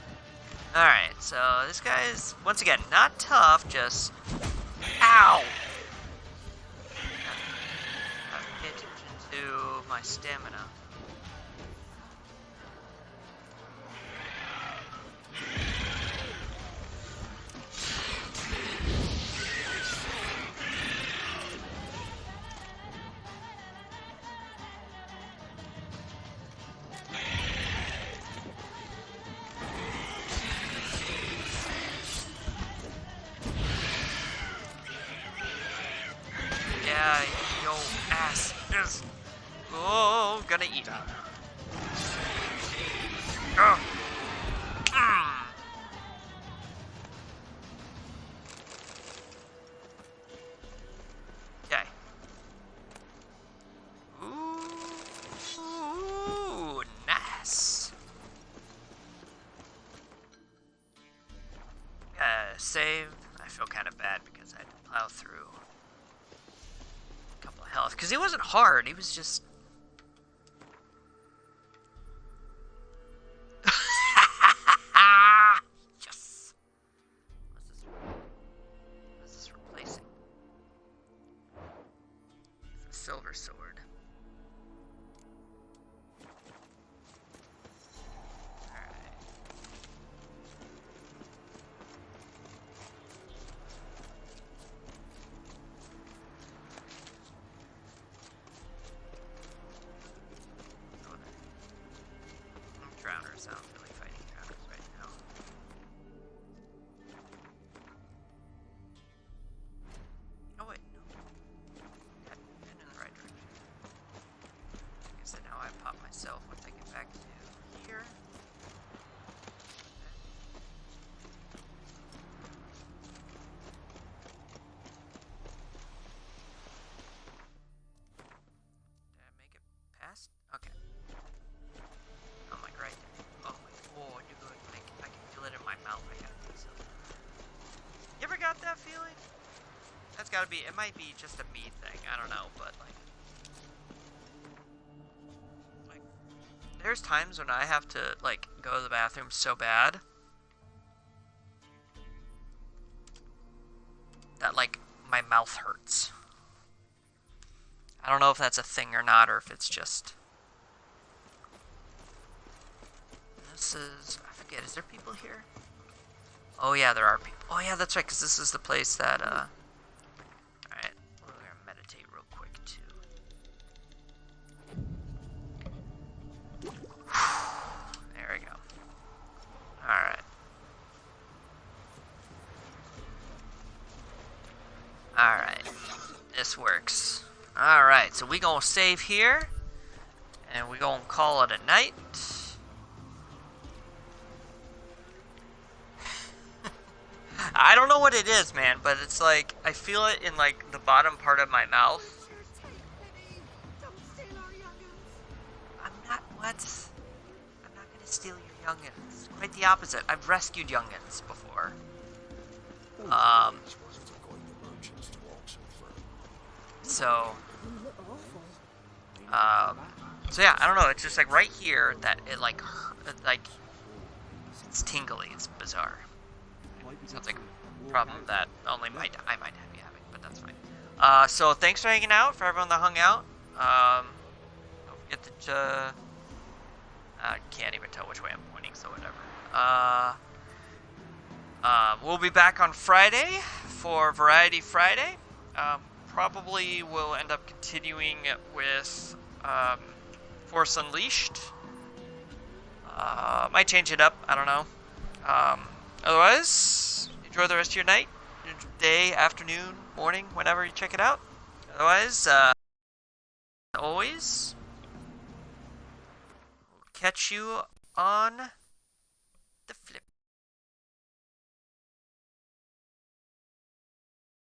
Alright, so this guy is, once again, not tough, just... Ow! Gotta pay attention to my stamina. is. Oh, gonna eat. Oh. Okay. Ooh, nice. Save. I feel kind of bad because I had to plow through a couple of health. Because he wasn't hard, he was just... Yes! What's this replacing? It's a silver sword. Drowners, I don't really fighting drowners right now. Oh wait, no. I've been in the right direction. I guess now I pop myself once I get back to here. Did I make it past? Okay. I'm like right there. Oh, dude, I can feel it in my mouth. I got this. You ever got that feeling? That's gotta be, it might be just a me thing. I don't know, but like, there's times when I have to, like, go to the bathroom so bad that, like, my mouth hurts. I don't know if that's a thing or not, or if it's just... This is, I forget, is there people here? Oh yeah, there are people. Oh yeah, that's right, because this is the place that, alright, we're gonna meditate real quick, too. There we go. Alright. Alright, this works. Alright, so we gonna save here, and we gonna call it a night. I don't know what it is, man, but it's like, I feel it in, like, the bottom part of my mouth. I'm not, what? I'm not gonna steal your youngins. Quite the opposite. I've rescued youngins before. So yeah, I don't know, it's just, like, right here that it, like, it's tingly, it's bizarre. Sounds like a problem that only I might be having, but that's fine. So thanks for hanging out, for everyone that hung out. Don't forget to, I can't even tell which way I'm pointing, so whatever. We'll be back on Friday for Variety Friday. Probably will end up continuing with, Force Unleashed. Might change it up, I don't know. Otherwise, enjoy the rest of your night, day, afternoon, morning, whenever you check it out. Otherwise, always, we'll catch you on the flip